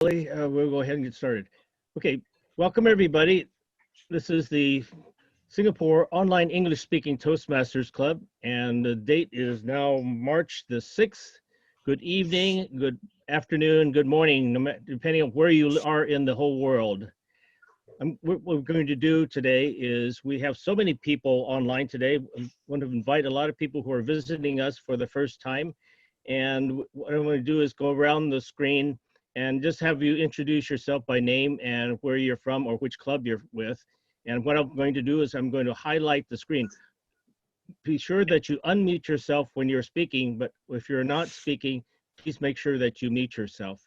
We'll go ahead and get started. Okay, welcome everybody. This is the Singapore Online English Speaking Toastmasters Club, and the date is now March the 6th. Good evening, good afternoon, good morning, depending on where you are in the whole world. What we're going to do today is we have so many people online today. I want to invite a lot of people who are visiting us for the first time. And what I'm going to do is go around the screen and just have you introduce yourself by name and where you're from or which club you're with. And what I'm going to do is I'm going to highlight the screen. Be sure that you unmute yourself when you're speaking, but if you're not speaking, please make sure that you mute yourself.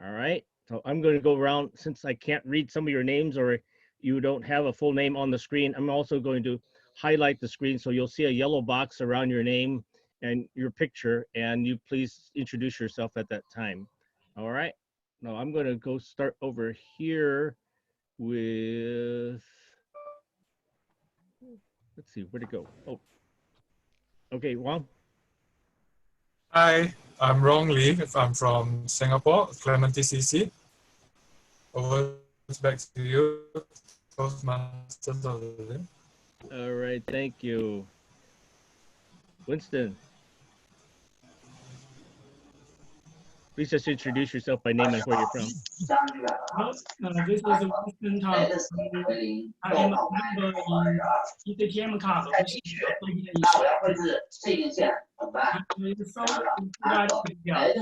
All right? So I'm going to go around, since I can't read some of your names or you don't have a full name on the screen, I'm also going to highlight the screen so you'll see a yellow box around your name and your picture, and you please introduce yourself at that time. All right? Now I'm going to go start over here with, let's see, where'd it go? Oh, okay, Wang. Hi, I'm Rong Lee. I'm from Singapore, Clementi CC. Over back to you, Toastmasters of the day. All right, thank you. Winston. Please just introduce yourself by name and where you're from. This is Winston Tang. I am a member in ECTM Club. I'm so glad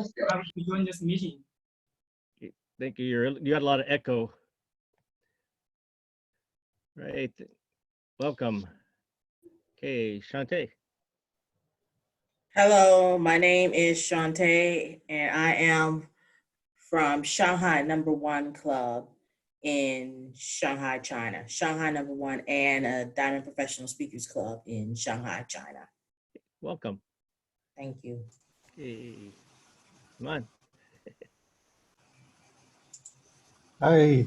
to join this meeting. Thank you. You got a lot of echo. Right. Welcome. Okay, Shantae. Hello, my name is Shantae, and I am from Shanghai #1 Club in Shanghai, China. Shanghai #1 and a Diamond Professional Speakers Club in Shanghai, China. Welcome. Thank you. Okay. Come on. Hi.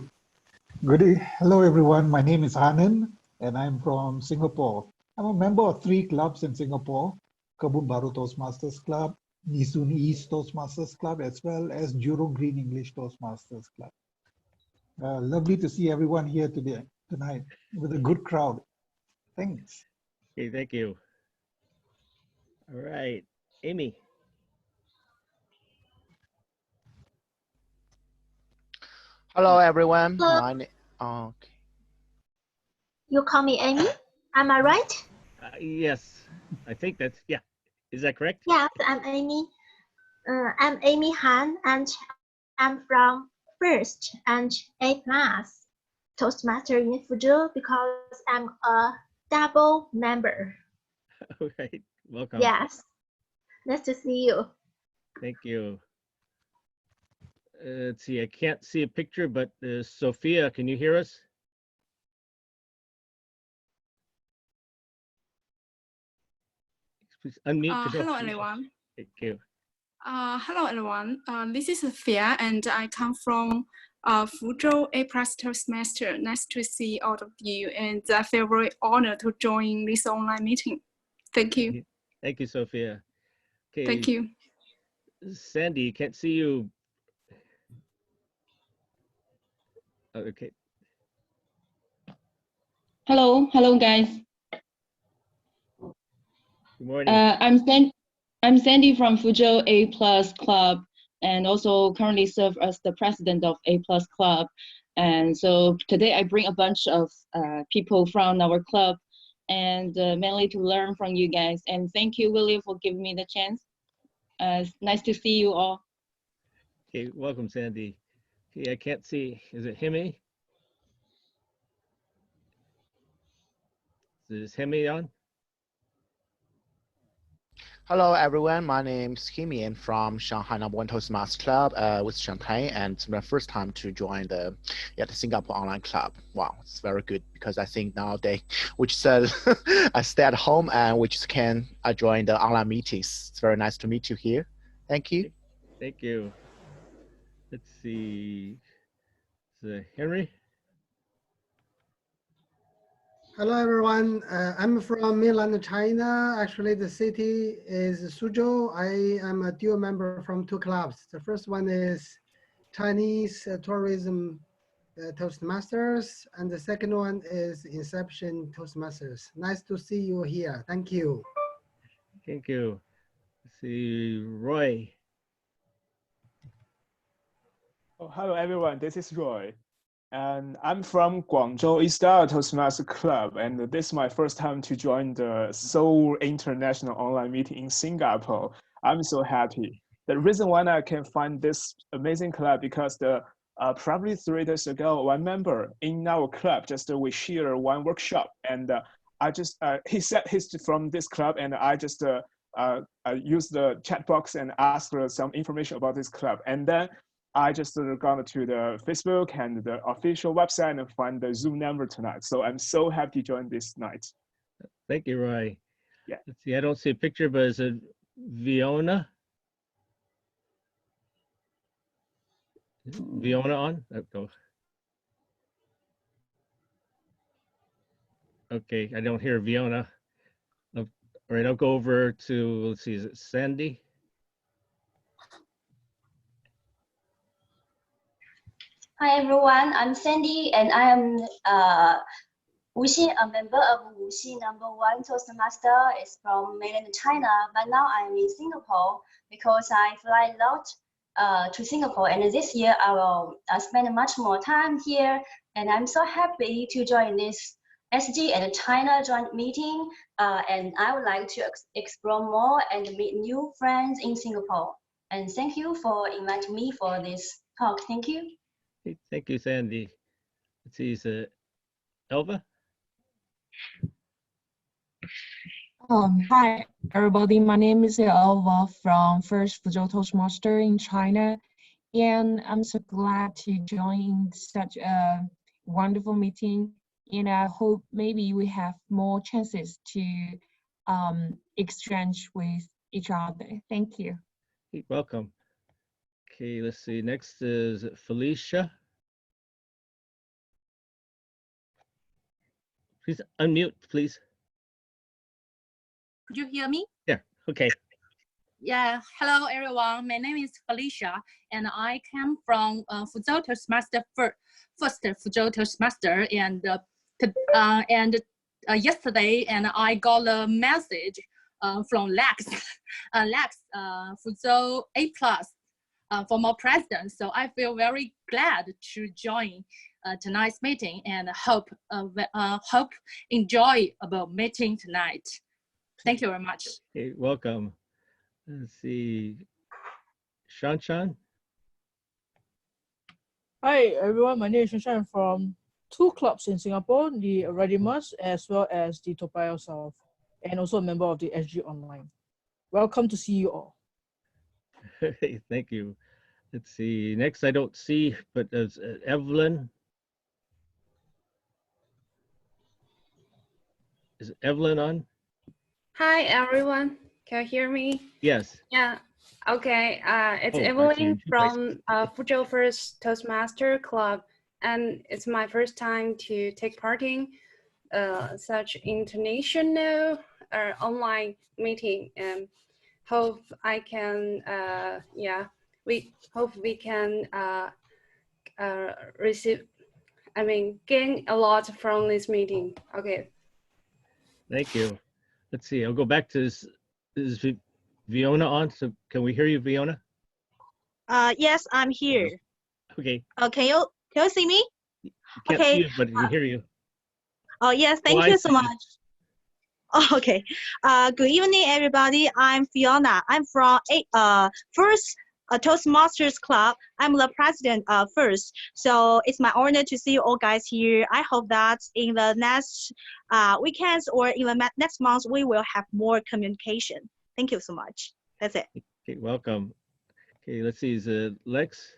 Hello, everyone. My name is Anand, and I'm from Singapore. I'm a member of 3 clubs in Singapore: Kebun Baru Toastmasters Club, Nee East Toastmasters Club, as well as Jurong Green English Toastmasters Club. Lovely to see everyone here tonight with a good crowd. Thanks. Okay, thank you. All right, Amy. Hello, everyone. Hello. Okay. You call me Amy? Am I right? Yes, I think that's, yeah. Is that correct? Yes, I'm Amy. I'm Amy Han, and I'm from 1st and 8th class Toastmaster in Fuzhou because I'm a double member. All right, welcome. Yes, nice to see you. Thank you. Let's see, I can't see a picture, but Sophia, can you hear us? Please unmute yourself. Hello, everyone. Thank you. Hello, everyone. This is Sophia, and I come from Fuzhou A+ Toastmaster. Nice to see all of you, and I feel very honored to join this online meeting. Thank you. Thank you, Sophia. Okay. Thank you. Sandy, can't see you. Okay. Hello, guys. Good morning. I'm Sandy from Fuzhou A+ Club, and also currently serve as the president of A+ Club. And so today I bring a bunch of people from our club, and mainly to learn from you guys. And thank you, Willie, for giving me the chance. It's nice to see you all. Okay, welcome, Sandy. Okay, I can't see. Is it Hemi? Is Hemi on? Hello, everyone. My name is Himian from Shanghai #1 Toastmasters Club with Champagne, and it's my first time to join the Singapore Online Club. Wow, it's very good because I think nowadays we just I stay at home and we just can join the online meetings. It's very nice to meet you here. Thank you. Thank you. Let's see. Is it Henry? Hello, everyone. I'm from mainland China. Actually, the city is Suzhou. I am a dual member from 2 clubs. The first one is Chinese tourism Toastmasters, and the second one is Inception Toastmasters. Nice to see you here. Thank you. Thank you. Let's see, Roy. Oh, hello, everyone. This is Roy. And I'm from Guangzhou East-Style Toastmasters Club. And this is my first time to join the Seoul International Online Meeting in Singapore. I'm so happy. The reason why I can find this amazing club because probably 3 days ago, one member in our club we share one workshop, and he said he's from this club, and I just used the chat box and asked some information about this club, and then I just gone to the Facebook and the official website and find the Zoom number tonight. So I'm so happy to join this night. Thank you, Roy. Yeah. Let's see, I don't see a picture, but is it Fiona? Fiona on? Oh. Okay, I don't hear Fiona. All right, I'll go over to, let's see, is it Sandy? Hi everyone, I'm Sandy and I am Wuxi, a member of Wuxi #1 Toastmaster. Is from mainland China, but now I'm in Singapore because I fly a lot to Singapore, and this year I will spend much more time here, and I'm so happy to join this SG and China joint meeting, and I would like to explore more and meet new friends in Singapore. And thank you for inviting me for this talk. Thank you. Thank you, Sandy. Let's see, is it Elva? Hi, everybody. My name is Elva from First Fuzhou Toastmaster in China, and I'm so glad to join such a wonderful meeting. And I hope maybe we have more chances to exchange with each other. Thank you. You're welcome. Okay, let's see. Next is Felicia. Please unmute, please. Could you hear me? Yeah, okay. Yeah, hello everyone. My name is Alicia, and I came from Fuzhou Toastmaster first Fuzhou Toastmaster, and yesterday, and I got a message from Lex, Fuzhou A+ former president. So I feel very glad to join tonight's meeting, and hope enjoy about meeting tonight. Thank you very much. Okay, welcome. Let's see, Shan. Hi everyone, my name is Shan from 2 clubs in Singapore, the Redimus as well as the Toa Payoh South, and also a member of the SG Online. Welcome to see you all. Thank you. Let's see, next I don't see, but there's Evelyn. Is Evelyn on? Hi everyone, can you hear me? Yes. Yeah. Okay. It's Oh, Evelyn from Fuzhou First Toastmaster Club, and it's my first time to take part in such international online meeting. And hope I can. We hope we can gain a lot from this meeting. Okay. Thank you. Let's see, I'll go back to this. Is Fiona on? So can we hear you, Fiona? Yes, I'm here. Okay. Can you see me? Can't see you, but we can hear you. Oh yes, thank you so much. Oh, okay. Good evening, everybody. I'm Fiona. I'm from First Toastmasters Club. I'm the president first. So it's my honor to see you all guys here. I hope that in the next weekends or in the next month, we will have more communication. Thank you so much. That's it. Okay, welcome. Okay, let's see, is it Lex?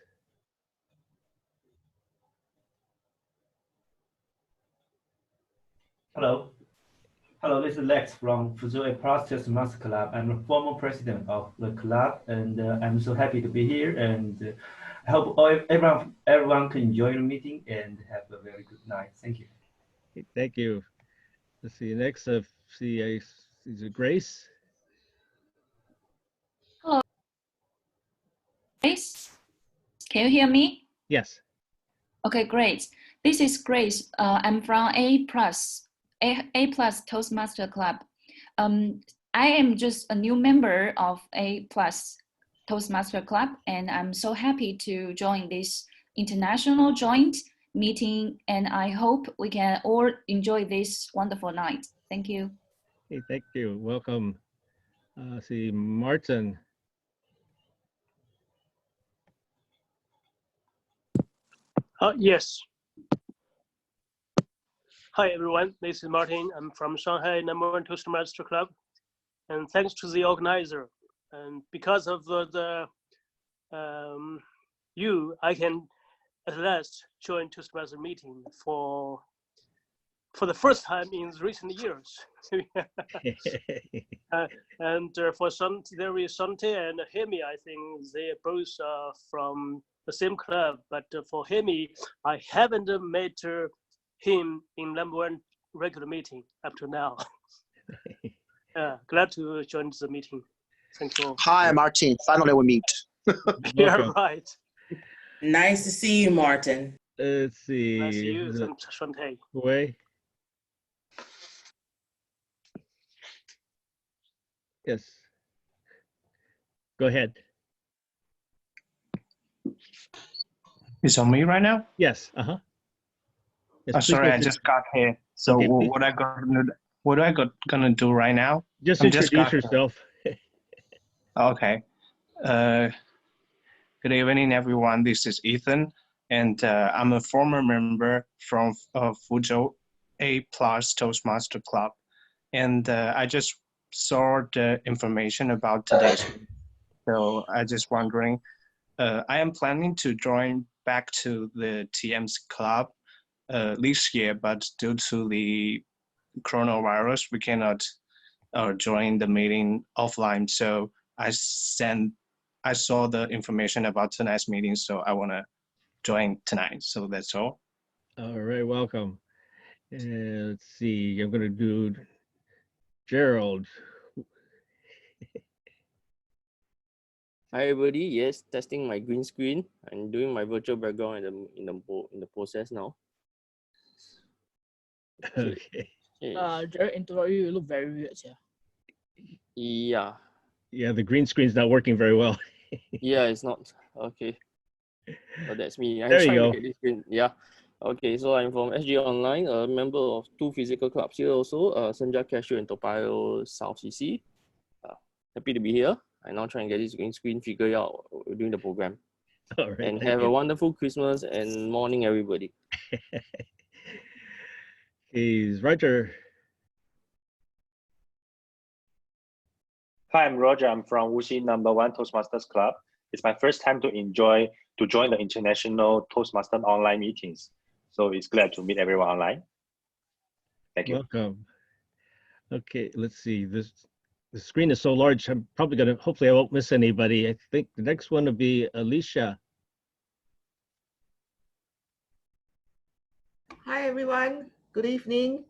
Hello. Hello, this is Lex from Fuzhou A+ Toastmasters Club. I'm the former president of the club, and I'm so happy to be here. And I hope everyone can enjoy the meeting and have a very good night. Thank you. Okay, thank you. Let's see, next, is it Grace? Hello. Grace, Can you hear me? Yes. Okay, great. This is Grace. I'm from A plus Toastmaster Club. I am just a new member of A plus Toastmaster Club, and I'm so happy to join this international joint meeting, and I hope we can all enjoy this wonderful night. Thank you. Hey, thank you. Welcome. See, Martin. Yes. Hi, everyone. This is Martin. I'm from Shanghai #1 Toastmaster Club. And thanks to the organizer. And because of you, I can at last join Toastmaster meeting for the first time in recent years. For there is Shante and Hemi, I think they are both from the same club. But for Hemi, I haven't met him in #1 regular meeting up to now. Glad to join the meeting. Thank you all. Hi, Martin. Finally, we meet. Yeah, right. Nice to see you, Martin. Let's see. Nice to see you, Shante. Wei? Yes. Go ahead. It's on me right now? Yes. Yes, sorry, I just got here. So okay, what I gonna do right now? Just introduce yourself. Okay. Good evening, everyone. This is Ethan, and I'm a former member from Fuzhou A Plus Toastmaster Club, and I just saw the information about today's. So I just wondering, I am planning to join back to the TM's club this year, but due to the coronavirus, we cannot join the meeting offline. So I saw the information about tonight's meeting, so I want to join tonight. So that's all. All right, welcome. Let's see, I'm going to do Gerald. Hi everybody, yes, testing my green screen. I'm doing my virtual background in the process now. Okay. Gerald, interrupt you. You look very weird, yeah. Yeah, the green screen's not working very well. Yeah, it's not. Okay. Oh, that's me. I'm There you trying go. to get this screen. Yeah. Okay, so I'm from SG Online, a member of 2 physical clubs here also, Senja Cashew and Toa Payoh South CC. Happy to be here. I'm now trying to get this green screen figured out during the program. All right, and have a wonderful Christmas and morning, everybody. He's Roger. Hi, I'm Roger. I'm from Wuxi #1 Toastmasters Club. It's my first time to join the International Toastmasters online meetings. So it's glad to meet everyone online. Thank you. Welcome. Okay, let's see. The screen is so large, I'm probably going to, hopefully I won't miss anybody. I think the next one will be Alicia. Hi, everyone. Good evening.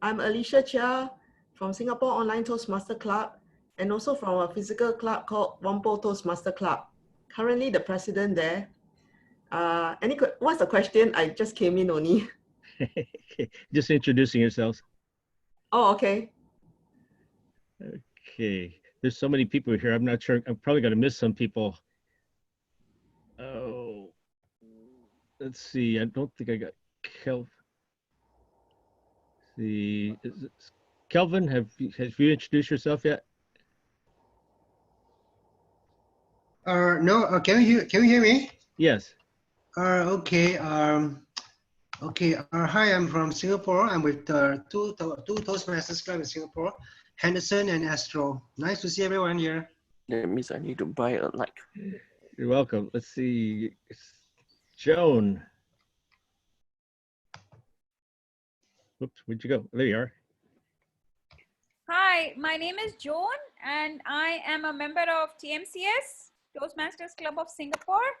I'm Alicia Chia from Singapore Online Toastmaster Club and also from a physical club called Whampoa Toastmaster Club. Currently the president there. What's the question? I just came in only. Just introducing yourselves. Oh, okay. Okay. There's so many people here. I'm not sure. I'm probably going to miss some people. Oh, let's see. I don't think I got Kelvin. See, Kelvin, have you introduced yourself yet? No. Can you hear me? Yes. Okay. Okay. Hi, I'm from Singapore. I'm with two Toastmasters Club in Singapore, Henderson and Astro. Nice to see everyone here. That means I need to buy a like. You're welcome. Let's see. Joan. Whoops, where'd you go? There you are. Hi, my name is Joan and I am a member of TMCS, Toastmasters Club of Singapore.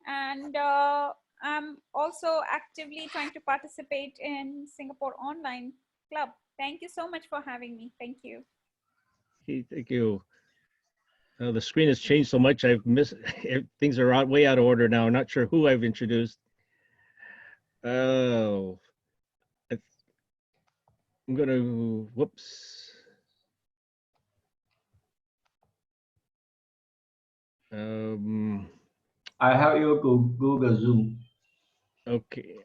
And I'm also actively trying to participate in Singapore Online Club. Thank you so much for having me. Thank you. Okay, thank you. The screen has changed so much. I've missed things are way out of order now. I'm not sure who I've introduced. Oh, I'm gonna, whoops. I have you Google Zoom. Okay.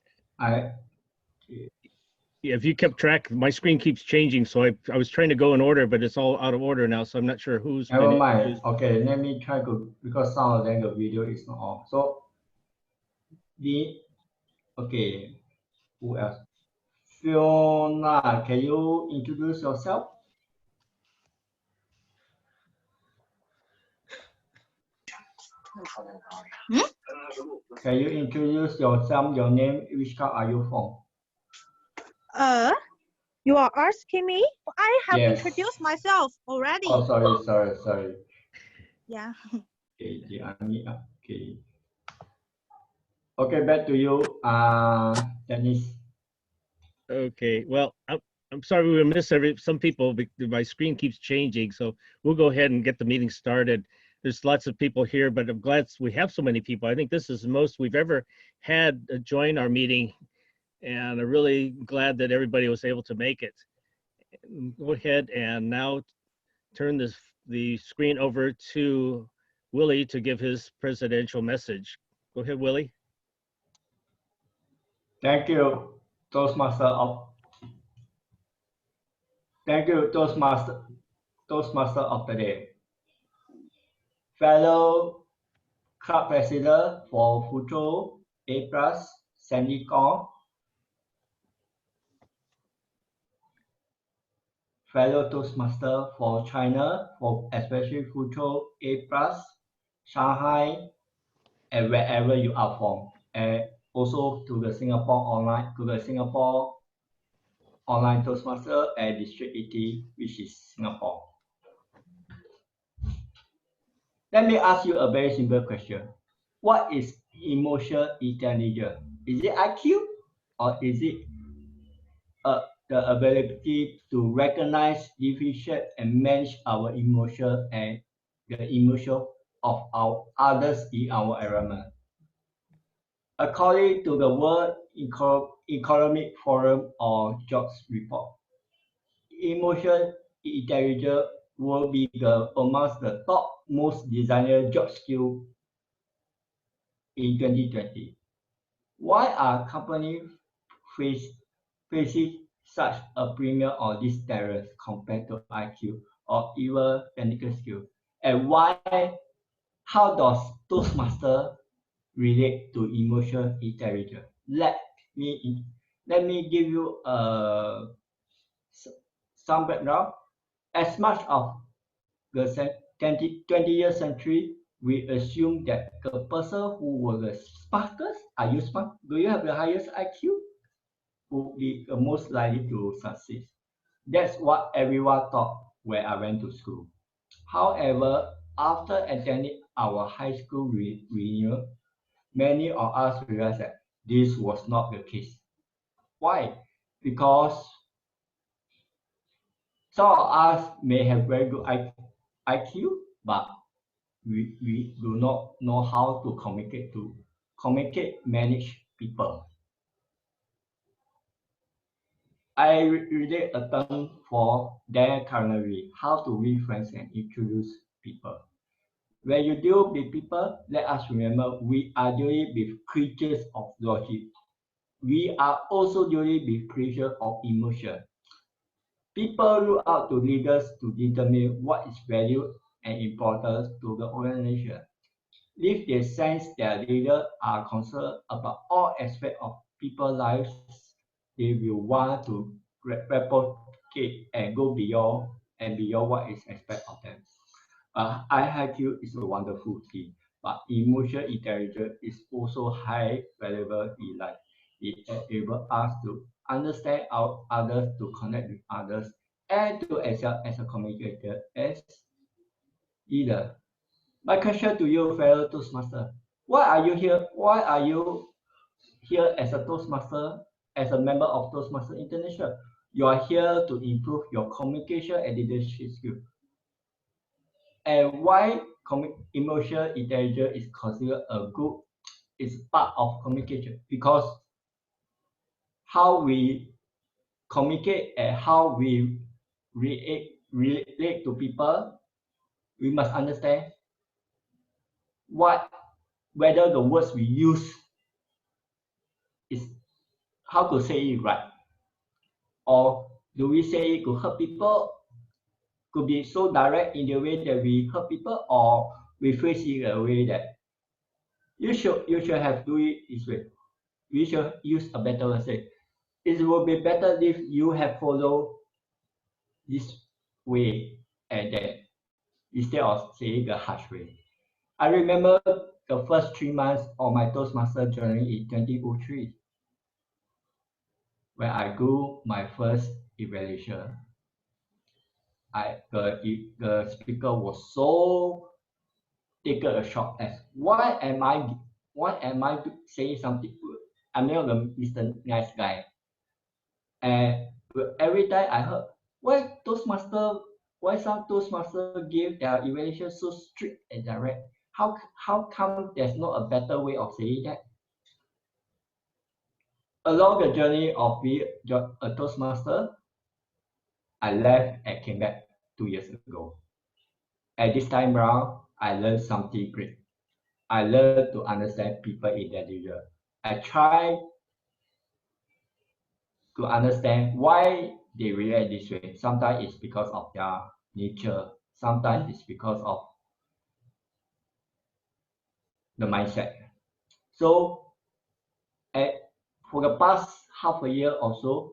Yeah, if you kept track, my screen keeps changing, so I was trying to go in order, but it's all out of order now, so I'm not sure who's Never been mind. introduced. Okay, let me try to, because some of them the video is not on. So okay, who else? Fiona, can you introduce yourself? Can you introduce yourself, your name, which country are you from? You are asking me? I have Yes. introduced myself already. Oh, sorry. Yeah. Okay. Okay, back to you, Dennis. Okay, well, I'm sorry we miss some people, because my screen keeps changing, so we'll go ahead and get the meeting started. There's lots of people here, but I'm glad we have so many people. I think this is the most we've ever had join our meeting, and I'm really glad that everybody was able to make it. Go ahead and now turn the screen over to Willie to give his presidential message. Go ahead, Willie. Thank you, Toastmaster of the day. Fellow club president for Fuzhou A+, Sandy Kong. Fellow Toastmaster for China, for especially Fuzhou A+, Shanghai, and wherever you are from. And also to the Singapore online Toastmaster and District 80, which is Singapore. Let me ask you a very simple question. What is emotional intelligence? Is it IQ or is it the ability to recognize, differentiate, and manage our emotion and the emotion of our others in our environment? According to the World Economic Forum or Jobs Report, emotional intelligence will be amongst the top most desired job skill in 2020. Why are companies facing such a premium on these talents compared to IQ or even technical skill? And how does Toastmaster relate to emotional intelligence? Let me give you some background. As much of the 20th century, we assume that the person who was the smartest, are you smart? Do you have the highest IQ? Will be the most likely to succeed. That's what everyone thought when I went to school. However, after attending our high school reunion, many of us realized that this was not the case. Why? Because some of us may have very good IQ, but we do not know how to communicate, manage people. I relate a term for their culinary, how to win friends and introduce people. When you deal with people, let us remember we are dealing with creatures of logic. We are also dealing with creatures of emotion. People look out to leaders to determine what is valued and important to the organization. If they sense their leaders are concerned about all aspects of people's lives, they will want to replicate and go beyond what is expected of them. IQ is a wonderful thing, but emotional intelligence is also high valuable in life. It enables us to understand others, to connect with others, and to excel as a communicator, as leader. My question to you, fellow Toastmaster, why are you here? Why are you here as a Toastmaster, as a member of Toastmaster International? You are here to improve your communication and leadership skills. And why emotional intelligence is considered a good, is part of communication, because how we communicate and how we relate to people, we must understand whether the words we use is how to say it right, or do we say it to hurt people, could be so direct in the way that we hurt people, or we phrase it in a way that you should have do it this way. We should use a better word. Say it will be better if you have followed this way and that, instead of saying the harsh way. I remember the first 3 months of my Toastmaster journey in 2003, when I do my first evaluation. The speaker was so taken a shock as why am I saying something good? I'm not the Mr. Nice Guy. And every time I heard why some Toastmaster give their evaluation so strict and direct? How come there's not a better way of saying that? Along the journey of being a Toastmaster, I left and came back 2 years ago. At this time round, I learned something great. I learned to understand people individually. I try to understand why they react this way. Sometimes it's because of their nature. Sometimes it's because of the mindset. So, for the past half a year or so,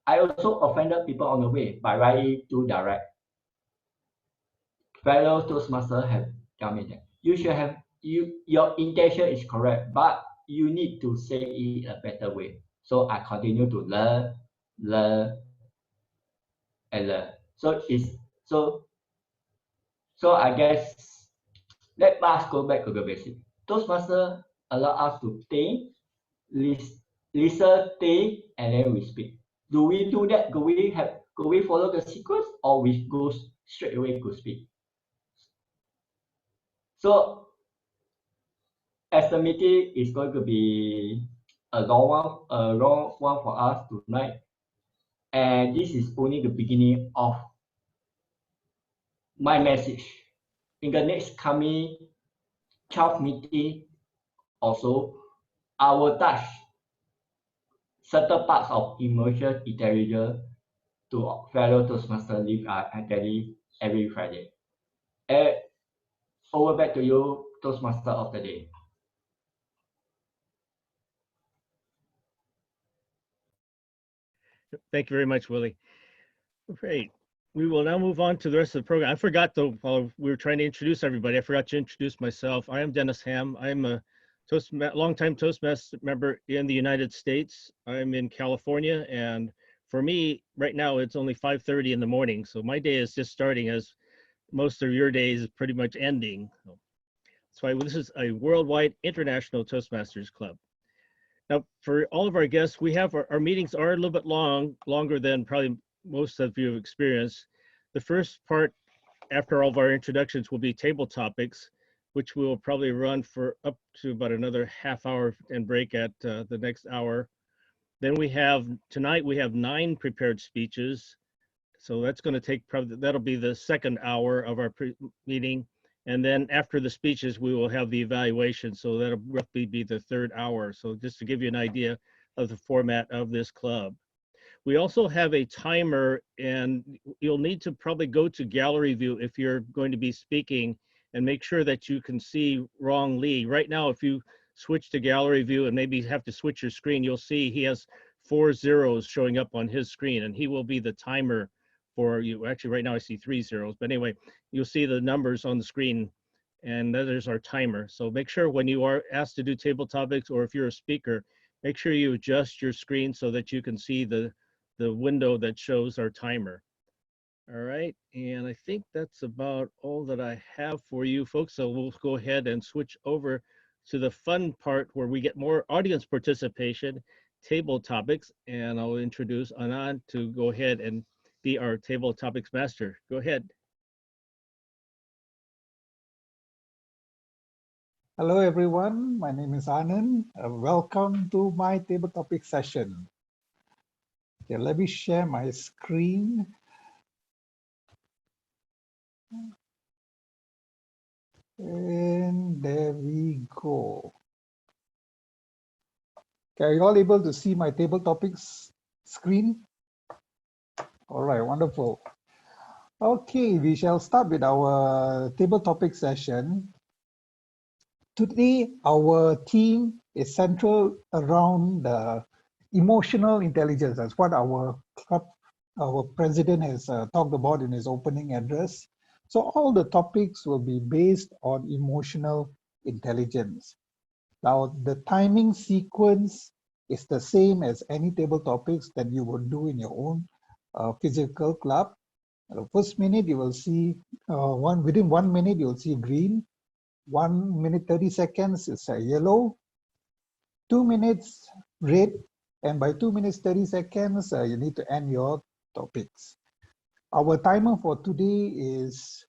I also offended people on the way by writing too direct. Fellow Toastmasters have told me that you should have your intention is correct, but you need to say it a better way. So I continue to learn, and learn. So I guess let us go back to the basic. Toastmasters allow us to think, listen, think, and then we speak. Do we do that? Do we follow the sequence, or we go straight away to speak? So as the meeting is going to be a long one for us tonight, and this is only the beginning of my message. In the next coming 12 meeting also, I will touch certain parts of emotional intelligence to fellow Toastmasters live every Friday. And over back to you, Toastmaster of the day. Thank you very much, Willie. Great. We will now move on to the rest of the program. I forgot, though, while we were trying to introduce everybody, I forgot to introduce myself. I am Dennis Ham. I'm a longtime Toastmaster member in the United States. I'm in California, and for me, right now, it's only 5:30 in the morning, so my day is just starting, as most of your days is pretty much ending. That's why this is a worldwide International Toastmasters Club. Now, for all of our guests, we have our meetings are a little bit longer than probably most of you have experienced. The first part, after all of our introductions, will be table topics, which will probably run for up to about another half hour and break at the next hour. Then tonight we have 9 prepared speeches. So that's going to take that'll be the second hour of our meeting. And then after the speeches, we will have the evaluation. So that'll roughly be the third hour. So just to give you an idea of the format of this club. We also have a timer, and you'll need to probably go to gallery view if you're going to be speaking, and make sure that you can see Rong Li. Right now, if you switch to gallery view and maybe have to switch your screen, you'll see he has 4 zeros showing up on his screen, and he will be the timer for you. Actually, right now I see 3 zeros, but anyway, you'll see the numbers on the screen, and that is our timer. So make sure when you are asked to do table topics, or if you're a speaker, make sure you adjust your screen so that you can see the window that shows our timer. All right, and I think that's about all that I have for you folks. So we'll go ahead and switch over to the fun part where we get more audience participation, table topics, and I'll introduce Anand to go ahead and be our table topics master. Go ahead. Hello, everyone. My name is Anand. Welcome to my table topic session. Okay, let me share my screen. And there we go. Okay, are you all able to see my table topics screen? All right, wonderful. Okay, we shall start with our table topic session. Today, our theme is central around the emotional intelligence. That's what our president has talked about in his opening address. So all the topics will be based on emotional intelligence. Now, the timing sequence is the same as any table topics that you would do in your own physical club. The first minute you will see within 1 minute you will see green. 1 minute 30 seconds is yellow. 2 minutes red, and by 2 minutes 30 seconds you need to end your topics. Our timer for today is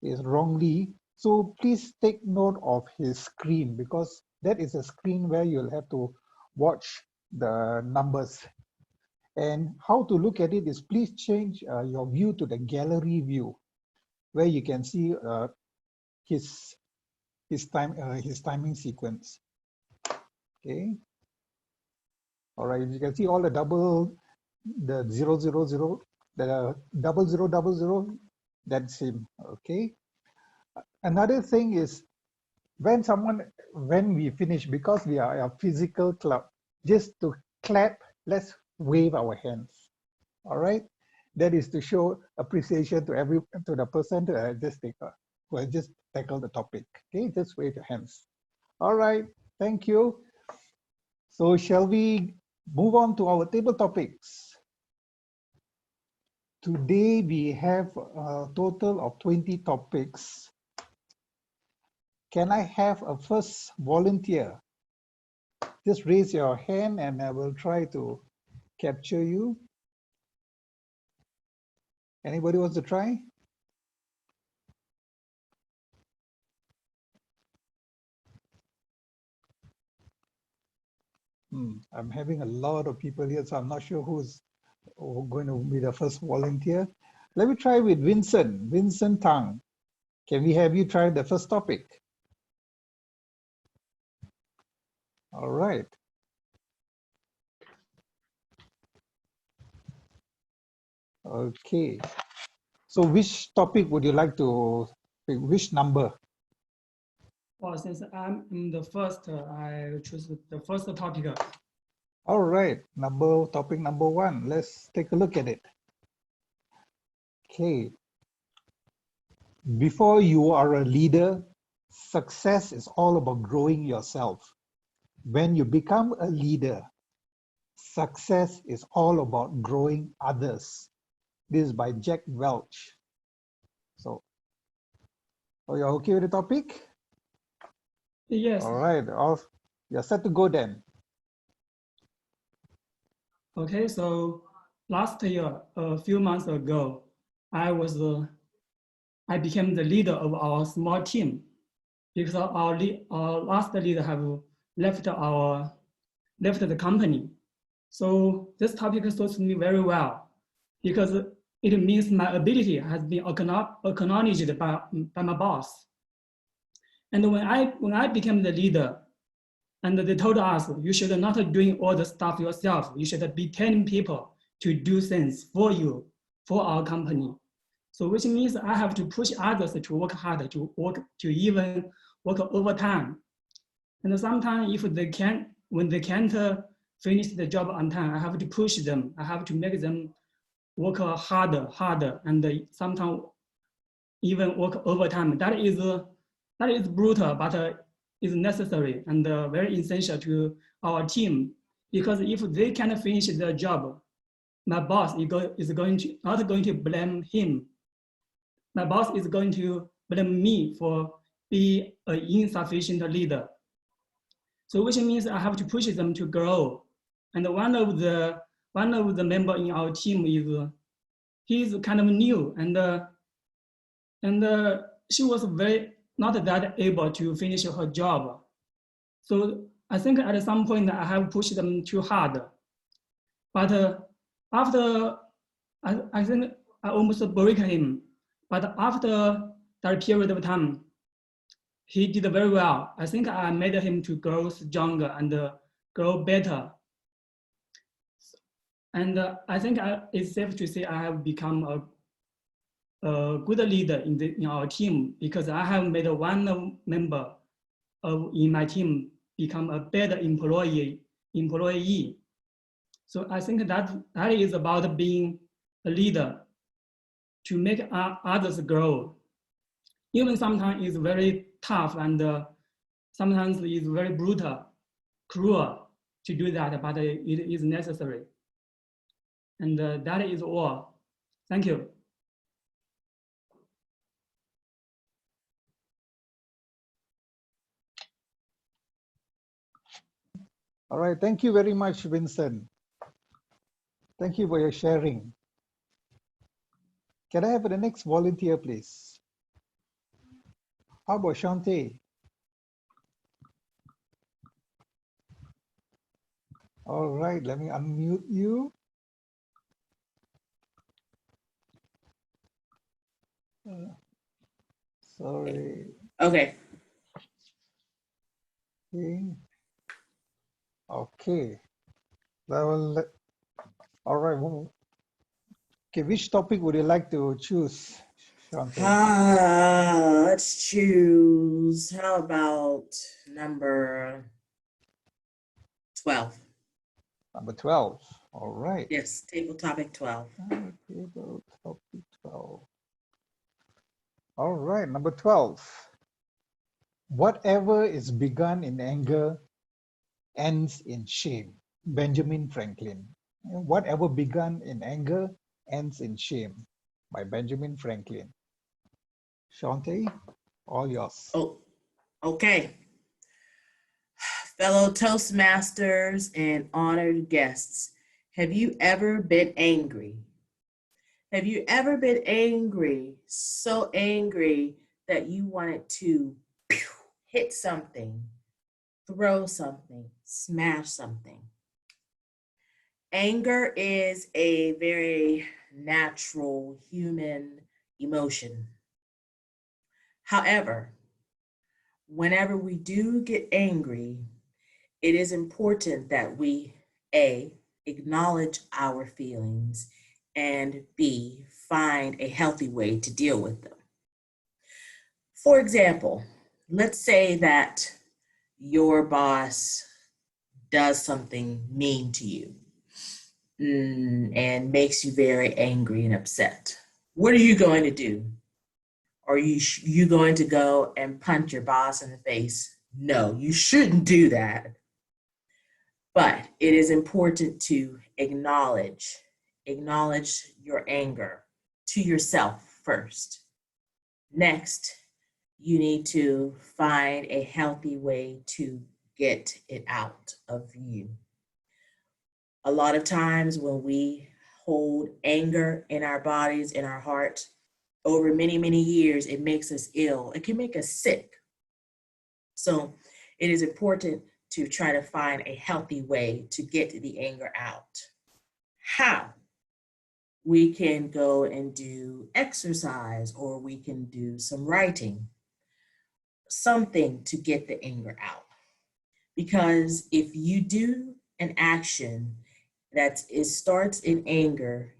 wrongly, so please take note of his screen, because that is a screen where you'll have to watch the numbers. And how to look at it is, please change your view to the gallery view, where you can see his timing sequence. Okay. All right. You can see all the the 000, the 0000. That's him. Okay. Another thing is, when we finish, because we are a physical club, just to clap, let's wave our hands. All right. That is to show appreciation to the person who has just tackled the topic. Okay, just wave your hands. All right, thank you. So shall we move on to our table topics? Today we have a total of 20 topics. Can I have a first volunteer? Just raise your hand and I will try to capture you. Anybody wants to try? I'm having a lot of people here, so I'm not sure who's going to be the first volunteer. Let me try with Vincent Tang. Can we have you try the first topic? All right. Okay. So which topic would you like to pick? Which number? Well, since I'm the first, I choose the first topic. All right, topic number 1. Let's take a look at it. Okay. Before you are a leader, success is all about growing yourself. When you become a leader, success is all about growing others. This is by Jack Welch. So, are you okay with the topic? Yes. All right, you're set to go then. Okay, so last year, a few months ago, I became the leader of our small team because our last leader have left the company. So this topic suits me very well because it means my ability has been acknowledged by my boss. And when I became the leader, and they told us, you should not doing all the stuff yourself. You should be telling people to do things for you, for our company. So which means I have to push others to work harder, to even work overtime. And sometimes when they can't finish the job on time, I have to push them. I have to make them work harder, and sometimes even work overtime. That is brutal, but is necessary and very essential to our team, because if they can't finish their job, my boss is not going to blame him. My boss is going to blame me for being an insufficient leader. So which means I have to push them to grow. And one of the member in our team he's kind of new, and she was very not that able to finish her job. So I think at some point I have pushed them too hard. But after, I think I almost break him. But after that period of time, he did very well. I think I made him to grow stronger and grow better. And I think it's safe to say I have become a good leader in our team, because I have made one member in my team become a better employee. So I think that is about being a leader to make others grow. Even sometimes it's very tough and sometimes it's very brutal, cruel to do that, but it is necessary. And that is all. Thank you. All right, thank you very much, Vincent. Thank you for your sharing. Can I have the next volunteer, please? How about Shante? All right, let me unmute you. Sorry. Okay. Okay. Well, all right. Okay, which topic would you like to choose, Shante? Let's choose. How about number 12? Number 12. All right. Yes, table topic 12. Table topic 12. All right, number 12. Whatever is begun in anger ends in shame. Benjamin Franklin. Whatever begun in anger ends in shame, by Benjamin Franklin. Shante, all yours. Oh, okay. Fellow Toastmasters and honored guests, have you ever been angry? Have you ever been angry, so angry that you wanted to hit something, throw something, smash something? Anger is a very natural human emotion. However, whenever we do get angry, it is important that we, A, acknowledge our feelings, and B, find a healthy way to deal with them. For example, let's say that your boss does something mean to you and makes you very angry and upset. What are you going to do? Are you going to go and punch your boss in the face? No, you shouldn't do that. But it is important to acknowledge your anger to yourself first. Next, you need to find a healthy way to get it out of you. A lot of times when we hold anger in our bodies, in our heart, over many, many years, it makes us ill. It can make us sick. So it is important to try to find a healthy way to get the anger out. How? We can go and do exercise, or we can do some writing, something to get the anger out. Because if you do an action that starts in anger,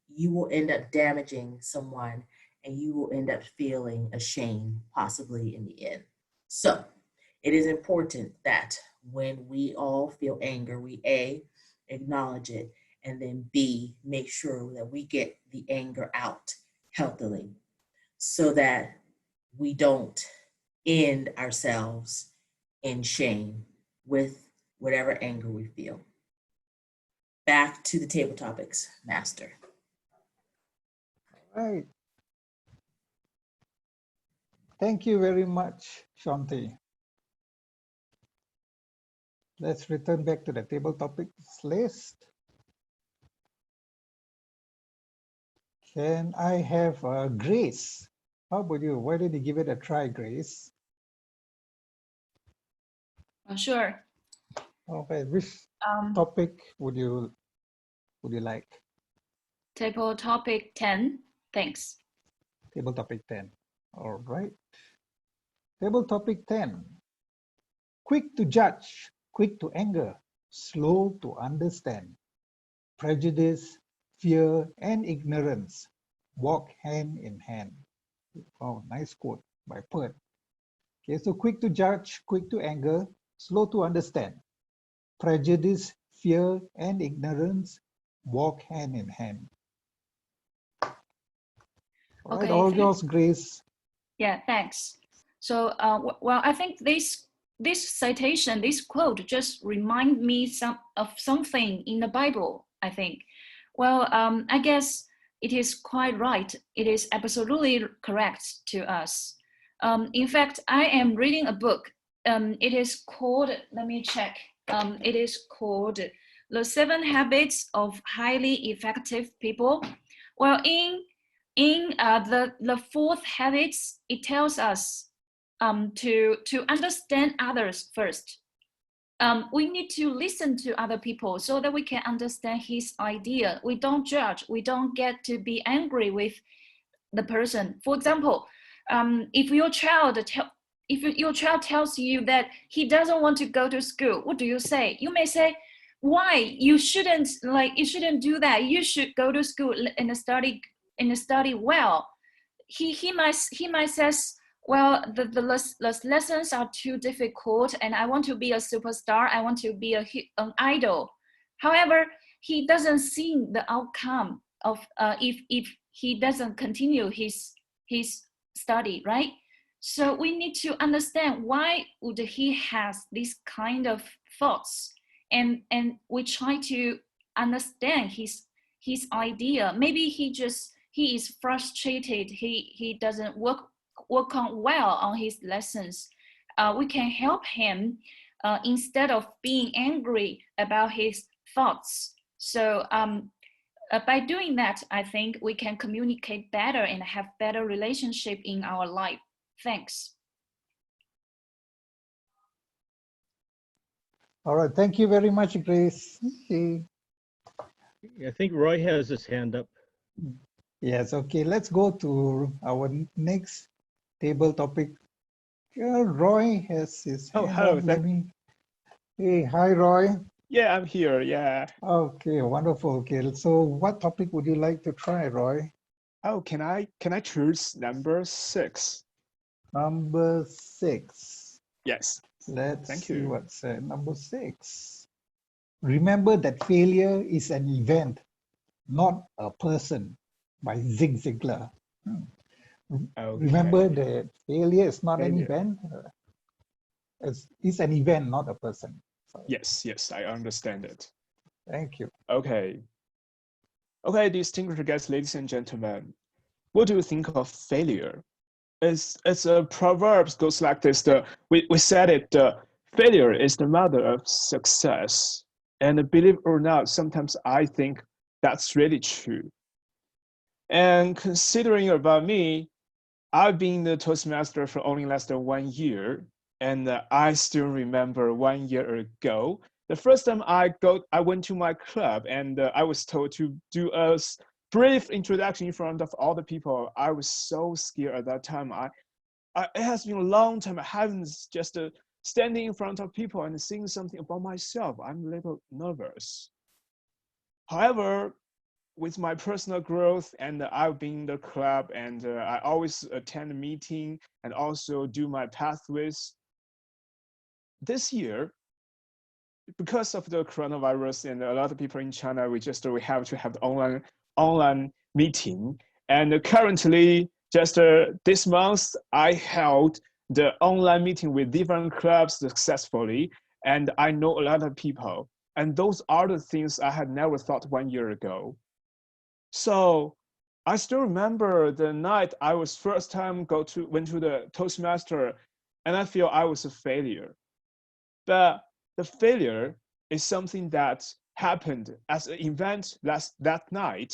you will end up damaging someone and you will end up feeling ashamed, possibly in the end. So it is important that when we all feel anger, we A, acknowledge it, and then B, make sure that we get the anger out healthily so that we don't end ourselves in shame with whatever anger we feel. Back to the table topics, Master. All right. Thank you very much, Shante. Let's return back to the table topics list. Can I have Grace? How about you? Why don't you give it a try, Grace? Sure. Okay, which Um, topic would you like? Table topic 10. Thanks. Table topic 10. All right. Table topic 10. Quick to judge, quick to anger, slow to understand. Prejudice, fear, and ignorance walk hand in hand. Oh, nice quote by Pert. Okay, so quick to judge, quick to anger, slow to understand. Prejudice, fear, and ignorance walk hand in hand. All right, Okay, all thanks. yours, Grace. Yeah, thanks. So, well, I think this citation, this quote, just remind me of something in the Bible. I think. Well, I guess it is quite right. It is absolutely correct to us. In fact, I am reading a book. It is called. Let me check. It is called "The 7 Habits of Highly Effective People." Well, in the fourth habits, it tells us to understand others first. We need to listen to other people so that we can understand his idea. We don't judge. We don't get to be angry with the person. For example, if your child tells you that he doesn't want to go to school, what do you say? You may say, why? You shouldn't do that. You should go to school and study well. He might says, well, the lessons are too difficult and I want to be a superstar. I want to be an idol. However, he doesn't see the outcome of if he doesn't continue his study, right? So we need to understand why would he has this kind of thoughts, and we try to understand his idea. Maybe he is frustrated. He doesn't work on well on his lessons. We can help him instead of being angry about his thoughts. So by doing that, I think we can communicate better and have better relationship in our life. Thanks. All right, thank you very much, Grace. Okay. I think Roy has his hand up. Yes, okay, let's go to our next table topic. Roy has his hand hello. up. Hey, hi, Roy. Yeah, I'm here. Yeah. Okay, wonderful. Okay, so what topic would you like to try, Roy? Oh, can I choose number 6? Number 6. Yes. Let's Thank see you. what's number 6. Remember that failure is an event, not a person, by Zig Ziglar. Okay. Remember that failure is not an Failure. event. It's an event, not a person. So, Yes, I understand it. thank you. Okay, distinguished guests, ladies and gentlemen, what do you think of failure? It's a proverb goes like this. We said it. Failure is the mother of success, and believe it or not, sometimes I think that's really true. And considering about me, I've been the Toastmaster for only less than 1 year, and I still remember 1 year ago, the first time I went to my club, and I was told to do a brief introduction in front of all the people. I was so scared at that time. It has been a long time. I haven't just standing in front of people and saying something about myself. I'm a little nervous. However, with my personal growth, and I've been in the club, and I always attend a meeting and also do my pathways. This year, because of the coronavirus and a lot of people in China, we have to have the online meeting. And currently, just this month, I held the online meeting with different clubs successfully, and I know a lot of people. And those are the things I had never thought 1 year ago. So I still remember the night I was first time went to the Toastmaster, and I feel I was a failure. But the failure is something that happened as an event that night.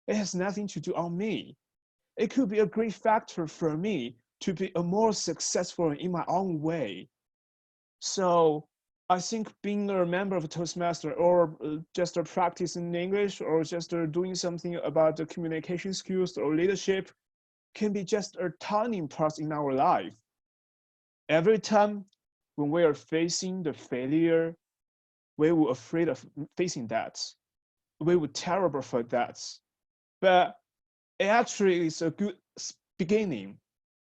It has nothing to do on me. it could be a great factor for me to be a more successful in my own way. So I think being a member of a Toastmaster or just practicing English or just doing something about the communication skills or leadership can be just a turning point in our life. Every time when we are facing the failure, we were afraid of facing that. We were terrible for that. But it actually is a good beginning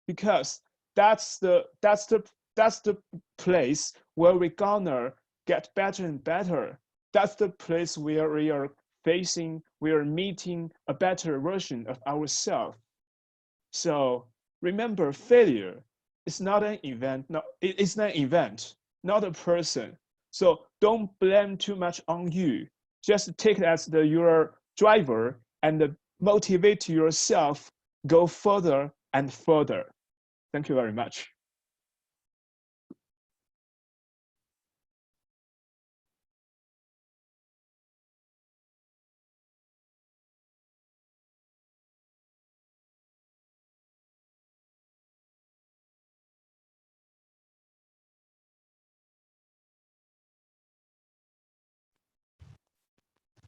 because that's the place where we're gonna get better and better. That's the place where we are meeting a better version of ourselves. So remember, failure is not an event. No, it's not an event, not a person. So don't blame too much on you. Just take it as your driver and motivate yourself, go further and further. Thank you very much.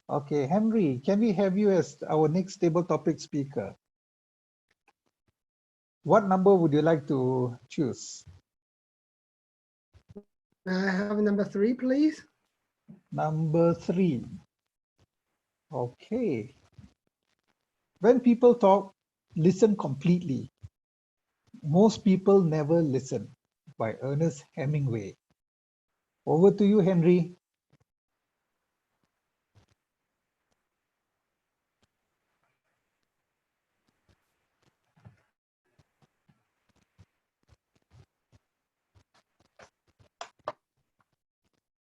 Okay, Henry, can we have you as our next table topic speaker? What number would you like to choose? I have number 3, please. Number 3. Okay. When people talk, listen completely. Most people never listen, by Ernest Hemingway. Over to you, Henry.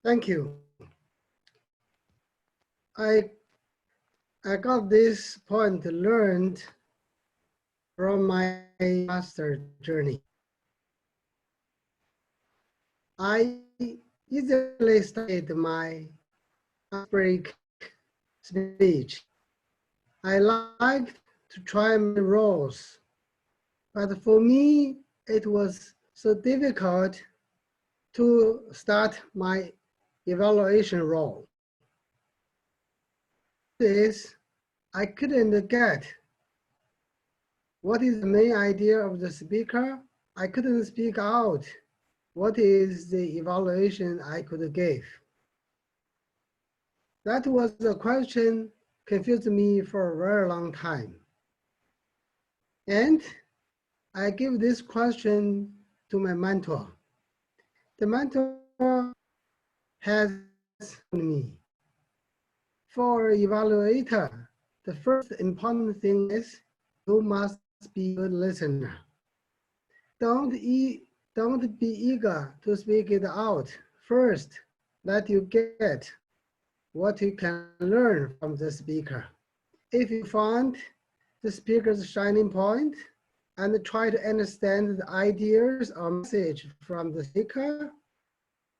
Thank you. I got this point learned from my master journey. I easily started my break speech. I liked to try my roles, but for me, it was so difficult to start my evaluation role. This, I couldn't get. What is the main idea of the speaker? I couldn't speak out. What is the evaluation I could give? That was a question confused me for a very long time. And I give this question to my mentor. The mentor has told me, for evaluator, the first important thing is you must be a good listener. Don't be eager to speak it out. First, let you get what you can learn from the speaker. If you find the speaker's shining point and try to understand the ideas or message from the speaker,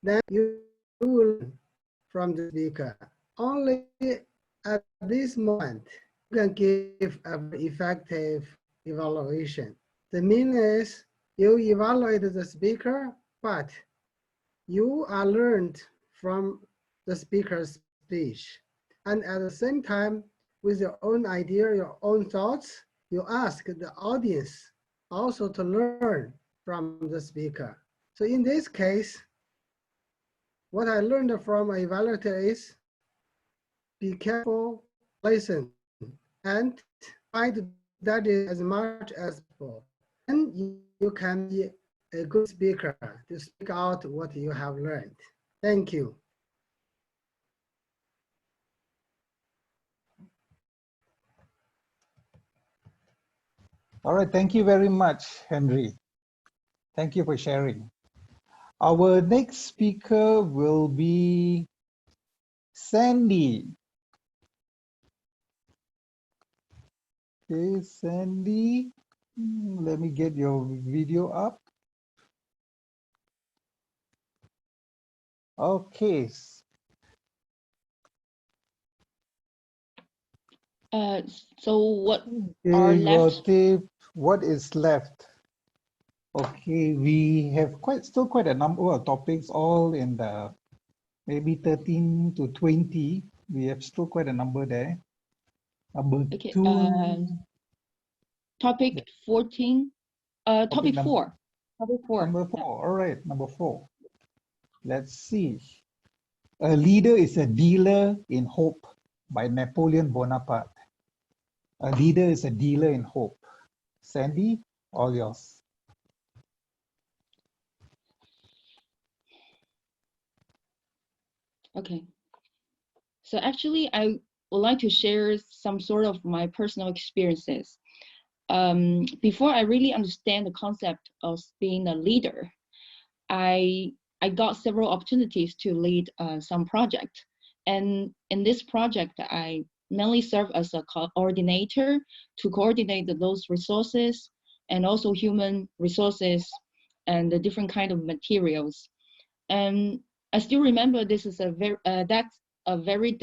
then you will learn from the speaker. Only at this moment, you can give an effective evaluation. The meaning is you evaluate the speaker, but you are learned from the speaker's speech. And at the same time, with your own idea, your own thoughts, you ask the audience also to learn from the speaker. So in this case, what I learned from an evaluator is be careful, listen, and try to study as much as possible. And you can be a good speaker to speak out what you have learned. Thank you. All right, thank you very much, Henry. Thank you for sharing. Our next speaker will be Sandy. Okay, Sandy, let me get your video up. Okay. So what Okay, are we'll left? take what is left. Okay, we have still quite a number of topics, all in the maybe 13 to 20. We have still quite a number there. Number Okay. 2. Topic 14. Topic number 4. Topic 4. Number 4. All right, number 4. Let's see. A leader is a dealer in hope by Napoleon Bonaparte. A leader is a dealer in hope. Sandy, all yours. Okay. So actually, I would like to share some sort of my personal experiences. Before I really understand the concept of being a leader, I got several opportunities to lead some project. And in this project, I mainly serve as a coordinator to coordinate those resources and also human resources and the different kind of materials. And I still remember this is that's a very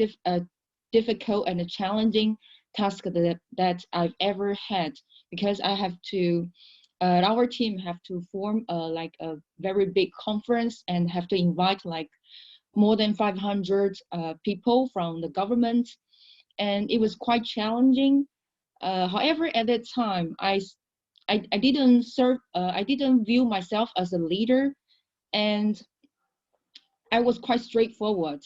difficult and a challenging task that I've ever had, because I have to, our team have to form like a very big conference and have to invite like more than 500 people from the government, and it was quite challenging. However, at that time, I didn't view myself as a leader, and I was quite straightforward,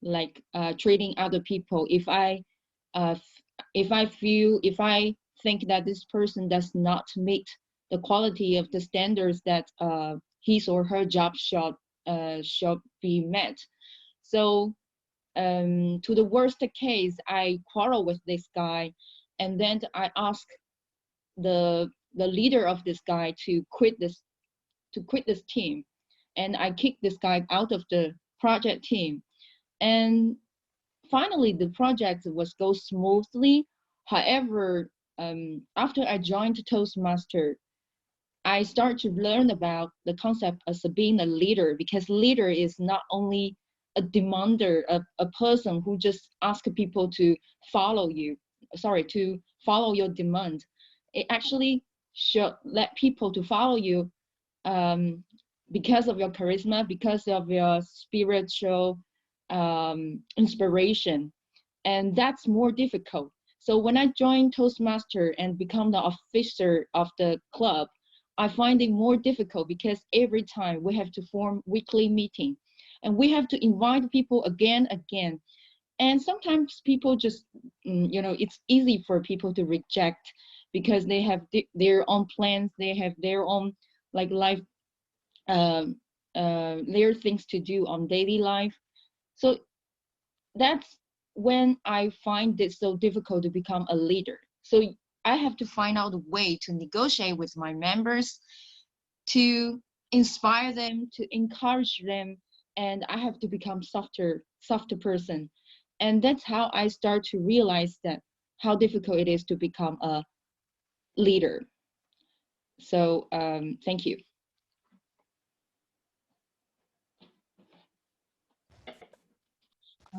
like treating other people. If I think that this person does not meet the quality of the standards that his or her job should be met. So to the worst case, I quarrel with this guy, and then I ask the leader of this guy to quit this team, and I kicked this guy out of the project team. And finally, the project was go smoothly. However, after I joined Toastmaster, I started to learn about the concept as being a leader, because leader is not only a demander, a person who just asks people to follow you, to follow your demand. It actually should let people to follow you because of your charisma, because of your spiritual inspiration. And that's more difficult. So when I joined Toastmaster and become the officer of the club, I find it more difficult, because every time we have to form weekly meeting and we have to invite people again. And sometimes people just, it's easy for people to reject, because they have their own plans, they have their own like life, their things to do on daily life. So that's when I find it so difficult to become a leader. So I have to find out a way to negotiate with my members, to inspire them, to encourage them, and I have to become softer person. And that's how I start to realize that how difficult it is to become a leader. So thank you.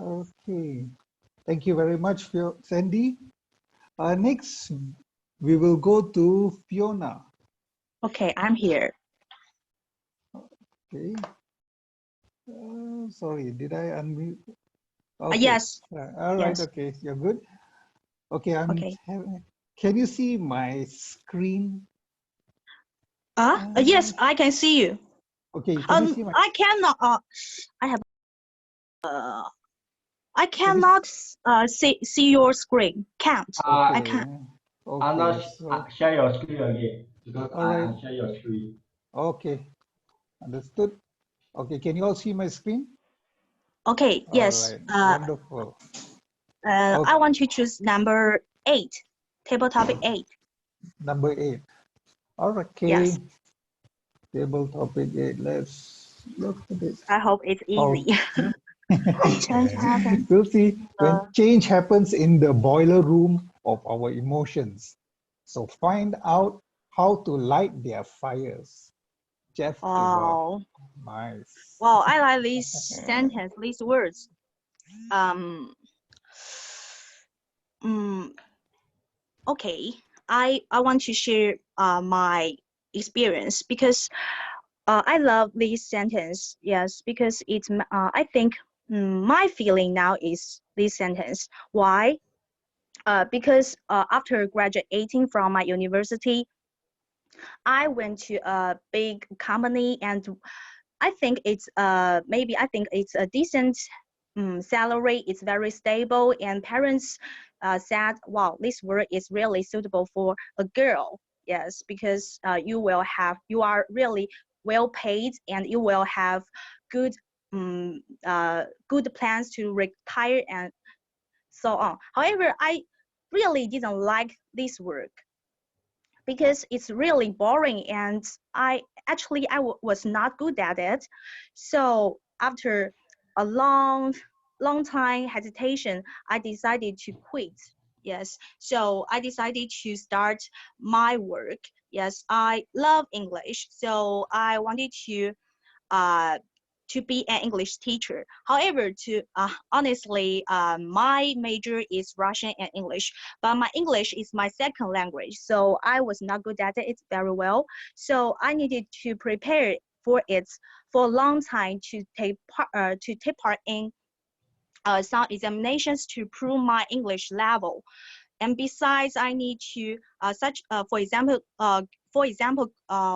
Okay, thank you very much, Sandy. Next, we will go to Fiona. Okay, I'm here. Okay. Sorry, did I unmute? Okay. Yes. All right. Yes. Okay, you're good. Okay, Okay. Can you see my screen? Yes, I can see you. Okay, can you see my? I cannot. I have. I cannot see your screen. Can't. I can't. Okay. I'm not So, share your screen again, because all right. I share your screen. Okay, understood. Okay, can you all see my screen? Okay. Yes. All right. Wonderful. I want to choose number 8, table topic 8. Number 8. All right. Okay. Yes. Table topic 8. Let's look at this. I hope it's easy. Change happens. We'll see when change happens in the boiler room of our emotions. So find out how to light their fires. Jeff. Oh. Nice. Wow, I like this sentence, these words. Okay, I want to share my experience because I love this sentence. Yes, because it's I think my feeling now is this sentence. Why? Because after graduating from my university, I went to a big company, and I think it's maybe I think it's a decent salary. It's very stable, and parents said, "Wow, this work is really suitable for a girl." Yes, because you are really well paid, and you will have good good plans to retire and so on. However, I really didn't like this work because it's really boring, and I was not good at it. So after a long time hesitation, I decided to quit. Yes, so I decided to start my work. Yes, I love English, so I wanted uh, to be an English teacher. However, honestly, my major is Russian and English, but my English is my second language, so I was not good at it very well. So I needed to prepare for it for a long time to take part in some examinations to prove my English level. And besides, I need to for example,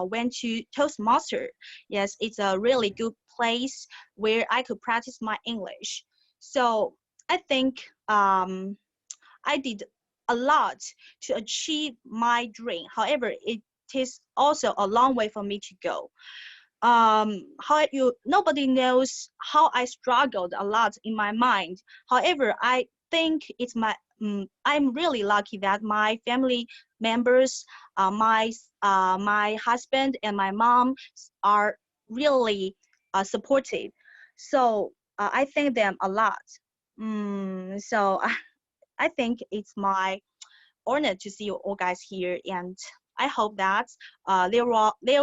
went to Toastmaster. Yes, it's a really good place where I could practice my English. So I think I did a lot to achieve my dream. However, it is also a long way for me to go. Nobody knows how I struggled a lot in my mind. However, I think I'm really lucky that my family members, my husband and my mom are really supportive. So I thank them a lot. So I think it's my honor to see you all guys here, and I hope that there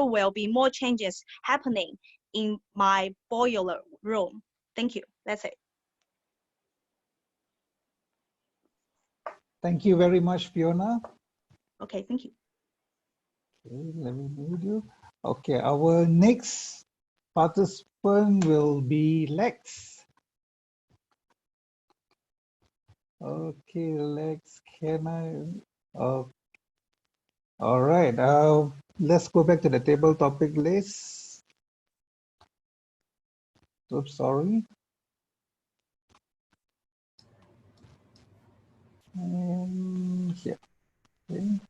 will be more changes happening in my boiler room. Thank you. That's it. Thank you very much, Fiona. Okay, thank you. Okay, let me mute you. Okay, our next participant will be Lex. Okay, Lex, can I? All right, let's go back to the table topic list. Oops, sorry. And here. Okay.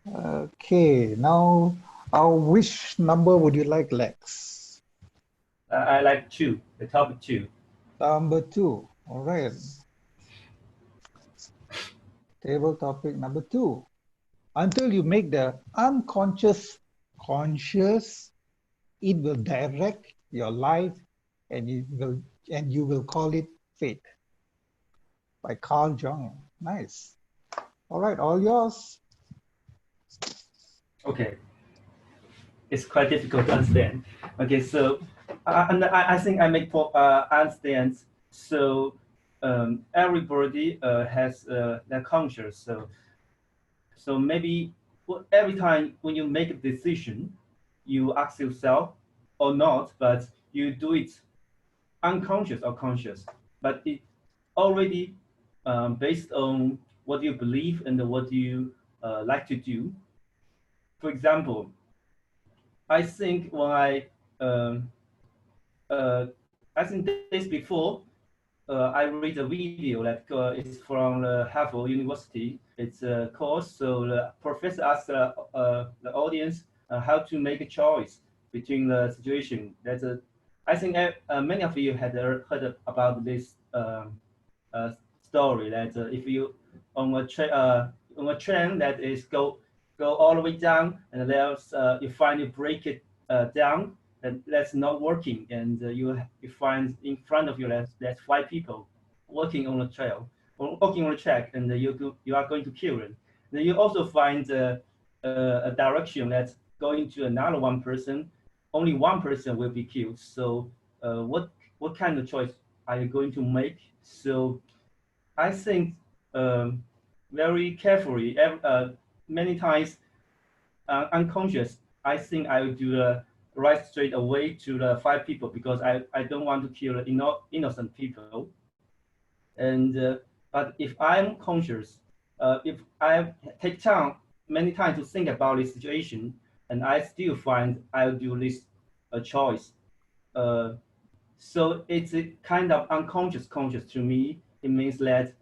Okay, now which number would you like, Lex? I like 2, the topic 2. Number 2, all right. Table topic number 2. Until you make the unconscious conscious, it will direct your life, and you will call it fate. By Carl Jung. Nice. All right, all yours. Okay. It's quite difficult to understand. Okay, so I think I make understand. So everybody has their conscious. So maybe every time when you make a decision, you ask yourself or not, but you do it unconscious or conscious, but it already based on what you believe and what you like to do. For example, I think when I think days before, I read a video that is from Harvard University. It's a course, so the professor asked the audience how to make a choice between the situation. I think many of you had heard about this story that if you on a train that is go all the way down, and there's you finally break it down, and that's not working, and you find in front of you there's 5 people working on the trail or walking on the track, and you are going to kill them. Then you also find a direction that's going to another one person. Only one person will be killed. So what kind of choice are you going to make? So I think very carefully, many times unconscious, I think I will do the right straight away to the 5 people because I don't want to kill innocent people. And but if I'm conscious, if I take time many times to think about this situation, and I still find I'll do this choice. So it's a kind of conscious to me. It means that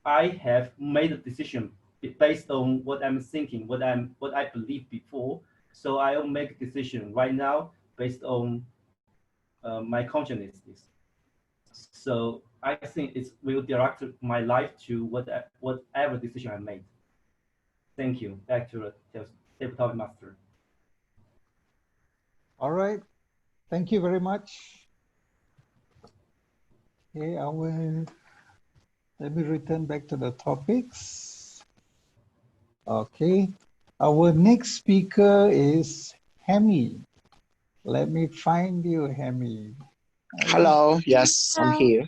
I have made a decision based on what I'm thinking, what I believe before. So I'll make a decision right now based on my consciousness. So I think it will direct my life to whatever decision I made. Thank you. Back to the tabletop master. All right. Thank you very much. Okay, let me return back to the topics. Okay. Our next speaker is Hemi. Let me find you, Hemi. Hello. Yes, I'm here.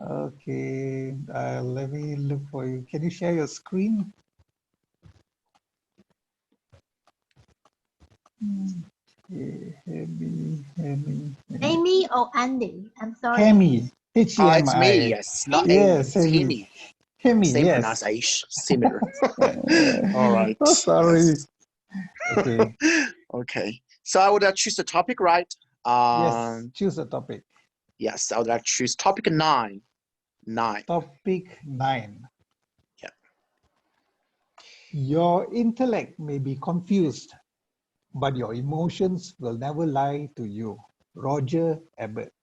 Okay. Let me look for you. Can you share your screen? Okay. Hemi. Amy or Andy? I'm sorry. Hemi. H-E-M-I. It's me. Yes, not Yes, Amy. It's Hemi. Hemi. Hemi, Same yes. pronunciation, similar. All right. Oh, sorry. Yes. Okay. Okay. So I would choose the topic, right? Yes, choose a topic. Yes, I would like to choose topic 9. 9. Topic 9. Yeah. Your intellect may be confused, but your emotions will never lie to you. Roger Abbott.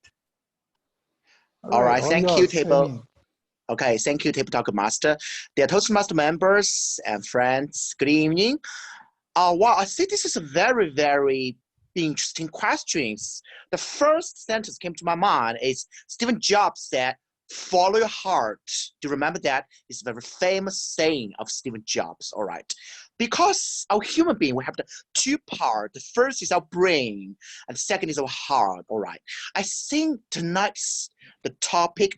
All right. Thank you, yours, table. Hemi. Okay, thank you, Table Talk Master. Dear Toastmaster members and friends, good evening. Wow, I think this is a very, very interesting questions. The first sentence came to my mind is Stephen Jobs said, follow your heart. Do you remember that? It's a very famous saying of Stephen Jobs, all right? Because our human being, we have the 2 parts. The first is our brain, and the second is our heart, all right? I think tonight's the topic,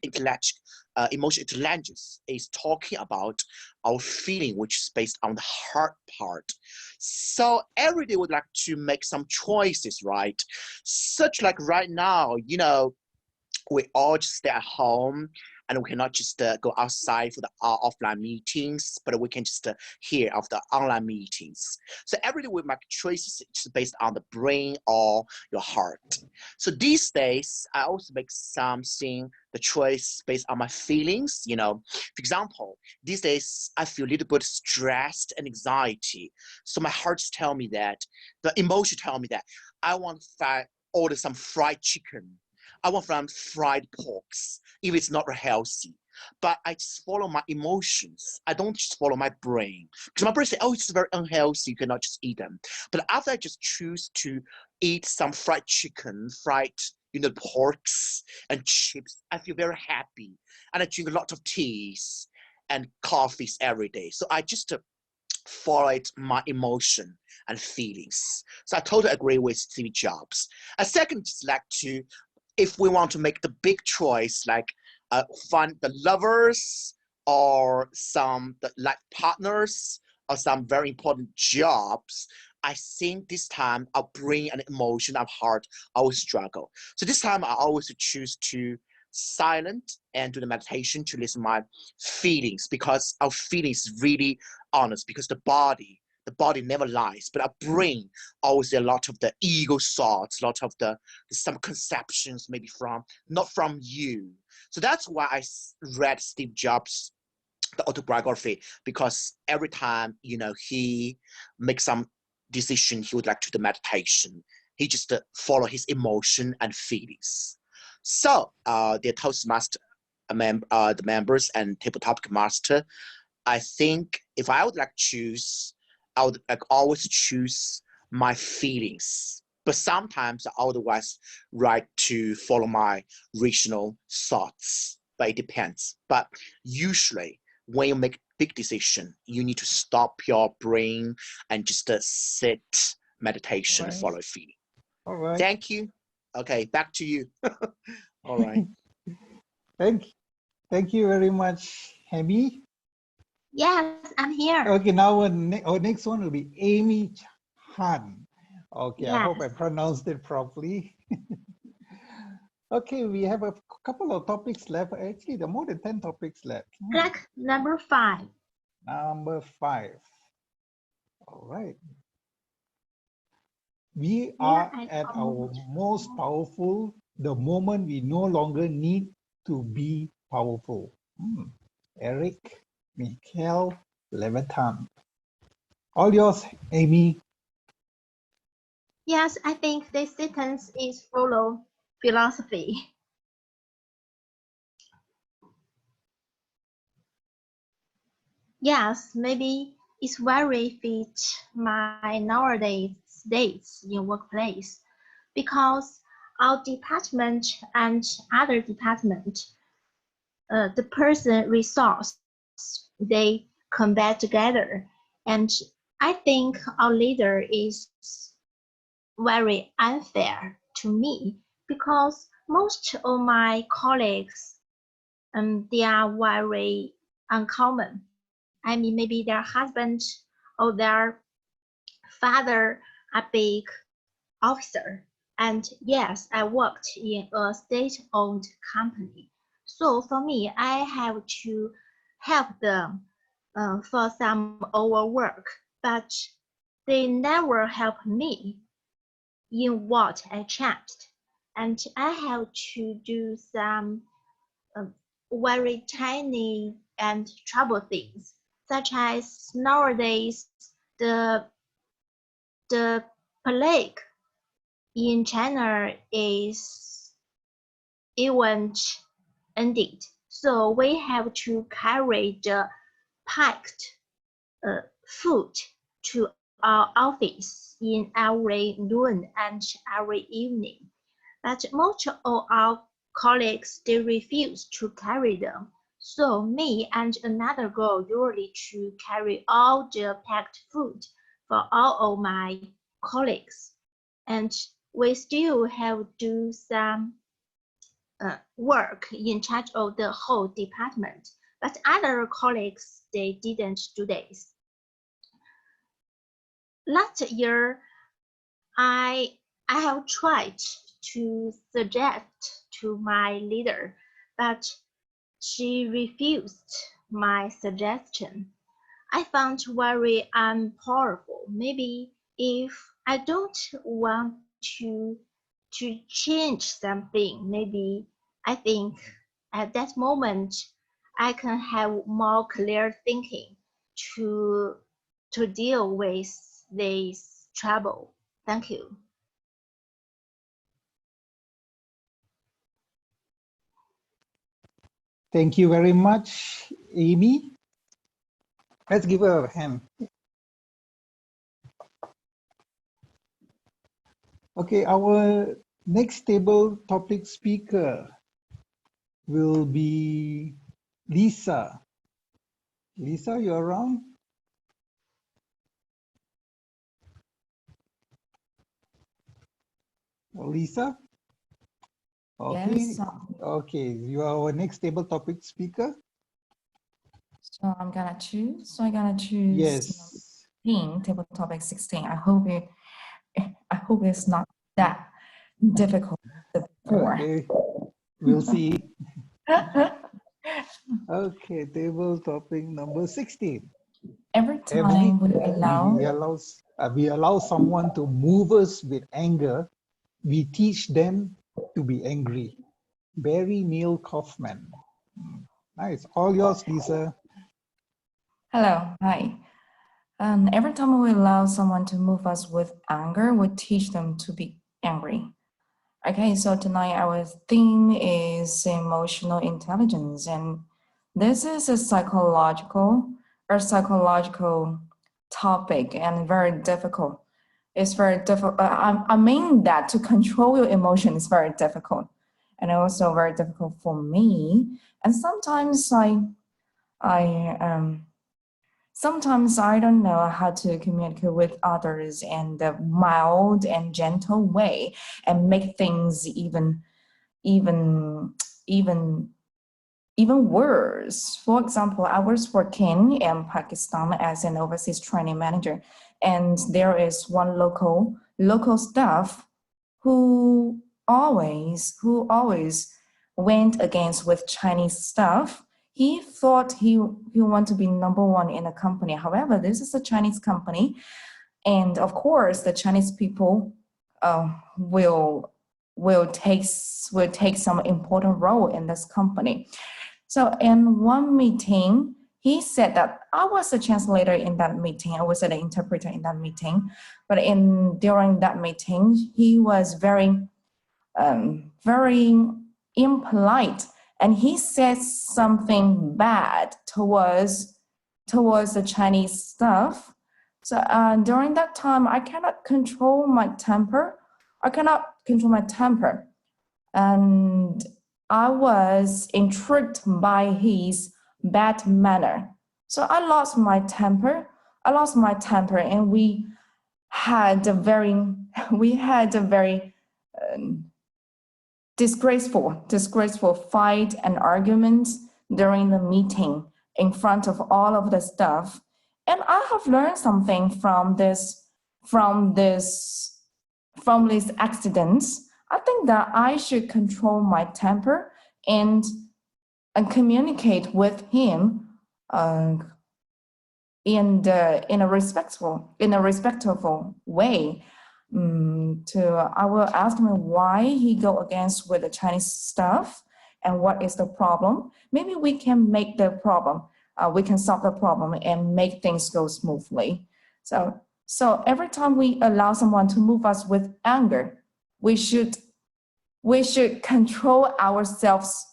emotional intelligence, is talking about our feeling, which is based on the heart part. So every day we'd like to make some choices, right? Such like right now, we all just stay at home and we cannot just go outside for the offline meetings, but we can just hear of the online meetings. So every day we make choices based on the brain or your heart. So these days, I also make the choice based on my feelings, For example, these days I feel a little bit stressed and anxiety. So my heart tell me that, the emotion tell me that I want to order some fried chicken. I want some fried porks, if it's not healthy. But I just follow my emotions. I don't just follow my brain. Because my brain says, oh, it's very unhealthy, you cannot just eat them. But after I just choose to eat some fried chicken, fried porks and chips, I feel very happy. And I drink a lot of teas and coffees every day. So I just followed my emotion and feelings. So I totally agree with Steve Jobs. A second, just like to, if we want to make the big choice, like find the lovers or some like partners or some very important jobs, I think this time our brain and emotion, our heart always struggle. So this time I always choose to silent and do the meditation to listen to my feelings, because our feelings really honest, because the body never lies, but our brain always a lot of the ego thoughts, a lot of some conceptions, maybe not from you. So that's why I read Steve Jobs, the autobiography, because every time he makes some decision, he would like to do the meditation. He just follow his emotion and feelings. So the Toastmaster the members and tabletop master, I think if I would like choose, I would always choose my feelings. But sometimes I otherwise like to follow my rational thoughts. But it depends. But usually when you make big decision, you need to stop your brain and just sit meditation, follow feeling. All right. Thank you. Okay, back to you. All right. Thank you very much, Hemi. Yes, I'm here. Okay, now our next one will be Amy Han. Okay, I hope I Yes. pronounced it properly. Okay, we have a couple of topics left. Actually, there are more than 10 topics left. Click number 5. Number 5. All right. We are at our most powerful the moment we no longer need to be powerful. Eric, Michael, Levitan. All yours, Amy. Yes, I think this sentence is full of philosophy. Yes, maybe it's very fit my nowadays days in workplace because our department and other department, the person resource, they combat together. And I think our leader is very unfair to me because most of my colleagues, they are very uncommon. I mean, maybe their husband or their father are big officer. And yes, I worked in a state-owned company. So for me, I have to help them for some overwork, but they never help me in what I checked. And I have to do some very tiny and trouble things, such as nowadays the plague in China is even ended. So we have to carry the packed food to our office in every noon and every evening. But most of our colleagues, they refuse to carry them. So me and another girl usually to carry all the packed food for all of my colleagues. And we still have to do some work in charge of the whole department. But other colleagues, they didn't do this. Last year, I have tried to suggest to my leader, but she refused my suggestion. I found very unpowerful. Maybe if I don't want to change something, maybe I think at that moment I can have more clear thinking to deal with this trouble. Thank you. Thank you very much, Amy. Let's give her a hand. Okay, our next table topic speaker will be Lisa. Lisa, you around? Lisa? Okay. Yes. Okay, you are our next table topic speaker. So I'm gonna choose. So I'm gonna choose Yes. 16, table topic 16. I hope it's not that difficult before. Okay, we'll see. Okay, table topic number 16. Every time we allow someone to move us with anger, we teach them to be angry. Barry Neil Kaufman. Nice. All yours, Lisa. Hello, hi. Every time we allow someone to move us with anger, we teach them to be angry. Okay, so tonight our theme is emotional intelligence, and this is a psychological topic and very difficult. It's very difficult. I mean that to control your emotion is very difficult, and also very difficult for me. And sometimes Sometimes I don't know how to communicate with others in the mild and gentle way and make things even worse. For example, I was working in Pakistan as an overseas training manager, and there is one local staff who always went against with Chinese staff. He thought he wanted to be number one in a company. However, this is a Chinese company, and of course, the Chinese people will take some important role in this company. So in one meeting, he said that I was a translator in that meeting. I was an interpreter in that meeting. But during that meeting, he was very impolite, and he said something bad towards the Chinese staff. So during that time, I cannot control my temper. And I was intrigued by his bad manner. So I lost my temper, and we had a very disgraceful fight and argument during the meeting in front of all of the staff. And I have learned something from these accidents. I think that I should control my temper and communicate with him in a respectful way. I will ask him why he go against with the Chinese staff and what is the problem. Maybe we can make the problem. We can solve the problem and make things go smoothly. So every time we allow someone to move us with anger, we should control ourselves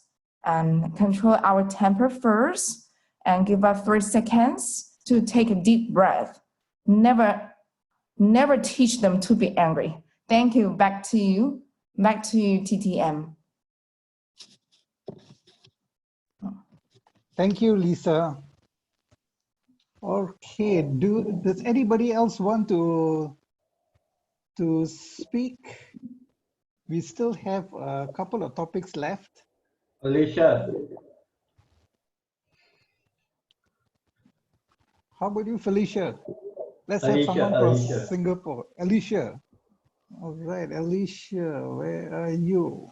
and control our temper first, and give us 3 seconds to take a deep breath. Never teach them to be angry. Thank you. Back to you, TTM. Thank you, Lisa. Okay, does anybody else want to speak? We still have a couple of topics left. Alicia. How about you, Felicia? Let's Alicia, have someone Alicia. from Singapore. Alicia. All right, Alicia, where are you?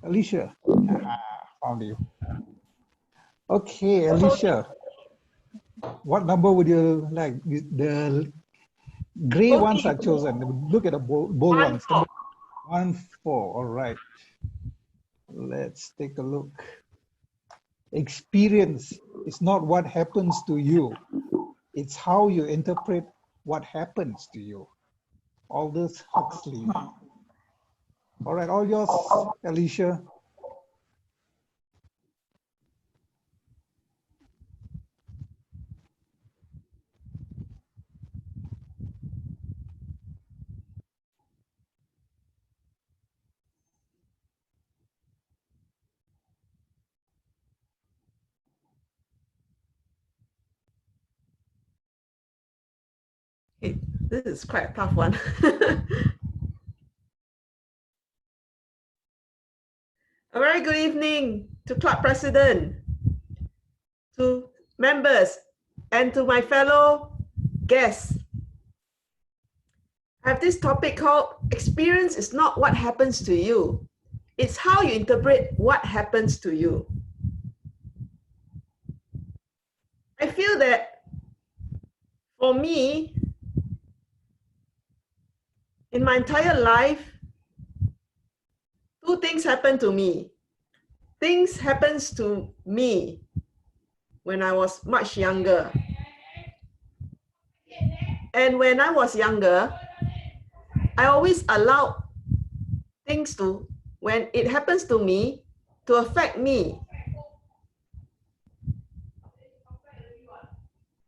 Alicia. Found you. Okay, Alicia. What number would you like? The gray ones are chosen. Look at the bold ones. 1, 4. All right. Let's take a look. Experience is not what happens to you. It's how you interpret what happens to you. Aldous Huxley. All right, all yours, Alicia. This is quite a tough one. A very good evening to club president, to members, and to my fellow guests. I have this topic called experience is not what happens to you. It's how you interpret what happens to you. I feel that for me, in my entire life, 2 things happen to me. Things happens to me when I was much younger. And when I was younger, I always allowed things to, when it happens to me, to affect me.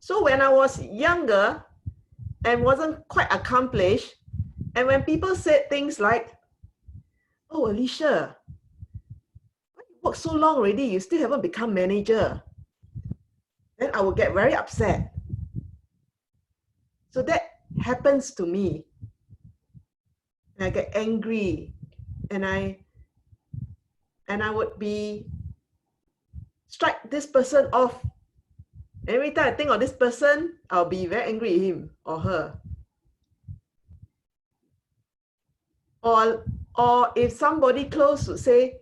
So when I was younger and wasn't quite accomplished, and when people said things like, "Oh, Alicia, worked so long already, you still haven't become manager. Then I will get very upset. So that happens to me. And I get angry, and I would be strike this person off. Every time I think of this person, I'll be very angry at him or her. Or if somebody close would say,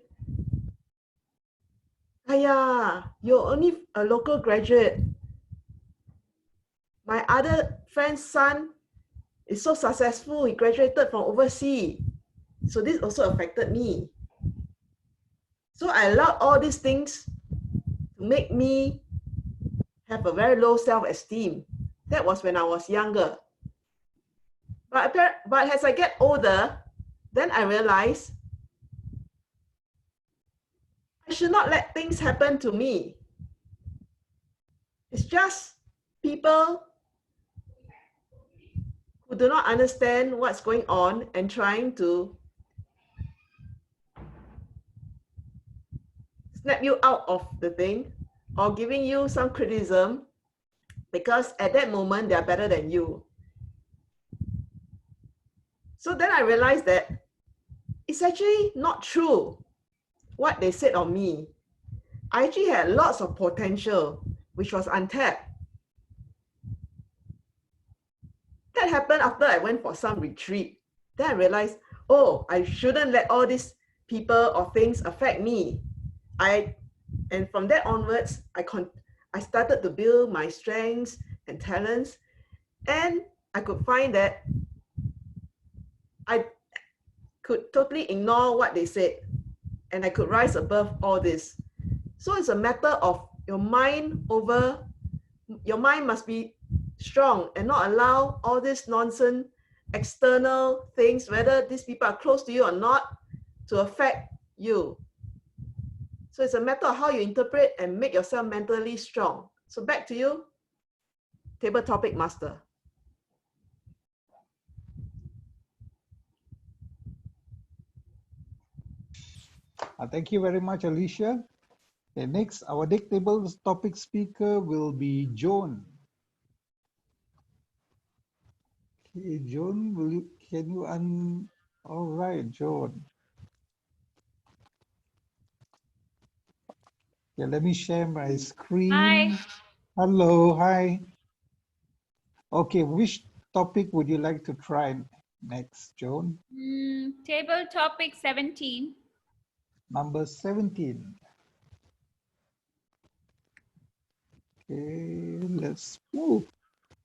"Aya, you're only a local graduate. My other friend's son is so successful. He graduated from overseas." So this also affected me. So I allowed all these things to make me have a very low self-esteem. That was when I was younger. But as I get older, then I realized I should not let things happen to me. It's just people who do not understand what's going on and trying to snap you out of the thing or giving you some criticism because at that moment they are better than you. So then I realized that it's actually not true what they said of me. I actually had lots of potential which was untapped. That happened after I went for some retreat. Then I realized, oh, I shouldn't let all these people or things affect me. And from that onwards, I started to build my strengths and talents, and I could find that I could totally ignore what they said, and I could rise above all this. So it's a matter of your mind must be strong and not allow all this nonsense, external things, whether these people are close to you or not, to affect you. So it's a matter of how you interpret and make yourself mentally strong. So back to you, table topic master. Thank you very much, Alicia. Okay, next, our deck table topic speaker will be Joan. Okay, Joan, all right, Joan. Yeah, let me share my screen. Hi. Hello, hi. Okay, which topic would you like to try next, Joan? Table topic 17. Number 17. Okay, let's move.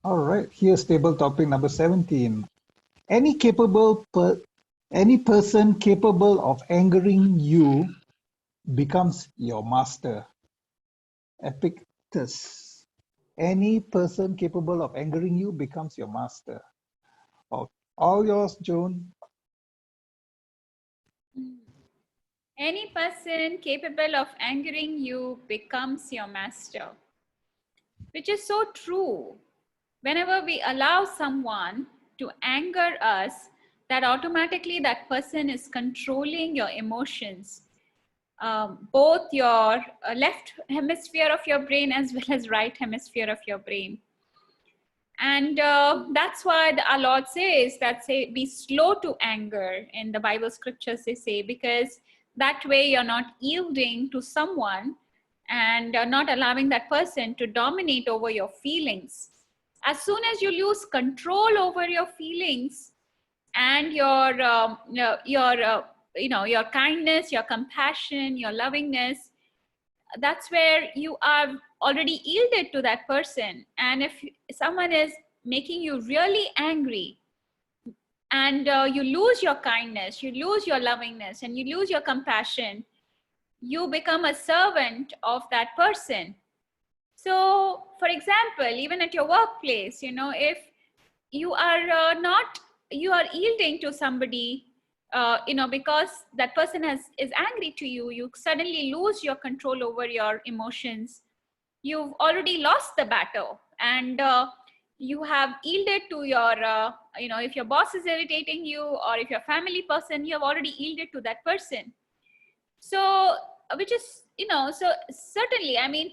All right, here's table topic number 17. Any person capable of angering you becomes your master. Epictetus. Any person capable of angering you becomes your master. Oh, all yours, Joan. Any person capable of angering you becomes your master, which is so true. Whenever we allow someone to anger us, that automatically that person is controlling your emotions, both your left hemisphere of your brain as well as right hemisphere of your brain. And that's why our Lord says that be slow to anger. In the Bible scriptures they say, because that way you're not yielding to someone and not allowing that person to dominate over your feelings. As soon as you lose control over your feelings and your kindness, your compassion, your lovingness, that's where you are already yielded to that person. And if someone is making you really angry and you lose your kindness, you lose your lovingness, and you lose your compassion, you become a servant of that person. So for example, even at your workplace, if you are you are yielding to somebody, because that person is angry to you, you suddenly lose your control over your emotions. You've already lost the battle, and you have yielded to your, if your boss is irritating you, or if you're a family person, you have already yielded to that person. So which is, so certainly, I mean,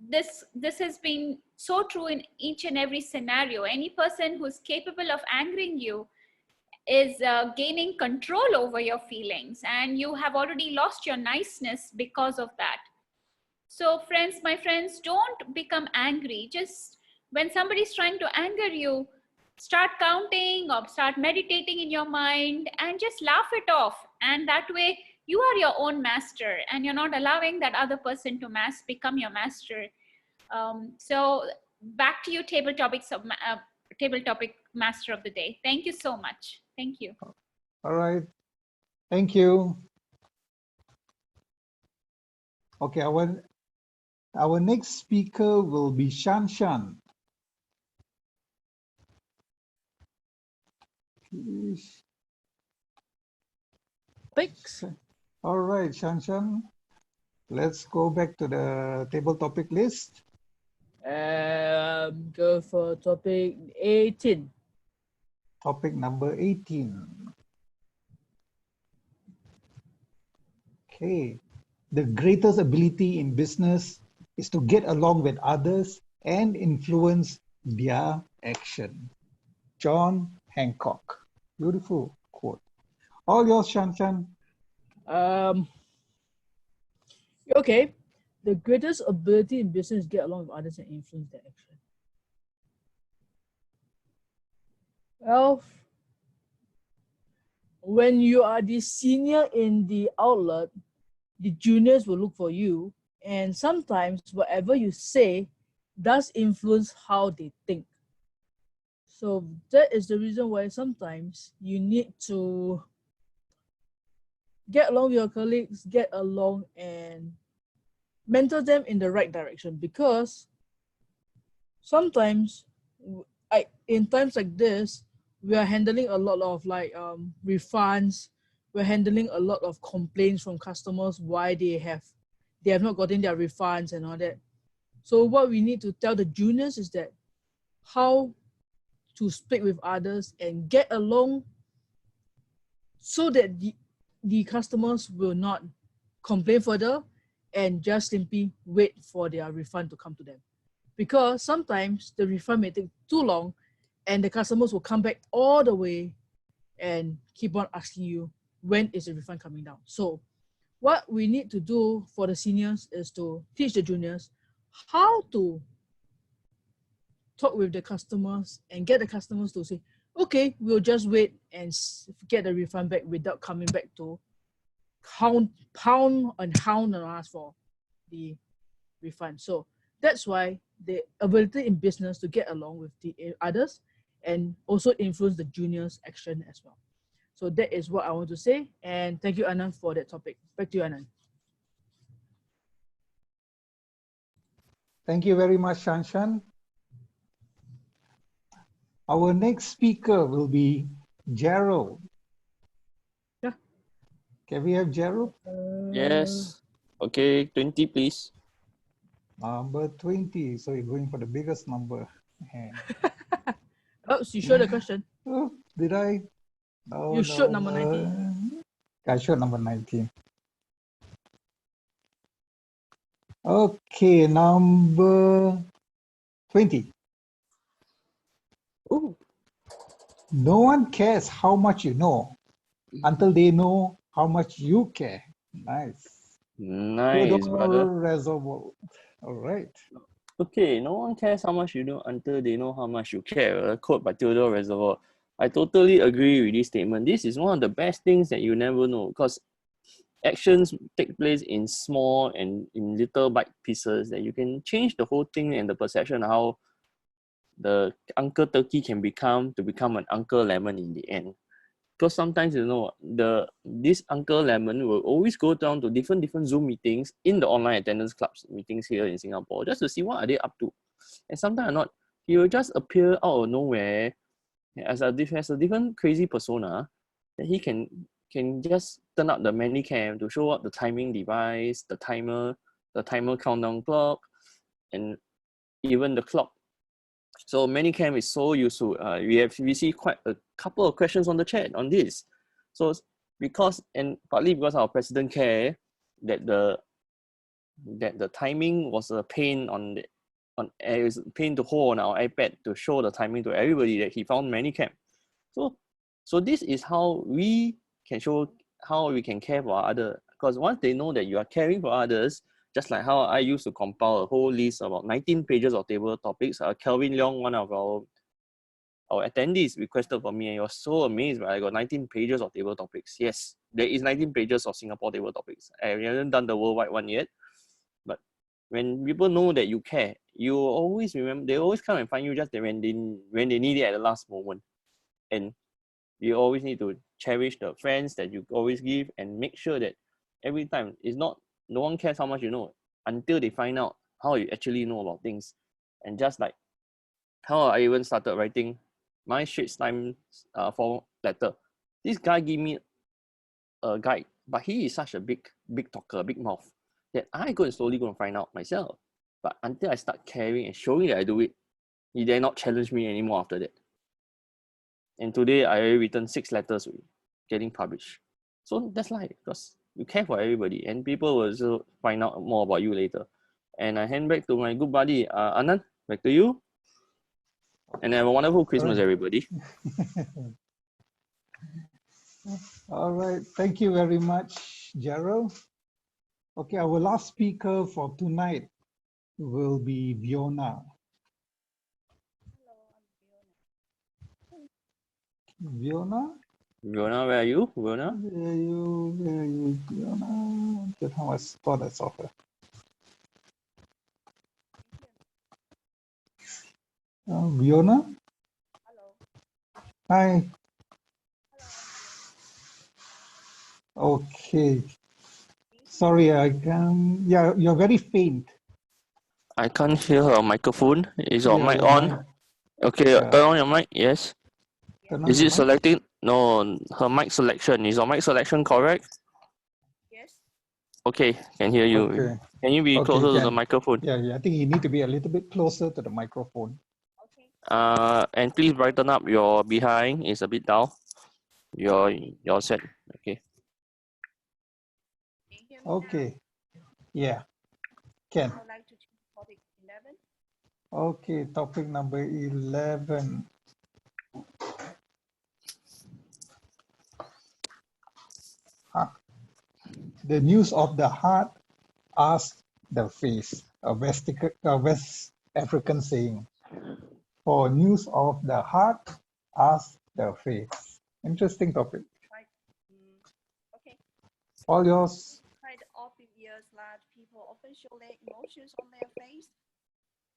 this has been so true in each and every scenario. Any person who's capable of angering you is gaining control over your feelings, and you have already lost your niceness because of that. So friends, my friends, don't become angry. Just when somebody's trying to anger you, start counting or start meditating in your mind and just laugh it off. And that way you are your own master, and you're not allowing that other person to become your master. So back to you, table topic master of the day. Thank you so much. Thank you. All right. Thank you. Okay, our next speaker will be Shan Shan. Thanks. All right, Shan Shan. Let's go back to the table topic list. Go for topic 18. Topic number 18. Okay. The greatest ability in business is to get along with others and influence their action. John Hancock. Beautiful quote. All yours, Shan Shan. Okay. The greatest ability in business is get along with others and influence their action. Well, when you are the senior in the outlet, the juniors will look for you, and sometimes whatever you say does influence how they think. So that is the reason why sometimes you need to get along with your colleagues, get along and mentor them in the right direction, because sometimes in times like this, we are handling a lot of refunds. We're handling a lot of complaints from customers why they have not gotten their refunds and all that. So what we need to tell the juniors is that how to speak with others and get along so that the customers will not complain further and just simply wait for their refund to come to them. Because sometimes the refund may take too long and the customers will come back all the way and keep on asking you, when is the refund coming down? So what we need to do for the seniors is to teach the juniors how to talk with the customers and get the customers to say, okay, we'll just wait and get the refund back without coming back to pound on us for the refund. So that's why the ability in business to get along with the others and also influence the juniors' action as well. So that is what I want to say. And thank you, Anand, for that topic. Back to you, Anand. Thank you very much, Shan Shan. Our next speaker will be Gerald. Yeah. Can we have Gerald? Yes. Okay, 20, please. Number 20. So you're going for the biggest number. Oh, so you showed the question. Oh, did I? Oh, you showed number 19. I showed number 19. Okay, number 20. Ooh. No one cares how much you know until they know how much you care. Nice. Nice, brother. Reservoir. All right. Okay, no one cares how much you know until they know how much you care. A quote by Theodore Roosevelt. I totally agree with this statement. This is one of the best things that you never know, because actions take place in small and in little bite pieces that you can change the whole thing and the perception of how the Uncle Turkey can become an Uncle Lemon in the end. Because sometimes, you know, this Uncle Lemon will always go down to different Zoom meetings in the online attendance clubs meetings here in Singapore just to see what are they up to. And sometimes not, he will just appear out of nowhere as a different crazy persona that he can just turn up the Manicam to show up the timing device, the timer countdown clock, and even the clock. So Manicam is so useful. We see quite a couple of questions on the chat on this. So because, and partly because our president care that the timing was a pain it was a pain to hold on our iPad to show the timing to everybody, that he found many camp. So this is how we can show how we can care for others, because once they know that you are caring for others, just like how I used to compile a whole list about 19 pages of table topics. Kelvin Leong, one of our attendees, requested for me, and he was so amazed that I got 19 pages of table topics. Yes, there is 19 pages of Singapore table topics. I haven't done the worldwide one yet, but when people know that you care, you always remember, they always come and find you just when they need it at the last moment. And you always need to cherish the friends that you always give, and make sure that every time it's not, no one cares how much you know until they find out how you actually know about things. And just like how I even started writing my Straits Times form letter, this guy gave me a guide, but he is such a big talker, big mouth, that I go and slowly go and find out myself. But until I start caring and showing that I do it, he dare not challenge me anymore after that. And today I already written 6 letters getting published. So that's life, because you care for everybody, and people will also find out more about you later. And I hand back to my good buddy Anand. Back to you. And have a wonderful Christmas, everybody. All right, thank you very much, Gerald. Okay, our last speaker for tonight will be Fiona. Fiona? Fiona, where are you? Fiona? Where are you, Fiona? Get how I spot that software. Fiona? Hello. Hi. Okay. Sorry, I can. Yeah, you're very faint. I can't hear her microphone. Is your mic your on? mic. Okay, Yeah. turn on your mic. Yes. Turn on Is your it mic. selecting? No, her mic selection. Is your mic selection correct? Yes. Okay, can hear you. Okay. Can you be closer to the microphone? Yeah, I think you need to be a little bit closer to the microphone. And please brighten up your behind. It's a bit down. Your set. Okay. Okay. Yeah. Can. Okay, topic number 11. The news of the heart asks the face, a West African saying. For news of the heart asks the face. Interesting topic. Okay. All yours. Quite obvious that people often show their emotions on their face,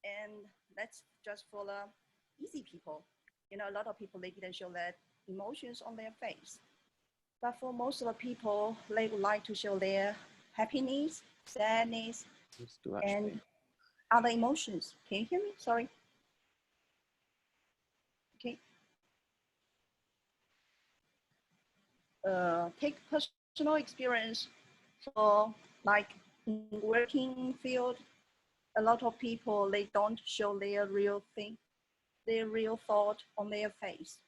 and that's just for the easy people. You know, a lot of people, they didn't show their emotions on their face. But for most of the people, they would like to show their happiness, sadness, and other emotions. Can you hear me? Sorry. Okay. Take personal experience. So like in working field, a lot of people, they don't show their real thing, their real thought on their face.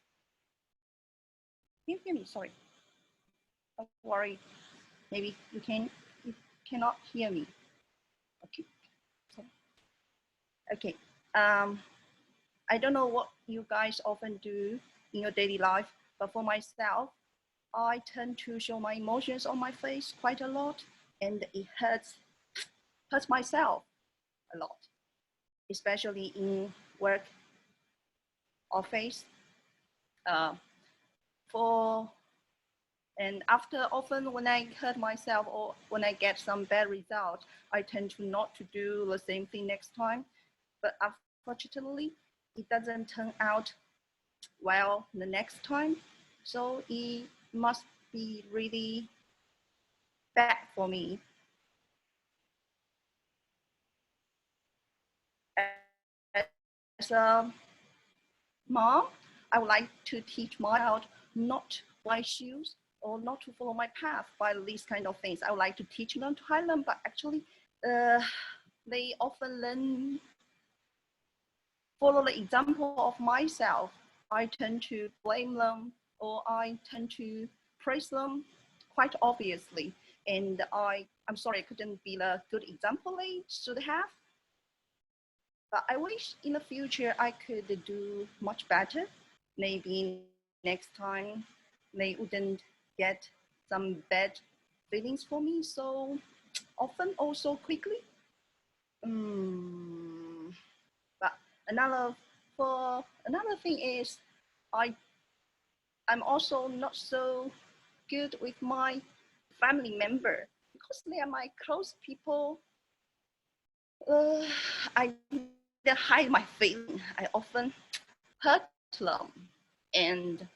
Can you hear me? Sorry. Don't worry. Maybe you cannot hear me. Okay. Okay. I don't know what you guys often do in your daily life, but for myself, I tend to show my emotions on my face quite a lot, and it hurts myself a lot, especially in work office. And after often when I hurt myself or when I get some bad result, I tend to not to do the same thing next time. But unfortunately, it doesn't turn out well the next time. So it must be really bad for me. As a mom, I would like to teach my child not to buy shoes or not to follow my path by these kind of things. I would like to teach them, to hide them, but actually they often follow the example of myself. I tend to blame them, or I tend to praise them quite obviously. And I'm sorry, I couldn't be a good example I should have. But I wish in the future I could do much better. Maybe next time they wouldn't get some bad feelings for me so often or so quickly. But another thing is I'm also not so good with my family member because they are my close people. I hide my feeling. I often hurt them, and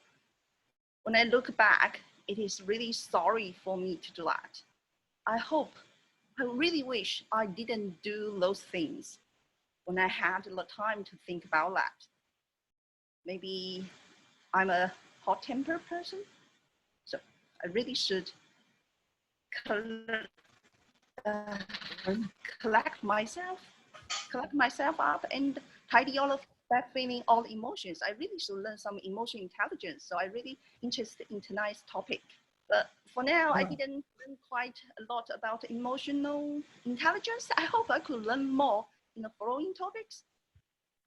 when I look back, it is really sorry for me to do that. I really wish I didn't do those things when I had the time to think about that. Maybe I'm a hot-tempered person, so I really should collect myself up and tidy all of that feeling, all emotions. I really should learn some emotional intelligence. So I really interested in tonight's topic. But for now, I didn't learn quite a lot about emotional intelligence. I hope I could learn more in the following topics.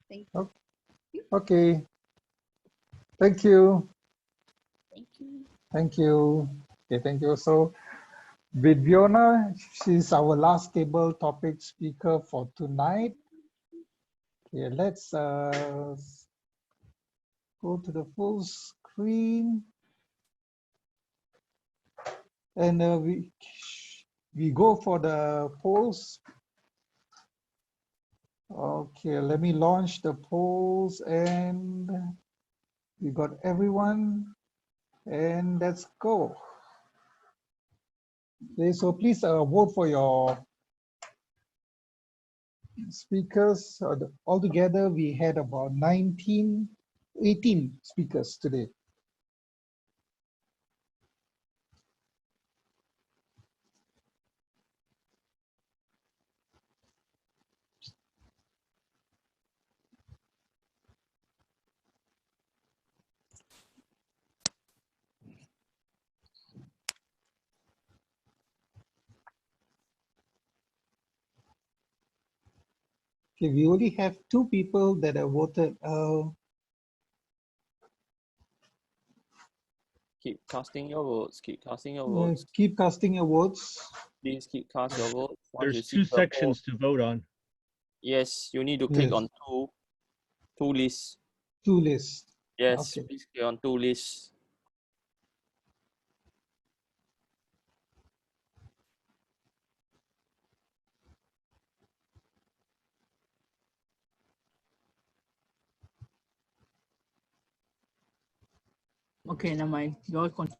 Thank you. Okay. Thank you. Thank you. Thank you. Okay, thank you. So with Fiona, she's our last table topic speaker for tonight. Okay, let's go to the full screen. And we go for the polls. Okay, let me launch the polls and we got everyone and let's go. Okay, so please vote for your speakers. Altogether, we had about 18 speakers today. Okay, we only have 2 people that have voted. Keep casting your votes. Keep casting your votes. Keep casting your votes. Please keep casting your votes. Once you There's see 2 the sections vote, to vote on. yes, you need to click Yes. on two lists. 2 lists. Yes, Okay. please click on 2 lists. Okay, never mind. Yours continue.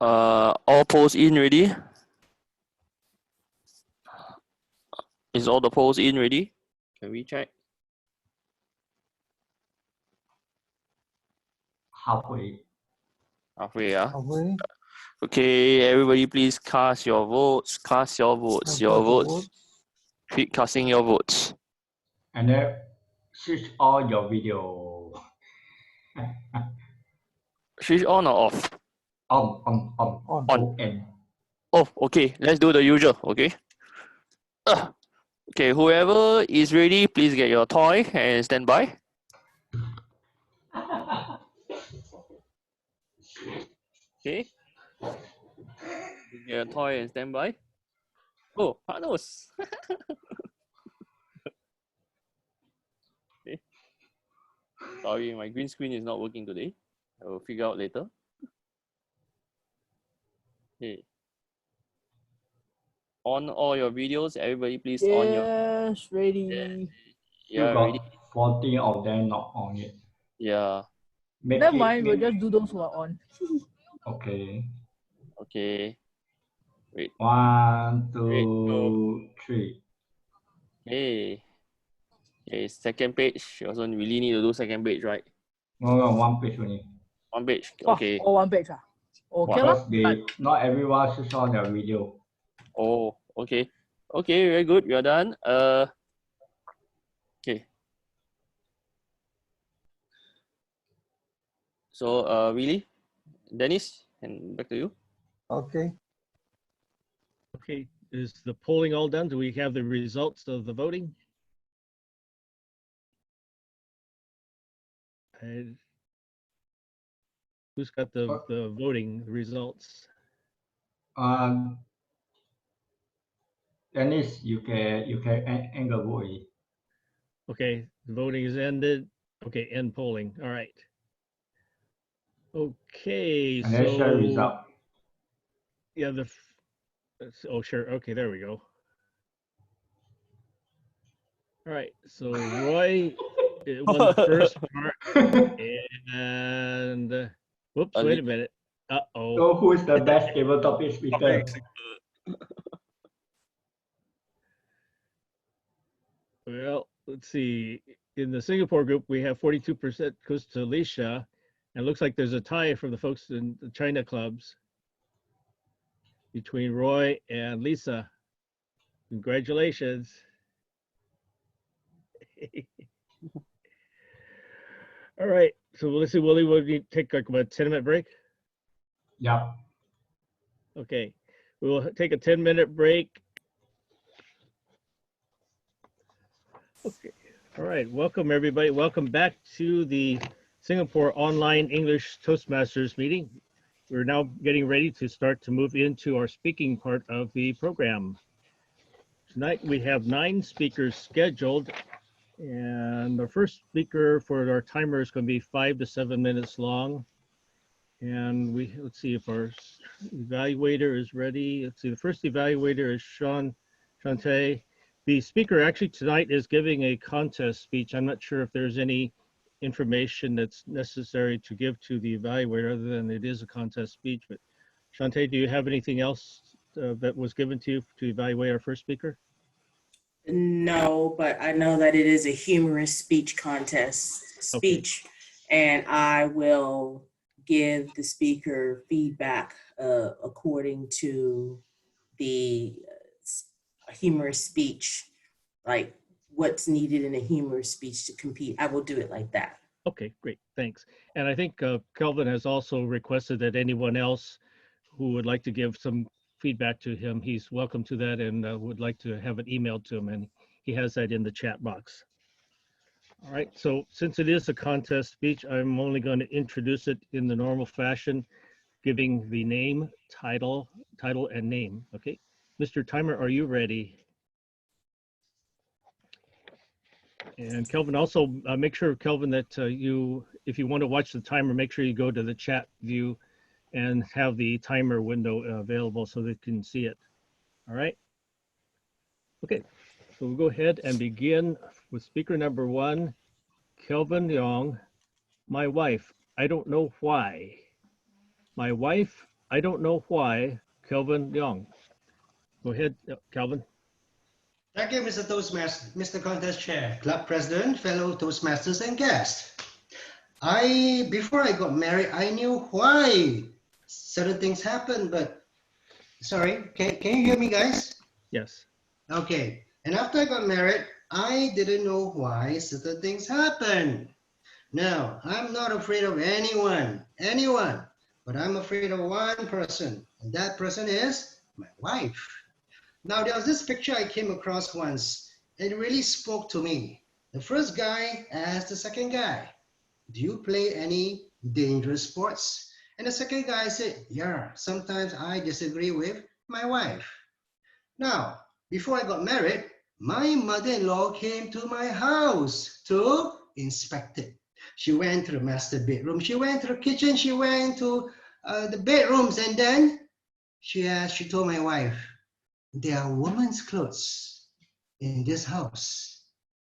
All polls in ready? Is all the polls in ready? Can we check? Halfway. Halfway, yeah. Halfway. Okay, everybody please cast your votes. Cast your votes. Your votes. Keep casting your votes. And then switch on your video. Switch on or off? On. On. Oh, okay. Let's do the usual, okay? Okay, whoever is ready, please get your toy and stand by. Okay. Get your toy and stand by. Oh, Panos. Okay. Sorry, my green screen is not working today. I will figure out later. Okay. On all your videos, everybody please on your. Yes, ready. Yeah, got ready. 14 of them not on it. Yeah. Never mind, we'll just do those who are on. Okay. Okay. Wait. 1, 2, 3. Hey. Okay, second page. You also really need to do second page, right? No, one page only. One page. Oh, Okay. oh, one page. Okay, Because not everyone should show their video. Oh, okay. Okay, very good. We are done. Okay. So, really, Dennis, and back to you. Okay. Okay, is the polling all done? Do we have the results of the voting? Who's got the voting results? Dennis, you can end the voting. Okay, the voting is ended. Okay, end polling. All right. Okay, And let's share result. Yeah, oh sure. Okay, there we go. All right, so Roy won the first part, and whoops, wait a minute. Uh-oh. So who is the best table topic speaker? Well, let's see. In the Singapore group, we have 42% goes to Alicia, and it looks like there's a tie from the folks in the China clubs between Roy and Lisa. Congratulations. All right, so let's see, Willie, we'll take like about a 10-minute break? Yeah. Okay, we'll take a 10-minute break. Okay, all right, welcome everybody. Welcome back to the Singapore Online English Toastmasters meeting. We're now getting ready to start to move into our speaking part of the program. Tonight we have 9 speakers scheduled, and the first speaker for our timer is going to be 5 to 7 minutes long. And let's see if our evaluator is ready. Let's see, the first evaluator is Shante. The speaker actually tonight is giving a contest speech. I'm not sure if there's any information that's necessary to give to the evaluator other than it is a contest speech. But Shante, do you have anything else that was given to you to evaluate our first speaker? No, but I know that it is a humorous speech contest speech, and I will give the speaker feedback according to the humorous speech, like what's needed in a humorous speech to compete. I will do it like that. Okay, great, thanks. And I think Kelvin has also requested that anyone else who would like to give some feedback to him, he's welcome to that, and would like to have it emailed to him, and he has that in the chat box. All right, so since it is a contest speech, I'm only going to introduce it in the normal fashion, giving the name, title, and name. Okay, Mr. Timer, are you ready? And Kelvin, also make sure, Kelvin, that if you want to watch the timer, make sure you go to the chat view and have the timer window available so they can see it. All right. Okay, so we'll go ahead and begin with speaker number 1, Kelvin Leong. My wife, I don't know why. My wife, I don't know why, Kelvin Leong. Go ahead, Kelvin. Thank you, Mr. Toastmaster, Mr. Contest Chair, Club President, fellow Toastmasters and guests. Before I got married, I knew why certain things happen, but sorry, can you hear me, guys? Yes. Okay, and after I got married, I didn't know why certain things happen. Now, I'm not afraid of anyone, but I'm afraid of one person, and that person is my wife. Now, there was this picture I came across once. It really spoke to me. The first guy asked the second guy, do you play any dangerous sports? And the second guy said, yeah, sometimes I disagree with my wife. Now, before I got married, my mother-in-law came to my house to inspect it. She went to the master bedroom, she went to the kitchen, she went to the bedrooms, and then she told my wife, there are women's clothes in this house.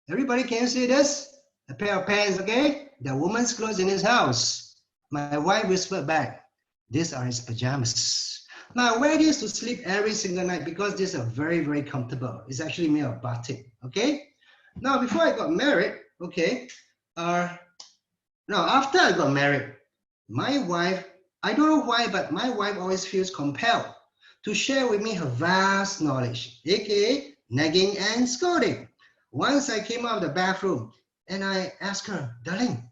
Everybody can see this? A pair of pants, okay? There are women's clothes in his house. My wife whispered back, these are his pajamas. Now, I wear this to sleep every single night because these are very, very comfortable. It's actually made of batik, okay? Now, before I got married, okay, now after I got married, my wife, I don't know why, but my wife always feels compelled to share with me her vast knowledge, aka nagging and scolding. Once I came out of the bathroom and I asked her, darling,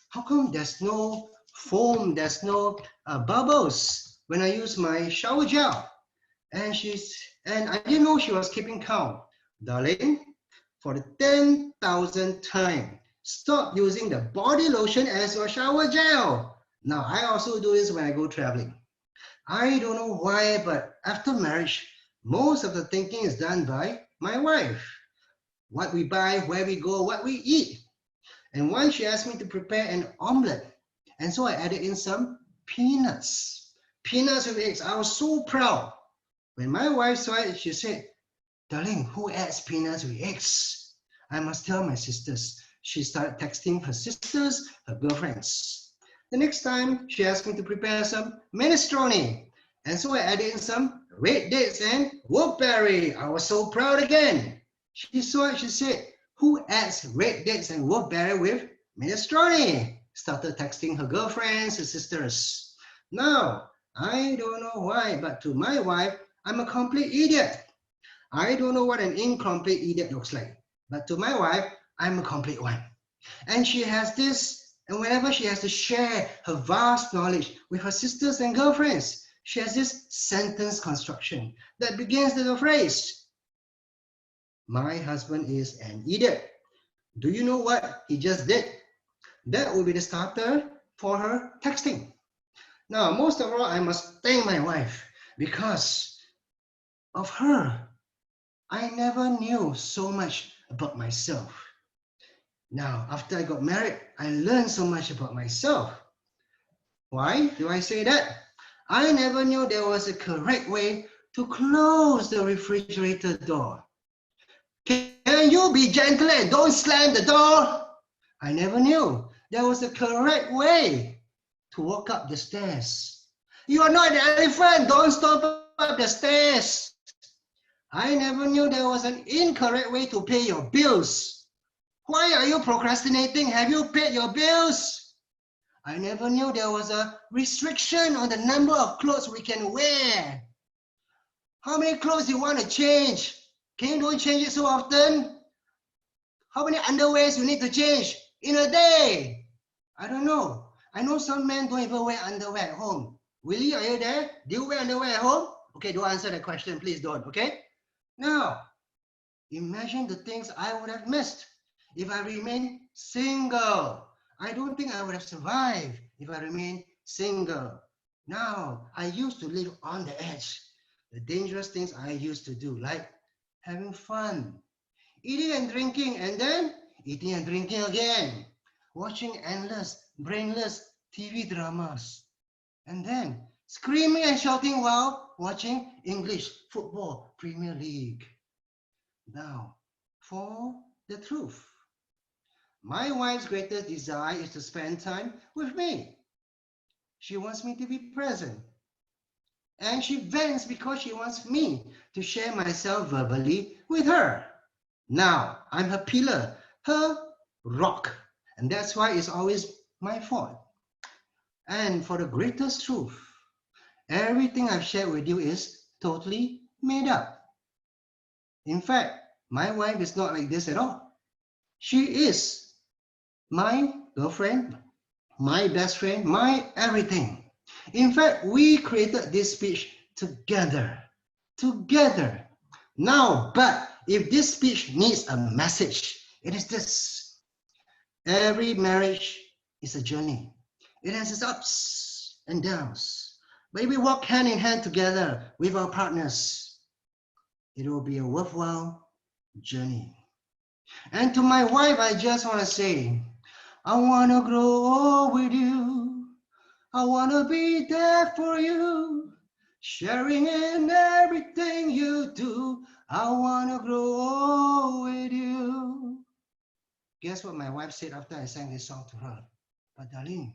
how come there's no foam, there's no bubbles when I use my shower gel? And I didn't know she was keeping count. Darling, for the 10,000th time, stop using the body lotion as your shower gel. Now, I also do this when I go traveling. I don't know why, but after marriage, most of the thinking is done by my wife. What we buy, where we go, what we eat. And once she asked me to prepare an omelette, and so I added in some peanuts. Peanuts with eggs. I was so proud. When my wife saw it, she said, darling, who adds peanuts with eggs? I must tell my sisters. She started texting her sisters, her girlfriends. The next time, she asked me to prepare some minestrone. And so I added in some red dates and wolfberry. I was so proud again. She saw it, she said, who adds red dates and wolfberry with minestrone? Started texting her girlfriends, her sisters. Now, I don't know why, but to my wife, I'm a complete idiot. I don't know what an incomplete idiot looks like, but to my wife, I'm a complete one. And she has this, and whenever she has to share her vast knowledge with her sisters and girlfriends, she has this sentence construction that begins with the phrase, my husband is an idiot. Do you know what he just did? That will be the starter for her texting. Now, most of all, I must thank my wife because of her. I never knew so much about myself. Now, after I got married, I learned so much about myself. Why do I say that? I never knew there was a correct way to close the refrigerator door. Can you be gentle and don't slam the door? I never knew there was a correct way to walk up the stairs. You are not an elephant, don't stomp up the stairs. I never knew there was an incorrect way to pay your bills. Why are you procrastinating? Have you paid your bills? I never knew there was a restriction on the number of clothes we can wear. How many clothes do you want to change? Can you don't change it so often? How many underwears you need to change in a day? I don't know. I know some men don't even wear underwear at home. Willie, are you there? Do you wear underwear at home? Okay, don't answer that question, please don't, okay? Now, imagine the things I would have missed if I remained single. I don't think I would have survived if I remained single. Now, I used to live on the edge. The dangerous things I used to do, like having fun, eating and drinking, and then eating and drinking again, watching endless, brainless TV dramas, and then screaming and shouting while watching English Football Premier League. Now, for the truth. My wife's greatest desire is to spend time with me. She wants me to be present. And she vents because she wants me to share myself verbally with her. Now, I'm her pillar, her rock. And that's why it's always my fault. And for the greatest truth, everything I've shared with you is totally made up. In fact, my wife is not like this at all. She is my girlfriend, my best friend, my everything. In fact, we created this speech together. Now, but if this speech needs a message, it is this. Every marriage is a journey. It has its ups and downs. But if we walk hand in hand together with our partners, it will be a worthwhile journey. And to my wife, I just want to say, I want to grow old with you. I want to be there for you, sharing in everything you do. I want to grow old with you. Guess what my wife said after I sang this song to her? But darling,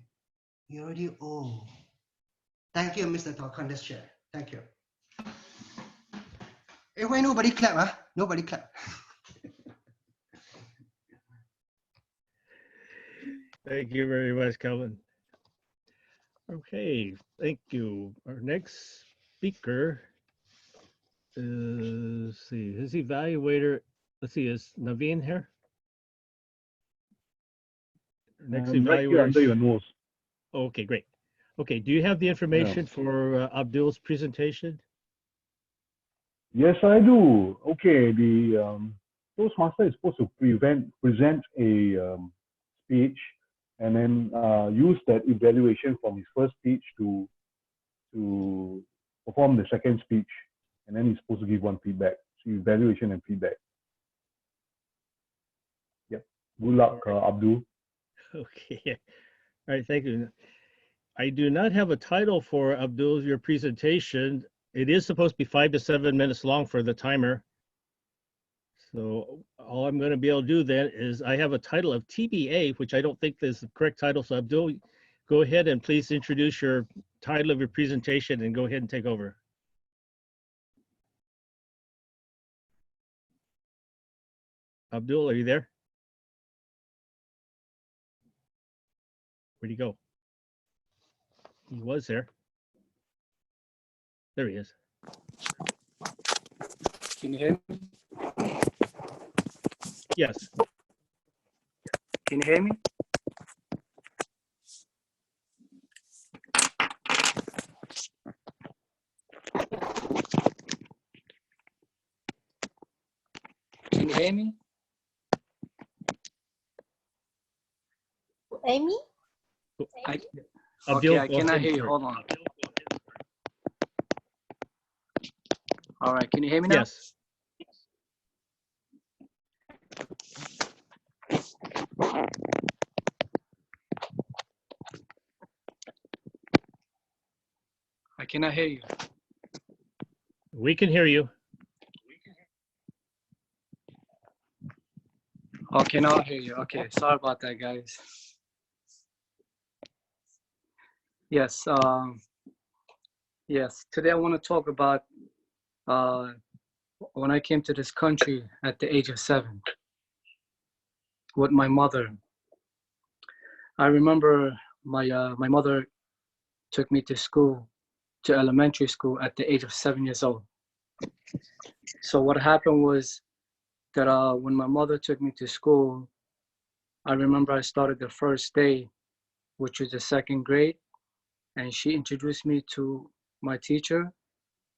you're already old. Thank you, Mr. Talk on this chair. Thank you. Hey, why nobody clap, huh? Nobody clap. Thank you very much, Calvin. Okay, thank you. Our next speaker is, let's see, his evaluator, let's see, is Naveen here? Next Right here evaluator. under your nose. Okay, great. Okay, do you have the information for Abdul's presentation? Yes, I do. Okay, the Toastmaster is supposed to present a speech and then use that evaluation from his first speech to perform the second speech, and then he's supposed to give one feedback. So evaluation and feedback. Yep. Good luck, Abdul. Okay, all right, thank you. I do not have a title for Abdul, your presentation. It is supposed to be 5 to 7 minutes long for the timer. So all I'm going to be able to do then is I have a title of TBA, which I don't think is the correct title. So Abdul, go ahead and please introduce your title of your presentation and go ahead and take over. Abdul, are you there? Where'd he go? He was there. There he is. Can you hear me? Yes. Can you hear me? Can you hear me? Amy? Okay, I cannot hear you. Hold on. All right, can you hear me now? Yes. I cannot hear you. We can hear you. Okay, now I hear you. Okay, sorry about that, guys. Yes, yes. Today I want to talk about when I came to this country at the age of 7 with my mother. I remember my mother took me to school, to elementary school at the age of 7 years old. So what happened was that when my mother took me to school, I remember I started the first day, which was the 2nd grade, and she introduced me to my teacher.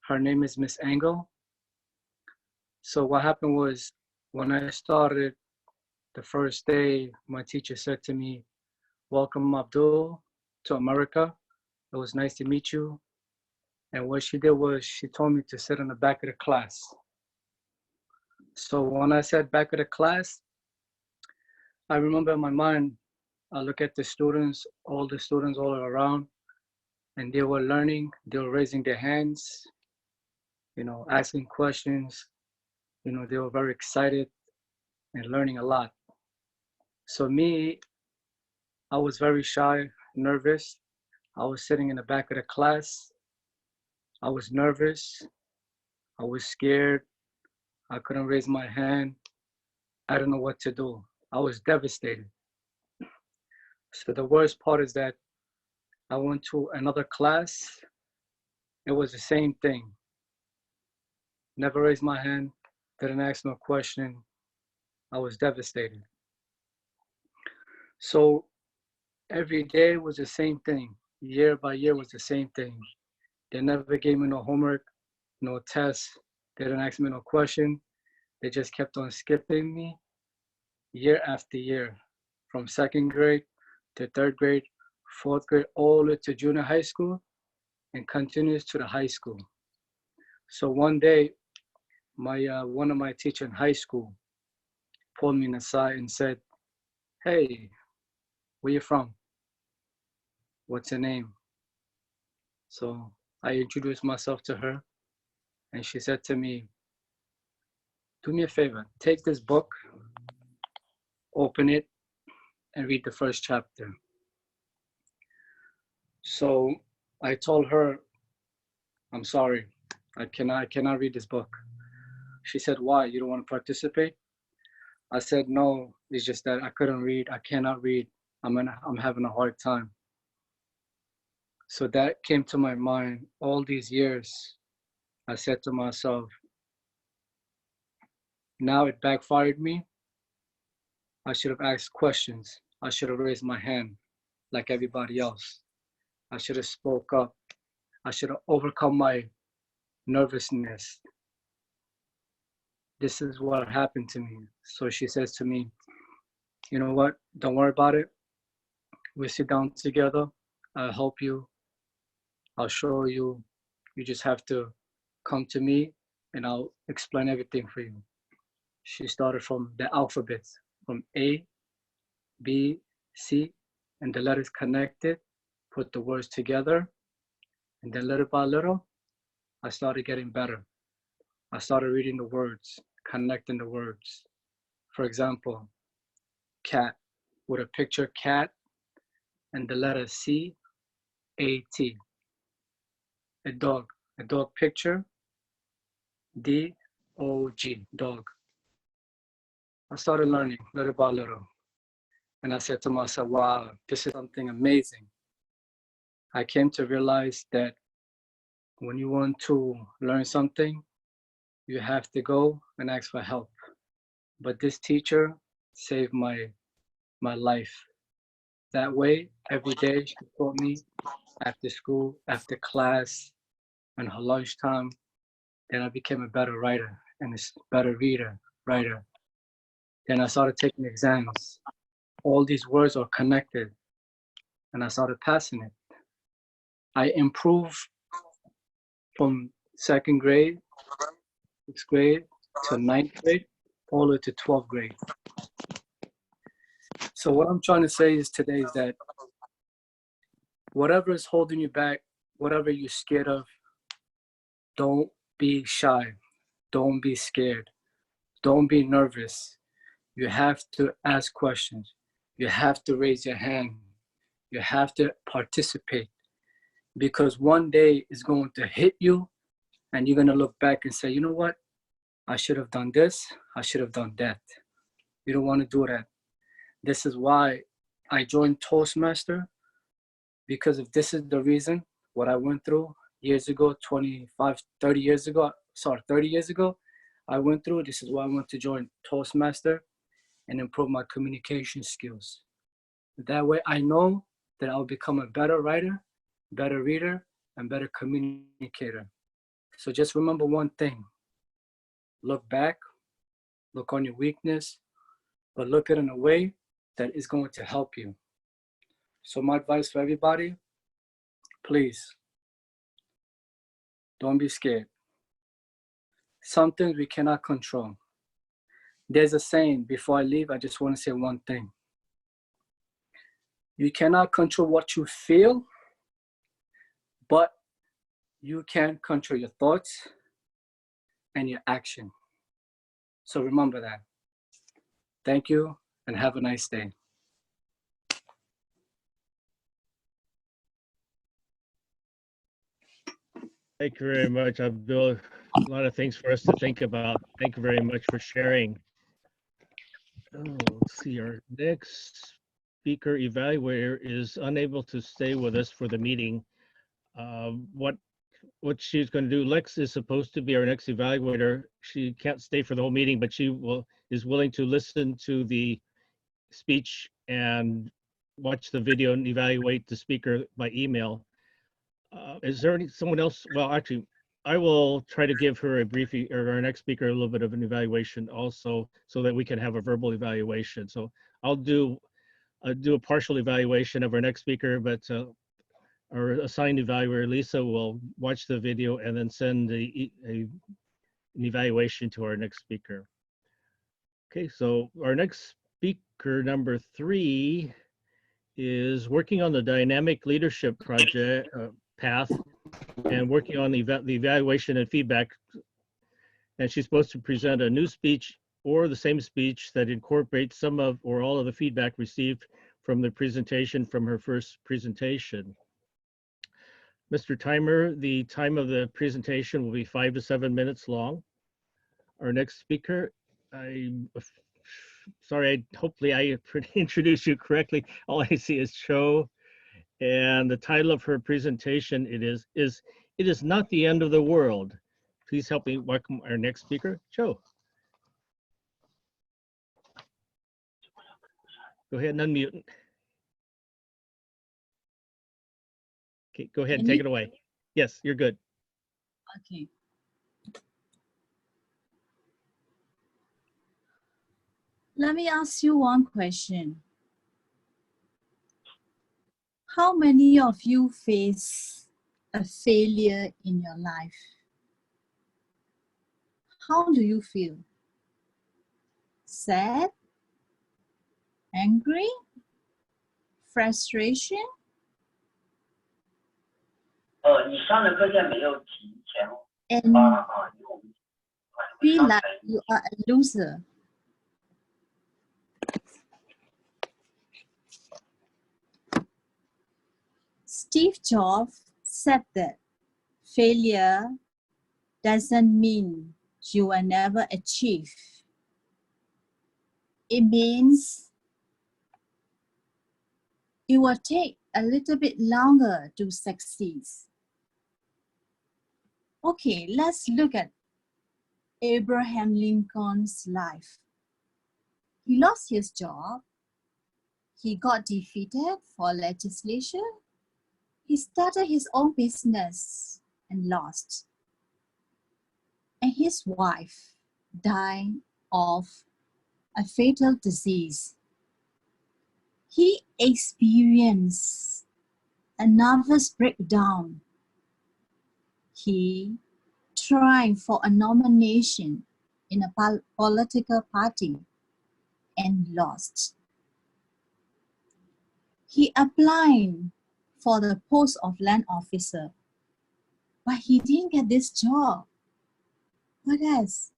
Her name is Miss Engel. So what happened was when I started the first day, my teacher said to me, "Welcome, Abdul, to America. It was nice to meet you." And what she did was she told me to sit in the back of the class. So when I sat back of the class, I remember in my mind, I look at the students all around, and they were learning, they were raising their hands, you know, asking questions. You know, they were very excited and learning a lot. So me, I was very shy, nervous. I was sitting in the back of the class. I was nervous. I was scared. I couldn't raise my hand. I don't know what to do. I was devastated. So the worst part is that I went to another class. It was the same thing. Never raised my hand, didn't ask no question. I was devastated. So every day was the same thing. Year by year was the same thing. They never gave me no homework, no tests. They didn't ask me no question. They just kept on skipping me year after year, from 2nd grade to 3rd grade, 4th grade, all the way to junior high school, and continues to the high school. So one day, one of my teachers in high school pulled me aside and said, "Hey, where you from? What's your name?" So I introduced myself to her, and she said to me, "Do me a favor, take this book, open it, and read the first chapter." So I told her, "I'm sorry, I cannot read this book." She said, why? You don't want to participate? I said, no, it's just that I couldn't read. I cannot read. I'm having a hard time. So that came to my mind all these years. I said to myself, now it backfired me. I should have asked questions. I should have raised my hand like everybody else. I should have spoke up. I should have overcome my nervousness. This is what happened to me. So she says to me, you know what? Don't worry about it. We'll sit down together. I'll help you. I'll show you. You just have to come to me and I'll explain everything for you. She started from the alphabet, from A, B, C, and the letters connected, put the words together, and then little by little, I started getting better. I started reading the words, connecting the words. For example, cat, with a picture cat and the letter C, A, T. A dog picture, D, O, G, dog. I started learning little by little. And I said to myself, wow, this is something amazing. I came to realize that when you want to learn something, you have to go and ask for help. But this teacher saved my life. That way, every day she taught me after school, after class, and her lunchtime. Then I became a better writer and a better writer. Then I started taking exams. All these words are connected and I started passing it. I improved from 2nd grade, 6th grade to 9th grade, all the way to 12th grade. So what I'm trying to say is today is that whatever is holding you back, whatever you're scared of, don't be shy. Don't be scared. Don't be nervous. You have to ask questions. You have to raise your hand. You have to participate because one day it's going to hit you and you're going to look back and say, you know what? I should have done this. I should have done that. You don't want to do that. This is why I joined Toastmaster, because if this is the reason, what I went through years ago, 30 years ago, I went through, this is why I want to join Toastmaster and improve my communication skills. That way I know that I'll become a better writer, better reader, and better communicator. So just remember one thing. Look back, look on your weakness, but look at it in a way that is going to help you. So my advice for everybody, please, don't be scared. Some things we cannot control. There's a saying, before I leave, I just want to say one thing. You cannot control what you feel, but you can control your thoughts and your action. So remember that. Thank you and have a nice day. Thank you very much, Abdul. A lot of things for us to think about. Thank you very much for sharing. Let's see, our next speaker evaluator is unable to stay with us for the meeting. What she's going to do, Lex is supposed to be our next evaluator. She can't stay for the whole meeting, but she is willing to listen to the speech and watch the video and evaluate the speaker by email. Is there someone else? Well, actually, I will try to give her a brief, or our next speaker, a little bit of an evaluation also, so that we can have a verbal evaluation. So I'll do a partial evaluation of our next speaker, but our assigned evaluator, Lisa, will watch the video and then send an evaluation to our next speaker. Okay, so our next speaker, number 3, is working on the dynamic leadership project path and working on the evaluation and feedback. And she's supposed to present a new speech or the same speech that incorporates some of or all of the feedback received from the presentation from her first presentation. Mr. Timer, the time of the presentation will be 5 to 7 minutes long. our next speaker. Sorry, hopefully I introduced you correctly. All I see is Cho, and the title of her presentation it is not the end of the world. Please help me welcome our next speaker, Cho. Go ahead and unmute. Okay, go ahead and take it away. Yes, you're good. Okay. Let me ask you one question. How many of you face a failure in your life? How do you feel? Sad? Angry? Frustration? 以上的课件没有提前 And 因为我们 feel like you are a loser. Steve Jobs said that failure doesn't mean you will never achieve. It means it will take a little bit longer to succeed. Okay, let's look at Abraham Lincoln's life. He lost his job. He got defeated for legislation. He started his own business and lost. And his wife died of a fatal disease. He experienced a nervous breakdown. He tried for a nomination in a political party and lost. He applied for the post of land officer, but he didn't get this job. What else?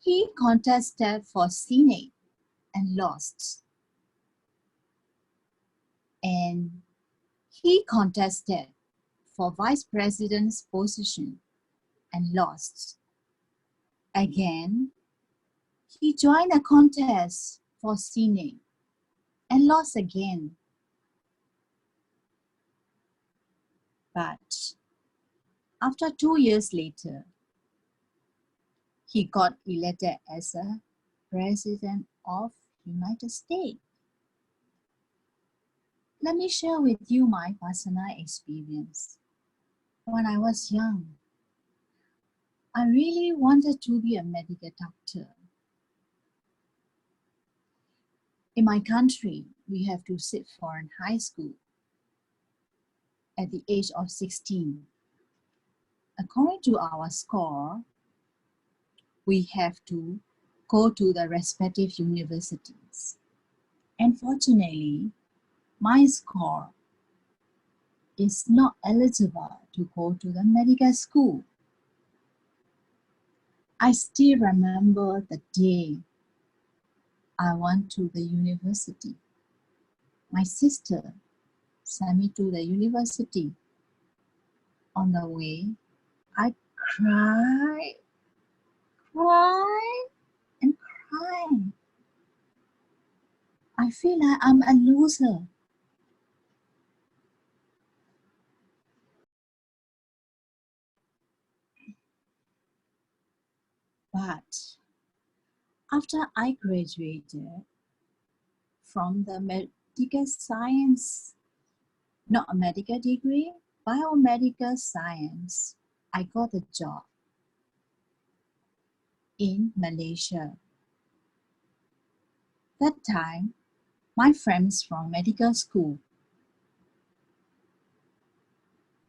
He contested for Senate and lost. And he contested for vice president's position and lost. Again, he joined a contest for Senate and lost again. But after 2 years later, he got elected as a president of United States. Let me share with you my personal experience. When I was young, I really wanted to be a medical doctor. In my country, we have to sit for an high school at the age of 16. According to our score, we have to go to the respective universities. Unfortunately, my score is not eligible to go to the medical school. I still remember the day I went to the university. My sister sent me to the university. On the way, I cried and cried. I feel like I'm a loser. But after I graduated from the medical science, not a medical degree, biomedical science, I got a job in Malaysia. That time, my friends from medical school,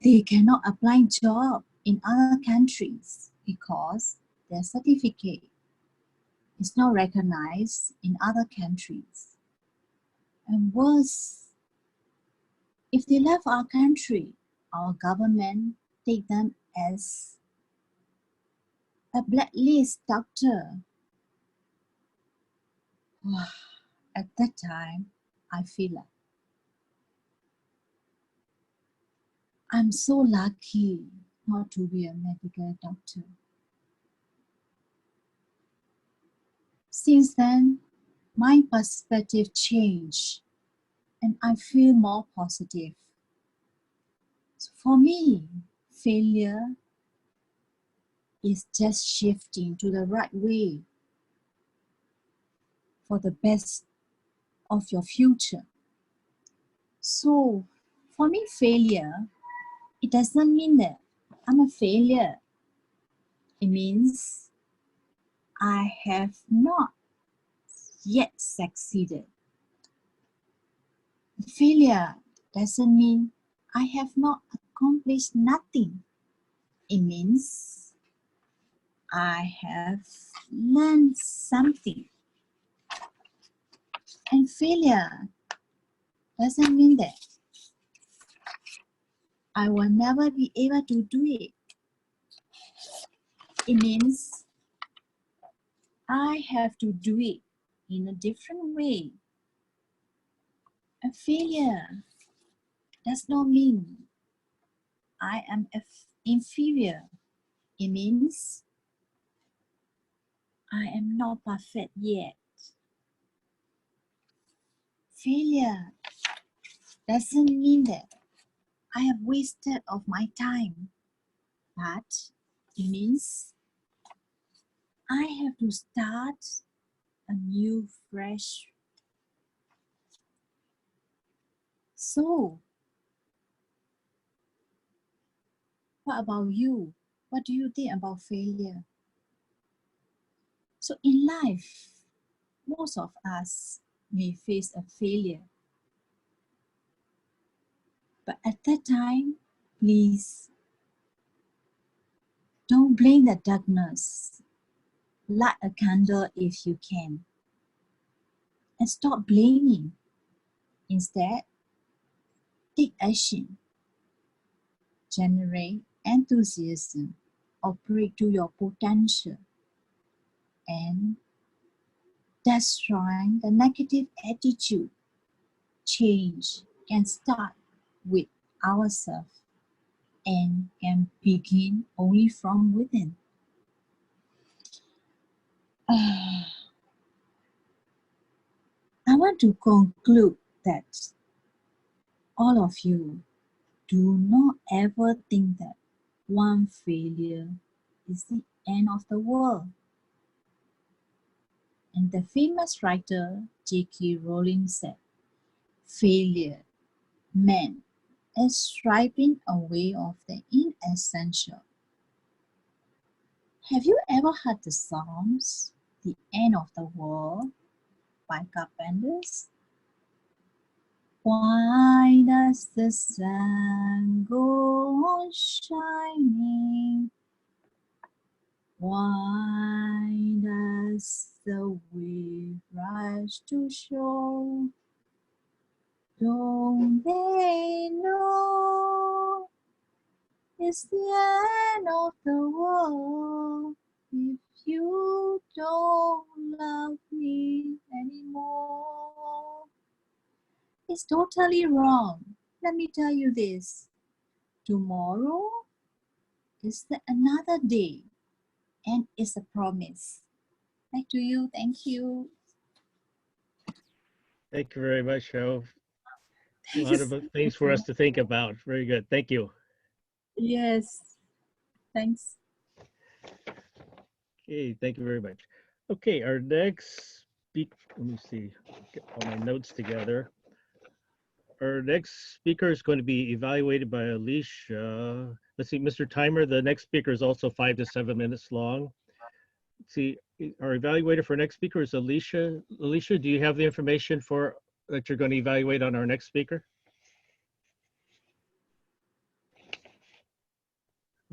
they cannot apply job in other countries because their certificate is not recognized in other countries. And worse, if they left our country, our government take them as a blacklist doctor. At that time, I feel like I'm so lucky not to be a medical doctor. Since then, my perspective changed and I feel more positive. So for me, failure is just shifting to the right way for the best of your future. So for me, failure, it doesn't mean that I'm a failure. It means I have not yet succeeded. Failure doesn't mean I have not accomplished nothing. It means I have learned something. And failure doesn't mean that I will never be able to do it. It means I have to do it in a different way. A failure does not mean I am inferior. It means I am not perfect yet. Failure doesn't mean that I have wasted of my time, but it means I have to start a new, fresh. So, what about you? What do you think about failure? So in life, most of us may face a failure. But at that time, please don't blame the darkness. Light a candle if you can. And stop blaming. Instead, take action. Generate enthusiasm. Operate to your potential. And destroy the negative attitude. Change can start with ourselves and can begin only from within. I want to conclude that all of you do not ever think that one failure is the end of the world. And the famous writer J.K. Rowling said, failure meant a striping away of the inessential. Have you ever heard the songs The End of the World by Carpenters? Why does the sun go on shining? Why does the wave rise to shore? Don't they know it's the end of the world if you don't love me anymore? It's totally wrong. Let me tell you this. Tomorrow is another day and it's a promise. Back to you. Thank you. Thank you very much, Joe. A Thank lot you of so things for us to think about. Very good. Thank you. Yes. Thanks. Okay, thank you very much. Okay, our next speaker, let me see, get all my notes together. Our next speaker is going to be evaluated by Alicia. Let's see, Mr. Timer, the next speaker is also 5 to 7 minutes long. Let's see, our evaluator for next speaker is Alicia. Alicia, do you have the information for that you're going to evaluate on our next speaker?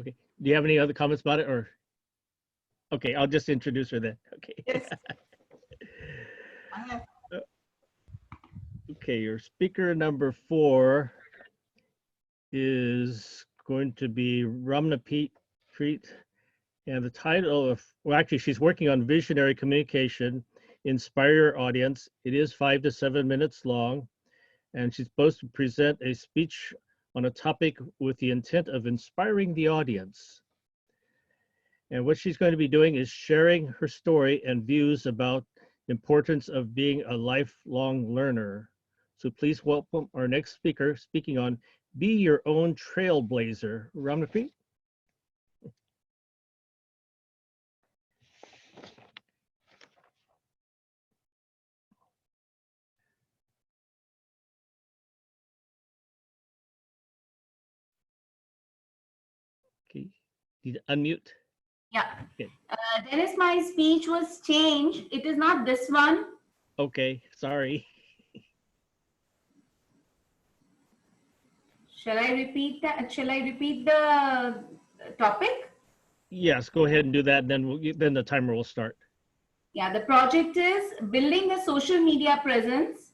Okay, do you have any other comments about it or? Okay, I'll just introduce her then. Okay. Yes. I have. Okay, your speaker number 4 is going to be Ramna Preet, and the title of, well, actually, she's working on visionary communication, inspire your audience. It is 5 to 7 minutes long, and she's supposed to present a speech on a topic with the intent of inspiring the audience. And what she's going to be doing is sharing her story and views about the importance of being a lifelong learner. So please welcome our next speaker speaking on Be Your Own Trailblazer. Ramnapreet. Okay, need to unmute. Yeah. Okay. Dennis, my speech was changed. It is not this one. Okay, sorry. Shall I repeat that? Shall I repeat the topic? Yes, go ahead and do that. Then the timer will start. Yeah, the project is building a social media presence.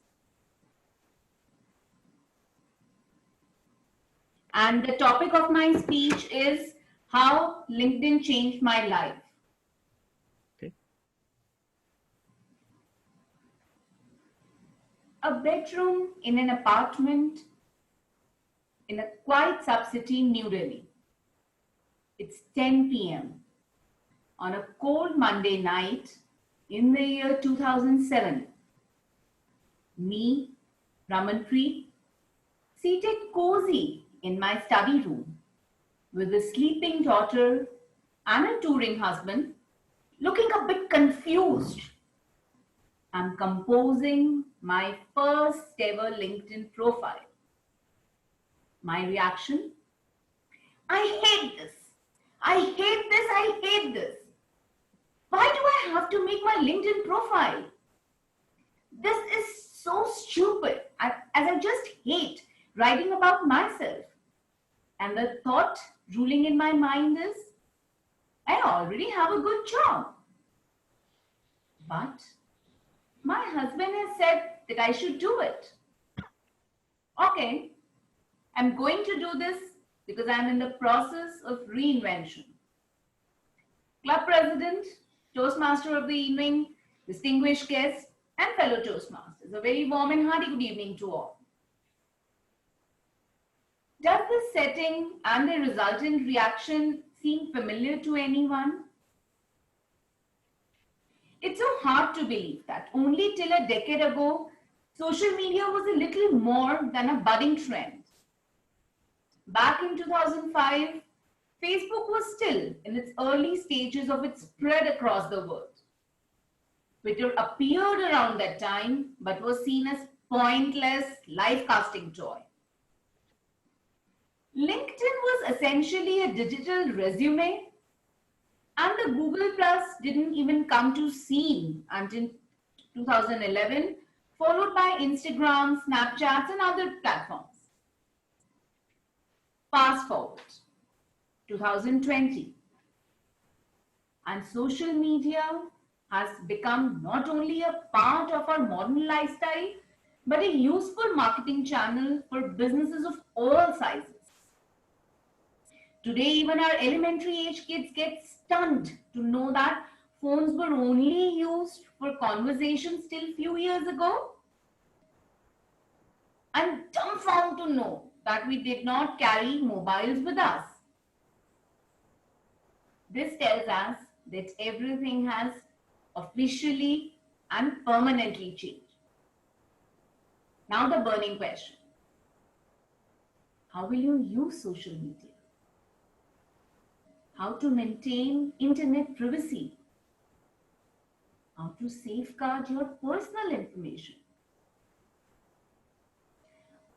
And the topic of my speech is how LinkedIn changed my life. Okay. A bedroom in an apartment in a quiet sub-city, New Delhi. It's 10 p.m. on a cold Monday night in the year 2007. Me, Ramanpreet, seated cozy in my study room with a sleeping daughter and a touring husband, looking a bit confused. I'm composing my first ever LinkedIn profile. My reaction? I hate this. I hate this. I hate this. Why do I have to make my LinkedIn profile? This is so stupid, as I just hate writing about myself. And the thought ruling in my mind is, I already have a good job. But my husband has said that I should do it. Okay, I'm going to do this because I'm in the process of reinvention. Club president, Toastmaster of the evening, distinguished guests, and fellow Toastmasters. A very warm and hearty good evening to all. Does this setting and the resultant reaction seem familiar to anyone? It's so hard to believe that only till a decade ago, social media was a little more than a budding trend. Back in 2005, Facebook was still in its early stages of its spread across the world. Twitter appeared around that time, but was seen as pointless live-casting toy. LinkedIn was essentially a digital resume, and the Google Plus didn't even come to scene until 2011, followed by Instagram, Snapchats, and other platforms. Fast forward, 2020, and social media has become not only a part of our modern lifestyle, but a useful marketing channel for businesses of all sizes. Today, even our elementary age kids get stunned to know that phones were only used for conversations till few years ago. I'm dumbfounded to know that we did not carry mobiles with us. This tells us that everything has officially and permanently changed. Now the burning question. How will you use social media? How to maintain internet privacy? How to safeguard your personal information?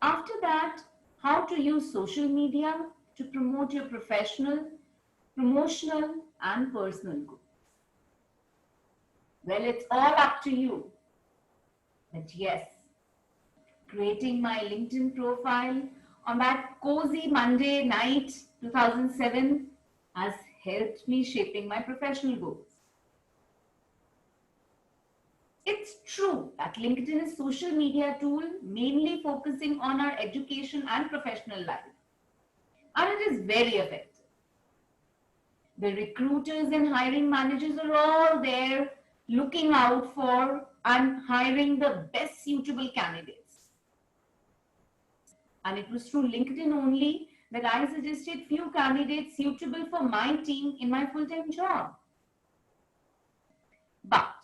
After that, how to use social media to promote your professional, promotional, and personal goals. Well, it's all up to you. But yes, creating my LinkedIn profile on that cozy Monday night, 2007, has helped me shaping my professional goals. It's true that LinkedIn is a social media tool mainly focusing on our education and professional life. And it is very effective. The recruiters and hiring managers are all there looking out for and hiring the best suitable candidates. And it was through LinkedIn only that I suggested few candidates suitable for my team in my full-time job. But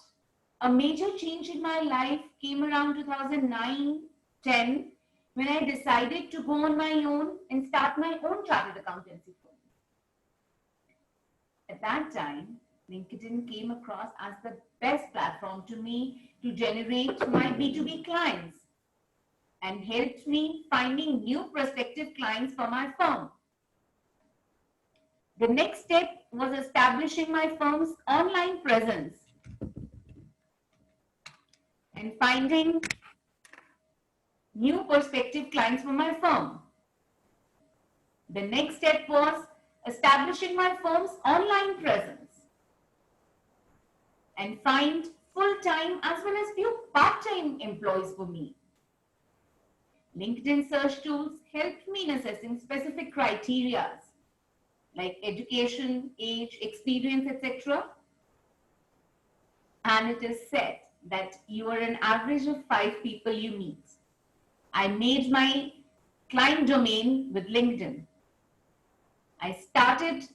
a major change in my life came around 2009-10 when I decided to go on my own and start my own chartered accountancy firm. At that time, LinkedIn came across as the best platform to me to generate my B2B clients and helped me finding new prospective clients for my firm. The next step was establishing my firm's online presence and finding new prospective clients for my firm. The next step was establishing my firm's online presence and find full-time as well as few part-time employees for me. LinkedIn search tools helped me in assessing specific criteria like education, age, experience, etc. And it is said that you are an average of 5 people you meet. I made my client domain with LinkedIn. I started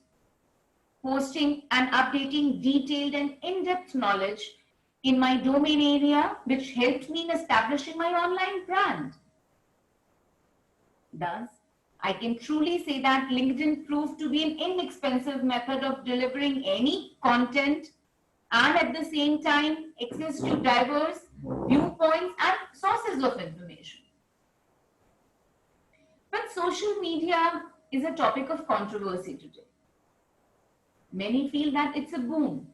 posting and updating detailed and in-depth knowledge in my domain area, which helped me in establishing my online brand. Thus, I can truly say that LinkedIn proved to be an inexpensive method of delivering any content and at the same time access to diverse viewpoints and sources of information. But social media is a topic of controversy today. Many feel that it's a boon,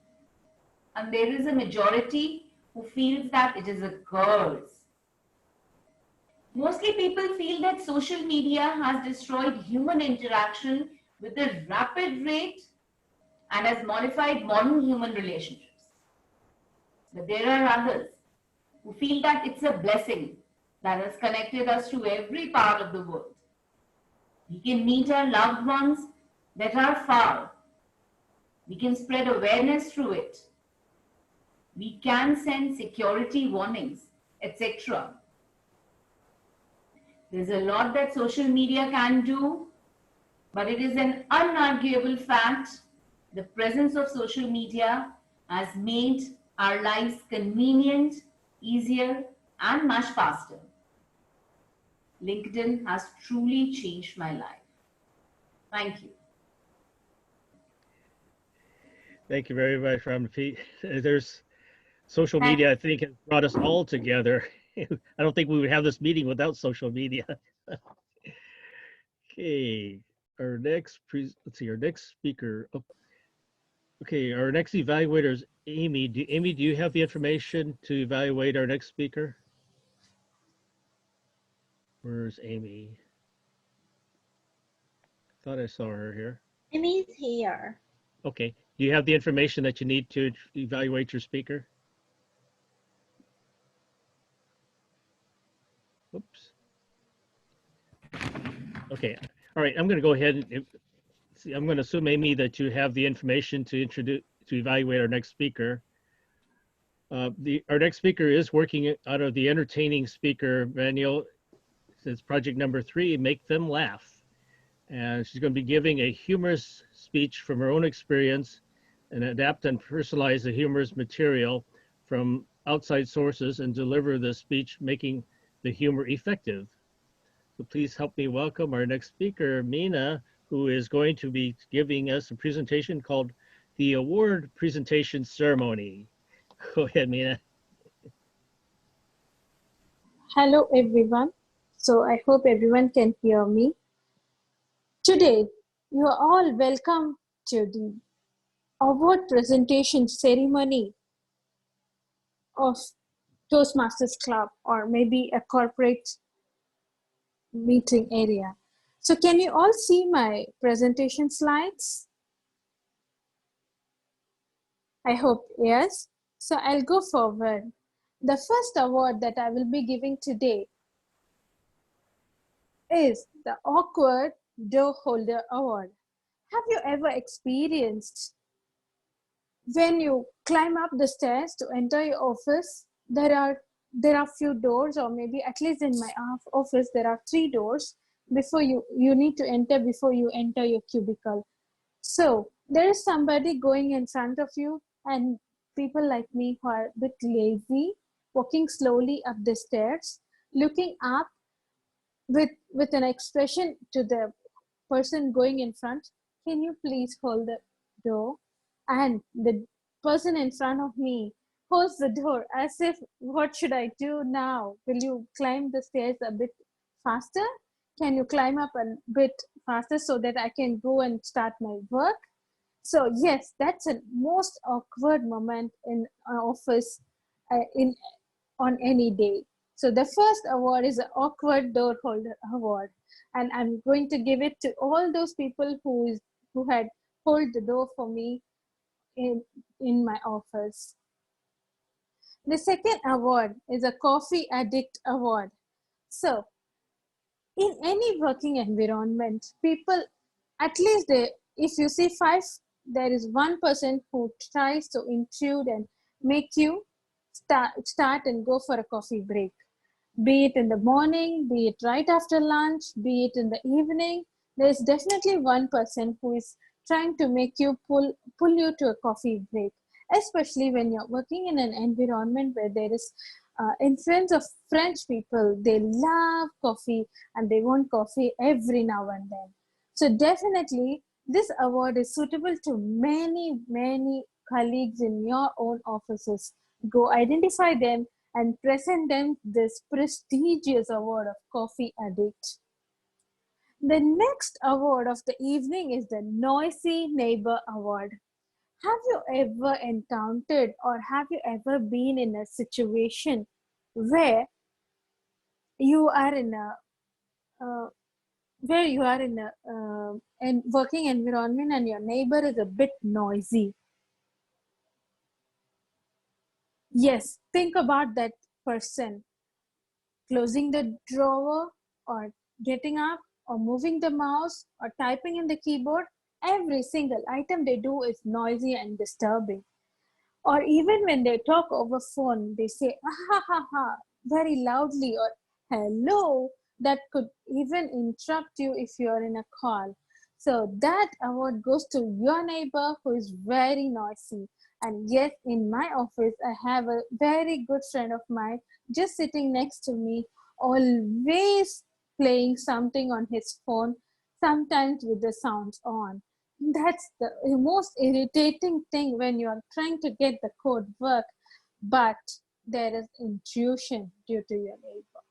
and there is a majority who feels that it is a curse. Mostly people feel that social media has destroyed human interaction with a rapid rate and has modified modern human relationships. But there are others who feel that it's a blessing that has connected us to every part of the world. We can meet our loved ones that are far. We can spread awareness through it. We can send security warnings, etc. There's a lot that social media can do, but it is an unarguable fact the presence of social media has made our lives convenient, easier, and much faster. LinkedIn has truly changed my life. Thank you. Thank you very much, Ramaphi. There's social media, I think, has brought us all together. I don't think we would have this meeting without social media. Okay, our next our next speaker. Oh, okay, our next evaluator is Amy. Amy, do you have the information to evaluate our next speaker? Where's Amy? Thought I saw her here. Amy's here. Okay, do you have the information that you need to evaluate your speaker? Oops. Okay, all right, I'm going to go ahead and see, I'm going to assume, Amy, that you have the information to evaluate our next speaker. Our next speaker is working out of the entertaining speaker manual. It's project number 3, Make Them Laugh. And she's going to be giving a humorous speech from her own experience and adapt and personalize the humorous material from outside sources and deliver the speech, making the humor effective. So please help me welcome our next speaker, Mina, who is going to be giving us a presentation called the Award Presentation Ceremony. Go ahead, Mina. Hello, everyone. So I hope everyone can hear me. Today, you are all welcome to the award presentation ceremony of Toastmasters Club, or maybe a corporate meeting area. So can you all see my presentation slides? I hope yes. So I'll go forward. The first award that I will be giving today is the Awkward Door Holder Award. Have you ever experienced when you climb up the stairs to enter your office, there are few doors, or maybe at least in my office, there are 3 doors before you need to enter before you enter your cubicle. So there is somebody going in front of you, and people like me who are a bit lazy, walking slowly up the stairs, looking up with an expression to the person going in front, can you please hold the door? And the person in front of me holds the door as if, what should I do now? Will you climb the stairs a bit faster? Can you climb up a bit faster so that I can go and start my work? So yes, that's a most awkward moment in an office on any day. So the first award is the awkward door holder award, and I'm going to give it to all those people who had hold the door for me in my office. The second award is a coffee addict award. So in any working environment, people, at least if you see five, there is one person who tries to intrude and make you start and go for a coffee break. Be it in the morning, be it right after lunch, be it in the evening, there's definitely one person who is trying to make you pull you to a coffee break, especially when you're working in an environment where there is influence of French people. They love coffee and they want coffee every now and then. So definitely this award is suitable to many, many colleagues in your own offices. Go identify them and present them this prestigious award of coffee addict. The next award of the evening is the Noisy Neighbor Award. Have you ever encountered or have you ever been in a situation where you are in a working environment and your neighbor is a bit noisy? Yes, think about that person closing the drawer or getting up or moving the mouse or typing in the keyboard. Every single item they do is noisy and disturbing. Or even when they talk over phone, they say ha ha ha very loudly, or hello, that could even interrupt you if you're in a call. So that award goes to your neighbor who is very noisy. And yes, in my office, I have a very good friend of mine just sitting next to me, always playing something on his phone, sometimes with the sounds on. That's the most irritating thing when you are trying to get the code work, but there is intrusion due to your neighbor.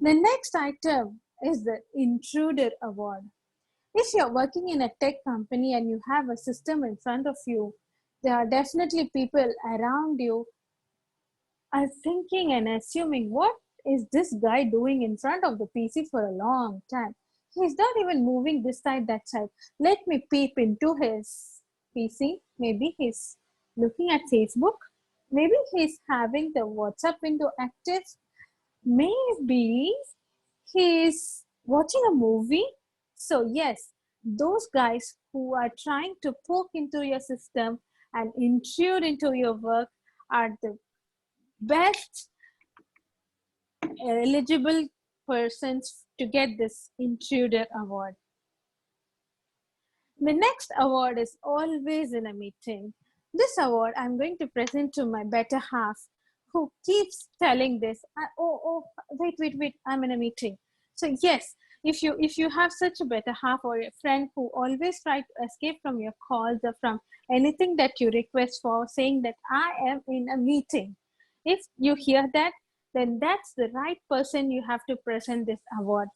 The next item is the Intruder Award. If you're working in a tech company and you have a system in front of you, there are definitely people around you are thinking and assuming, what is this guy doing in front of the PC for a long time? He's not even moving this side, that side. Let me peep into his PC. Maybe he's looking at Facebook. Maybe he's having the WhatsApp window active. Maybe he's watching a movie. So yes, those guys who are trying to poke into your system and intrude into your work are the best eligible persons to get this Intruder Award. The next award is always in a meeting. This award I'm going to present to my better half, who keeps telling this, wait, I'm in a meeting. So yes, if you have such a better half or a friend who always try to escape from your calls or from anything that you request for, saying that I am in a meeting, if you hear that, then that's the right person you have to present this award.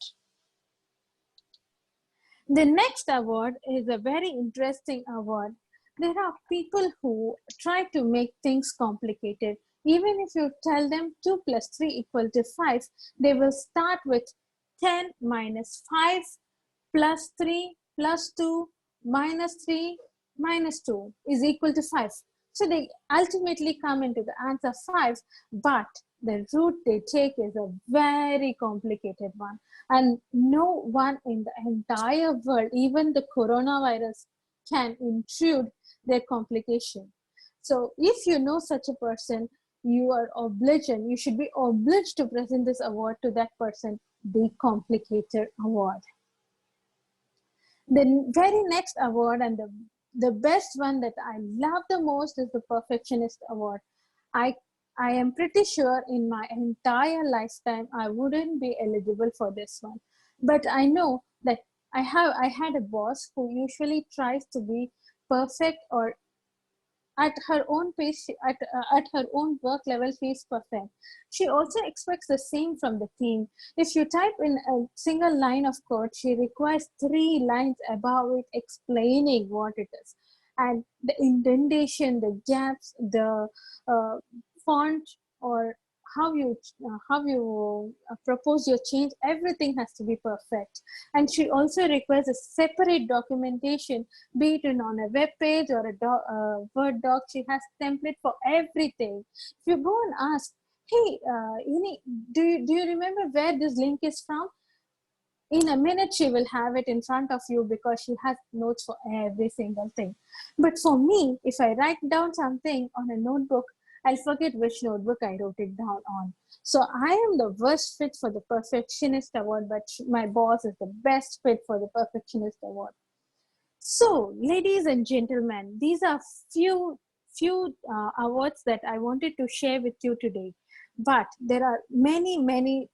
The next award is a very interesting award. There are people who try to make things complicated. Even if you tell them 2 + 3 = 5, they will start with 10 - 5 + 3 + 2 - 3 - 2 = 5. So they ultimately come into the answer 5, but the route they take is a very complicated one. And no one in the entire world, even the coronavirus, can intrude their complication. So if you know such a person, you are obliged and you should be obliged to present this award to that person, the Complicator Award. The very next award and the the best one that I love the most is the Perfectionist Award. I I am pretty sure in my entire lifetime I wouldn't be eligible for this one. But I know that I had a boss who usually tries to be perfect, or at her own pace, at her own work level, she is perfect. She also expects the same from the team. If you type in a single line of code, she requires 3 lines above it explaining what it is. And the indentation, the gaps, the uh, font, or how you propose your change, everything has to be perfect. And she also requires a separate documentation, be it on a web page or a Word doc. She has template for everything. If you go and ask, hey, do you remember where this link is from? In a minute, she will have it in front of you because she has notes for every single thing. But for me, if I write down something on a notebook, I'll forget which notebook I wrote it down on. So I am the worst fit for the Perfectionist Award, but my boss is the best fit for the Perfectionist Award. So, ladies and gentlemen, these are few awards that I wanted to share with you today. But there are many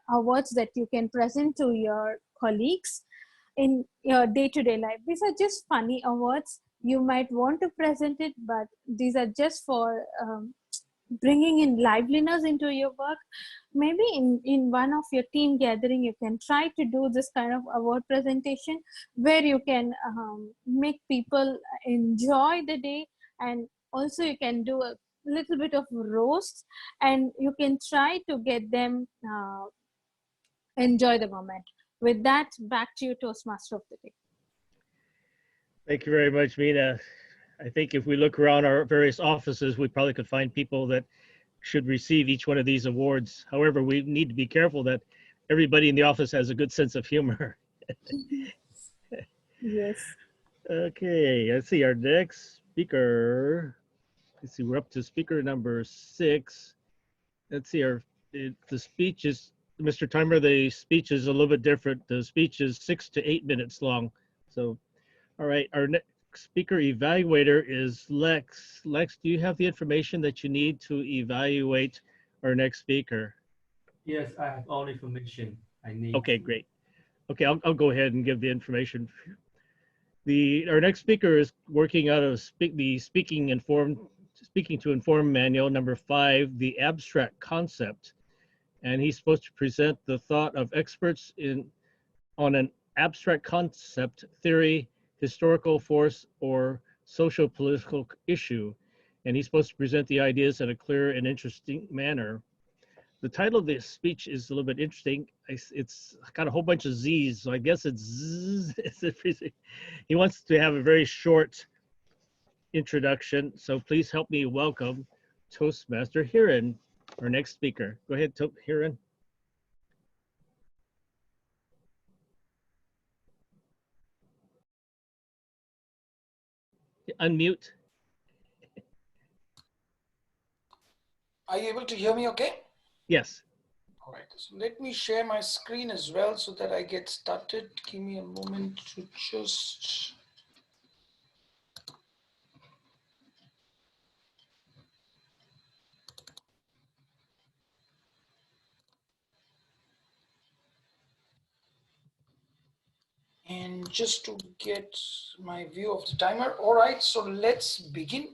awards that you can present to your colleagues in your day-to-day life. These are just funny awards. You might want to present it, but these are just for bringing in liveliness into your work. Maybe in one of your team gathering, you can try to do this kind of award presentation where you can make people enjoy the day, and also you can do a little bit of roast, and you can try to get them enjoy the moment. With that, back to you, Toastmaster of the Day. Thank you very much, Mina. I think if we look around our various offices, we probably could find people that should receive each one of these awards. However, we need to be careful that everybody in the office has a good sense of humor. Yes. Okay, let's see our next speaker. Let's see, we're up to speaker number 6. Let's see, the speech is, Mr. Timer, the speech is a little bit different. The speech is 6 to 8 minutes long. So, all right, our next speaker evaluator is Lex. Lex, do you have the information that you need to evaluate our next speaker? Yes, I have all the information I need. Okay, great. Okay, I'll go ahead and give the information. Our next speaker is working out of the Speaking to Inform manual number 5, the abstract concept. And he's supposed to present the thought of experts on an abstract concept, theory, historical force, or social political issue. And he's supposed to present the ideas in a clear and interesting manner. The title of this speech is a little bit interesting. It's got a whole bunch of Z's, so I guess it's Zzz. He wants to have a very short introduction, so please help me welcome Toastmaster Hiran, our next speaker. Go ahead, Hiran. Unmute. Are you able to hear me okay? Yes. All right, so let me share my screen as well so that I get started. Give me a moment to just... And just to get my view of the timer. All right, so let's begin.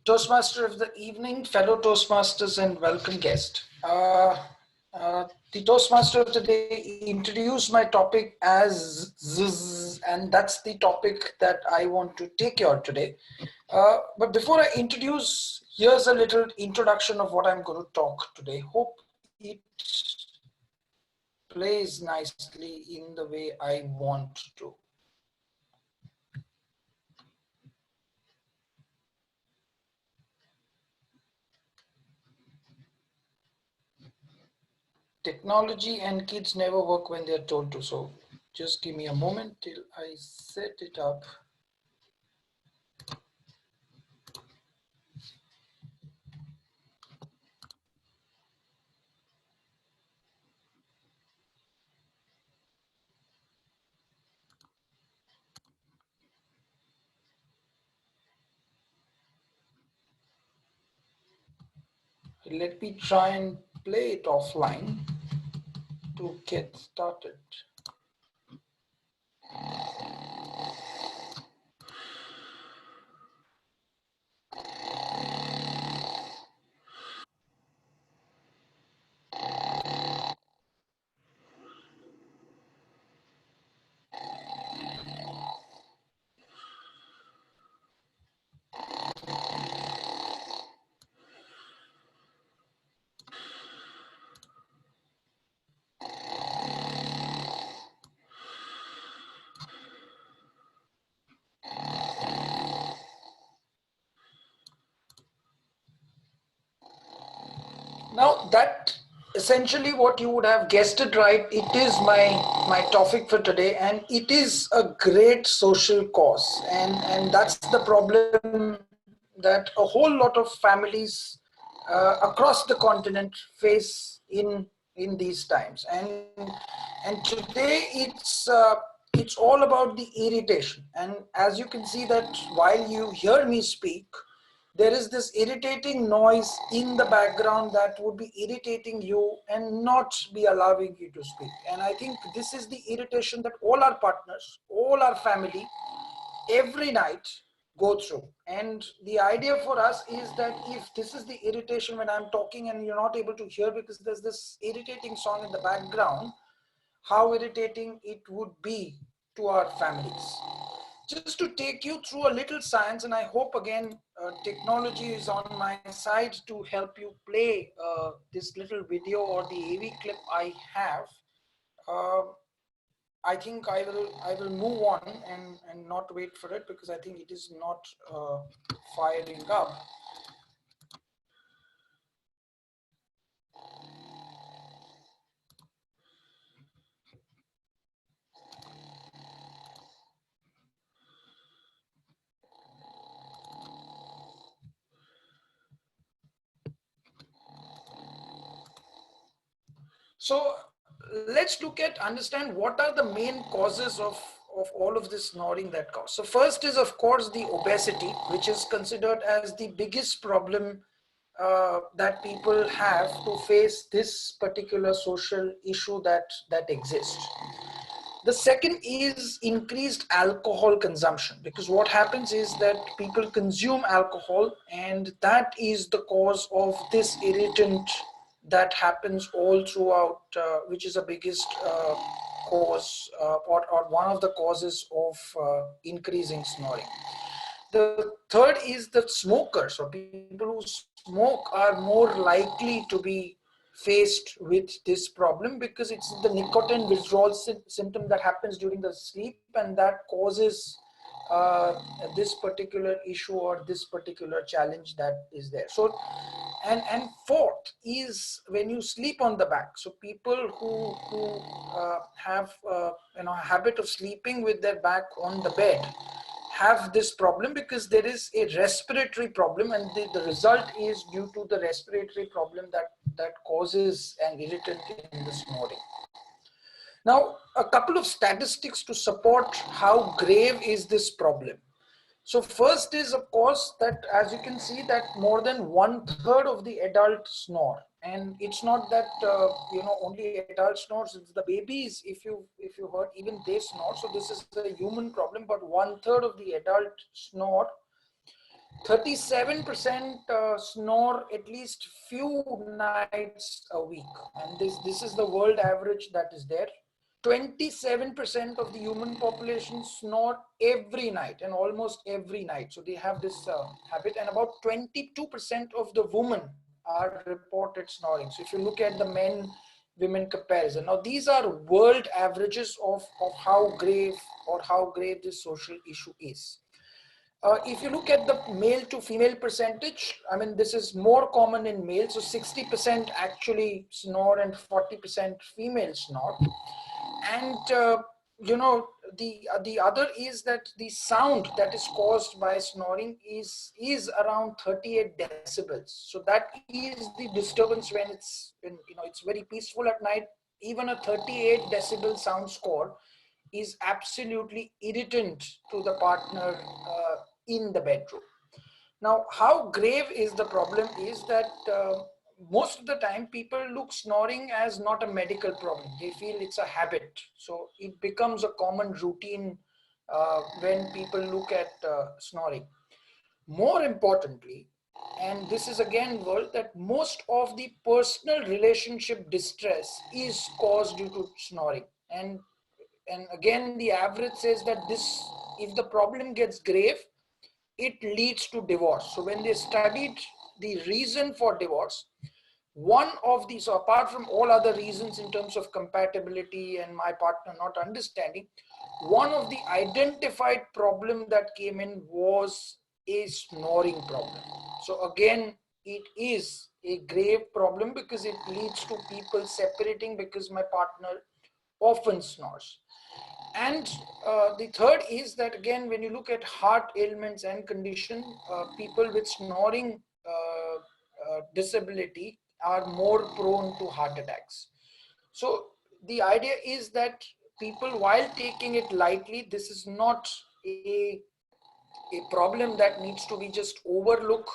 Toastmaster of the evening, fellow Toastmasters, and welcome guest. The Toastmaster of the day introduced my topic as Zzz, and that's the topic that I want to take here today. But before I introduce, here's a little introduction of what I'm going to talk today. Hope it plays nicely in the way I want to. Technology and kids never work when they're told to, so just give me a moment till I set it up. let me try and play it offline to get started. Now that essentially what you would have guessed it right, it is my topic for today, and it is a great social cause, and that's the problem that a whole lot of families across the continent face in these times, and today it's all about the irritation. And as you can see that while you hear me speak, there is this irritating noise in the background that would be irritating you and not be allowing you to speak. And I think this is the irritation that all our partners, all our family, every night go through. And the idea for us is that if this is the irritation when I'm talking and you're not able to hear because there's this irritating song in the background, how irritating it would be to our families. Just to take you through a little science, and I hope again technology is on my side to help you play this little video or the AV clip I have. I think I will move on and not wait for it because I think it is not firing up. So let's understand what are the main causes of all of this snoring that cause. So first is of course the obesity, which is considered as the biggest problem that people have to face this particular social issue that exists. The second is increased alcohol consumption, because what happens is that people consume alcohol and that is the cause of this irritant that happens all throughout, which is the biggest cause or one of the causes of increasing snoring. The third is that smokers or people who smoke are more likely to be faced with this problem because it's the nicotine withdrawal symptom that happens during the sleep, and that causes this particular issue or this particular challenge that is there. So, and fourth is when you sleep on the back. So people who have a habit of sleeping with their back on the bed have this problem because there is a respiratory problem, and the result is due to the respiratory problem that causes an irritant in the snoring. Now, a couple of statistics to support how grave is this problem. So first is, of course, that as you can see that more than 1/3 of the adult snore, and it's not that only adult snores, it's the babies. If you heard, even they snore. So this is a human problem, but 1/3 of the adult snore. 37% snore at least few nights a week, and this is the world average that is there. 27% of the human population snore every night, and almost every night. So they have this habit, and about 22% of the women are reported snoring. So if you look at the men-women comparison, now these are world averages of how grave this social issue is. If you look at the male to female percentage, I mean, this is more common in males. So 60% actually snore and 40% female snore. And, the other is that the sound that is caused by snoring is around 38 decibels. So that is the disturbance when it's very peaceful at night. Even a 38 decibel sound score is absolutely irritant to the partner in the bedroom. Now, how grave is the problem is that most of the time people look snoring as not a medical problem. They feel it's a habit. So it becomes a common routine when people look at snoring. More importantly, and this is again word, that most of the personal relationship distress is caused due to snoring. And again, the average says that this, if the problem gets grave, it leads to divorce. So when they studied the reason for divorce, one of these, so apart from all other reasons in terms of compatibility and my partner not understanding, one of the identified problem that came in was a snoring problem. So again, it is a grave problem because it leads to people separating because my partner often snores. And the third is that again, when you look at heart ailments and condition, people with snoring disability are more prone to heart attacks. So the idea is that people, while taking it lightly, this is not a problem that needs to be just overlooked,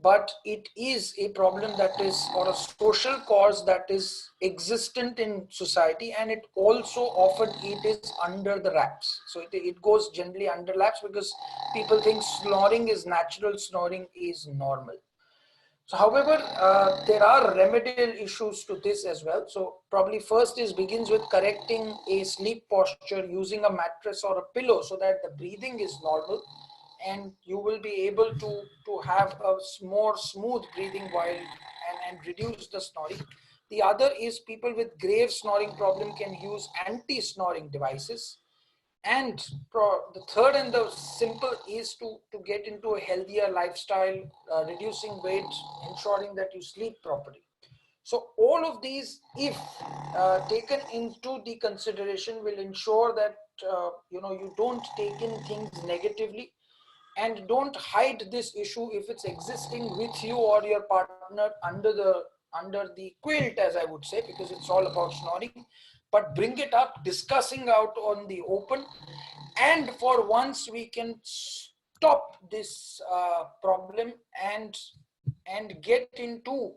but it is a problem that is, or a social cause that is existent in society, and it also often it is under the wraps. So it goes generally under wraps because people think snoring is natural, snoring is normal. So however, there are remedial issues to this as well. So probably first is begins with correcting a sleep posture using a mattress or a pillow so that the breathing is normal, and you will be able to have a more smooth breathing while and reduce the snoring. The other is people with grave snoring problem can use anti-snoring devices. And the third and the simple is to get into a healthier lifestyle, reducing weight, ensuring that you sleep properly. So all of these, if taken into the consideration, will ensure that you don't take in things negatively, and don't hide this issue if it's existing with you or your partner under the quilt, as I would say, because it's all about snoring. But bring it up, discussing out on the open, and for once we can stop this problem and get into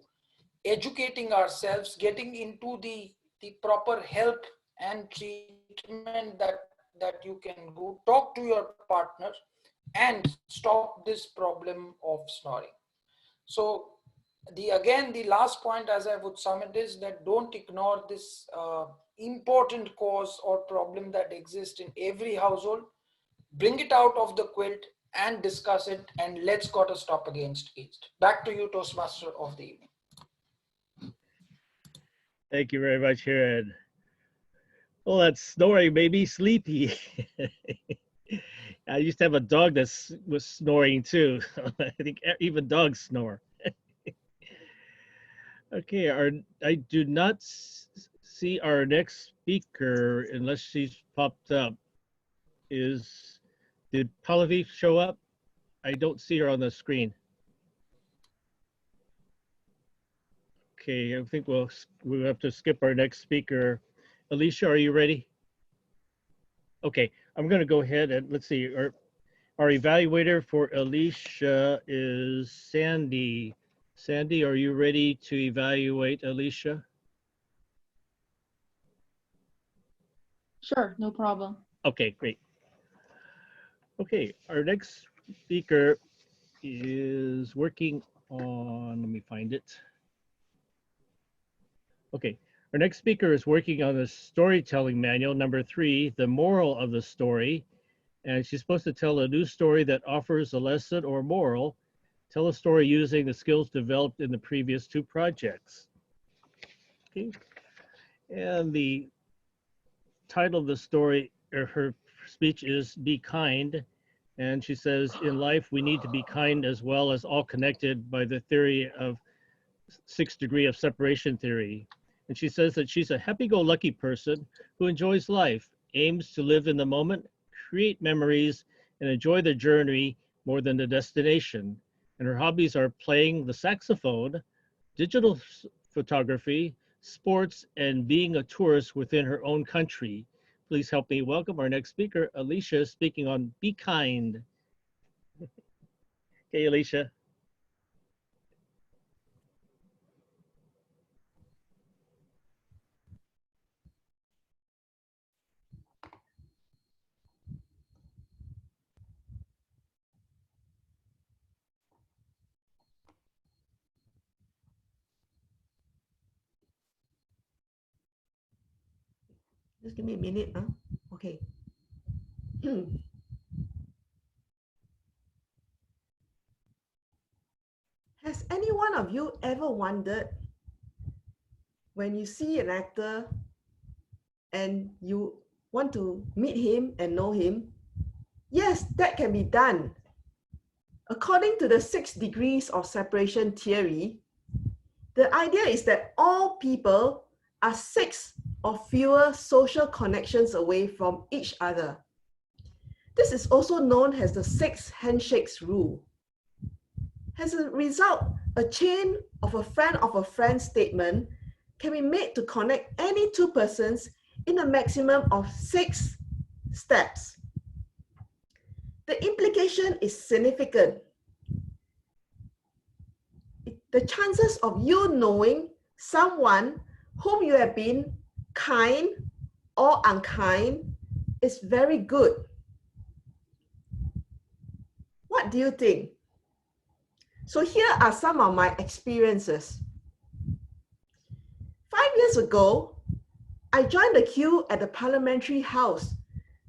educating ourselves, getting into the proper help and treatment that you can go talk to your partner and stop this problem of snoring. So the last point, as I would sum it, is that don't ignore this important cause or problem that exists in every household. Bring it out of the quilt and discuss it, and let's got a stop against it. Back to you, Toastmaster of the evening. Thank you very much, Gerald. Oh, that's snoring made me sleepy. I used to have a dog that was snoring too. I think even dogs snore. Okay, I do not see our next speaker unless she's popped up. Did Pallavi show up? I don't see her on the screen. Okay, I think we'll have to skip our next speaker. Alicia, are you ready? Okay, I'm going to go ahead and let's see. Our evaluator for Alicia is Sandy. Sandy, are you ready to evaluate Alicia? Sure, no problem. Okay, great. Okay, our next speaker is working on, let me find it. Okay, our next speaker is working on the storytelling manual, number 3, the moral of the story. And she's supposed to tell a new story that offers a lesson or moral. Tell a story using the skills developed in the previous 2 projects. Okay, and the title of the story, or her speech, is Be Kind. And she says, in life, we need to be kind as well as all connected by the theory of 6 degrees of separation theory. And she says that she's a happy-go-lucky person who enjoys life, aims to live in the moment, create memories, and enjoy the journey more than the destination. And her hobbies are playing the saxophone, digital photography, sports, and being a tourist within her own country. Please help me welcome our next speaker, Alicia, speaking on Be Kind. Okay, Alicia. Just give me a minute. Huh? Okay. Has any one of you ever wondered when you see an actor and you want to meet him and know him? Yes, that can be done. According to the 6 degrees of separation theory, the idea is that all people are 6 or fewer social connections away from each other. This is also known as the 6 handshakes rule. As a result, a chain of a friend statement can be made to connect any 2 persons in a maximum of 6 steps. The implication is significant. The chances of you knowing someone whom you have been kind or unkind is very good. What do you think? So here are some of my experiences. 5 years ago, I joined the queue at the Parliamentary House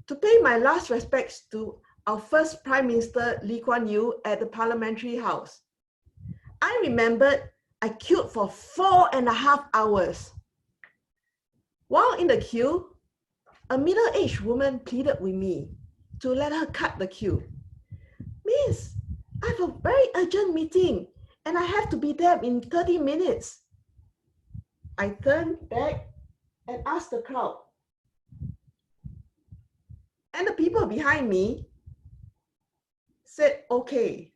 to pay my last respects to our first Prime Minister Lee Kuan Yew at the Parliamentary House. I remembered I queued for 4.5 hours. While in the queue, a middle-aged woman pleaded with me to let her cut the queue. Miss, I have a very urgent meeting and I have to be there in 30 minutes. I turned back and asked the crowd. And the people behind me said, okay.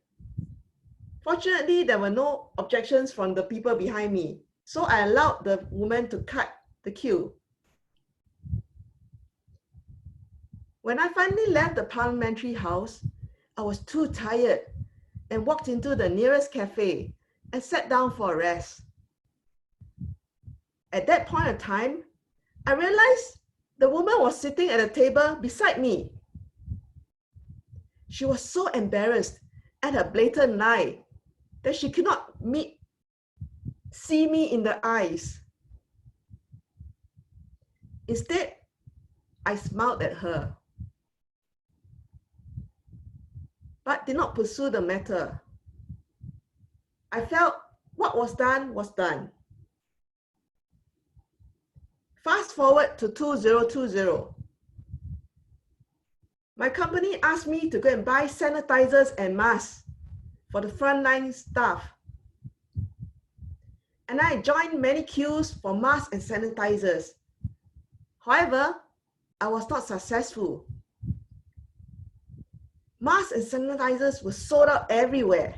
Fortunately, there were no objections from the people behind me, so I allowed the woman to cut the queue. When I finally left the Parliamentary House, I was too tired and walked into the nearest cafe and sat down for a rest. At that point of time, I realized the woman was sitting at a table beside me. She was so embarrassed at her blatant lie that she could not see me in the eyes. Instead, I smiled at her, but did not pursue the matter. I felt what was done was done. Fast forward to 2020. My company asked me to go and buy sanitizers and masks for the frontline staff. And I joined many queues for masks and sanitizers. However, I was not successful. Masks and sanitizers were sold out everywhere.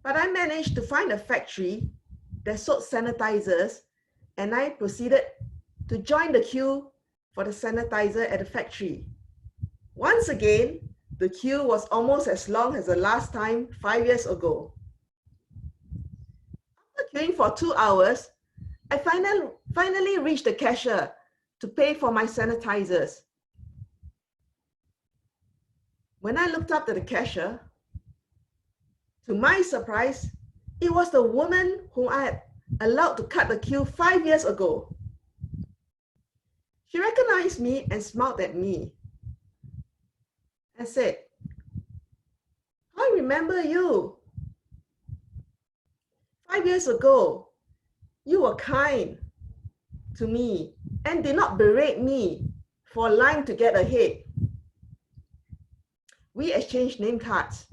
But I managed to find a factory that sold sanitizers, and I proceeded to join the queue for the sanitizer at the factory. Once again, the queue was almost as long as the last time 5 years ago. After queuing for 2 hours, I finally reached the cashier to pay for my sanitizers. When I looked up at the cashier, to my surprise, it was the woman whom I had allowed to cut the queue 5 years ago. She recognized me and smiled at me and said, I remember you. 5 years ago, you were kind to me and did not berate me for lying to get ahead. We exchanged name cards.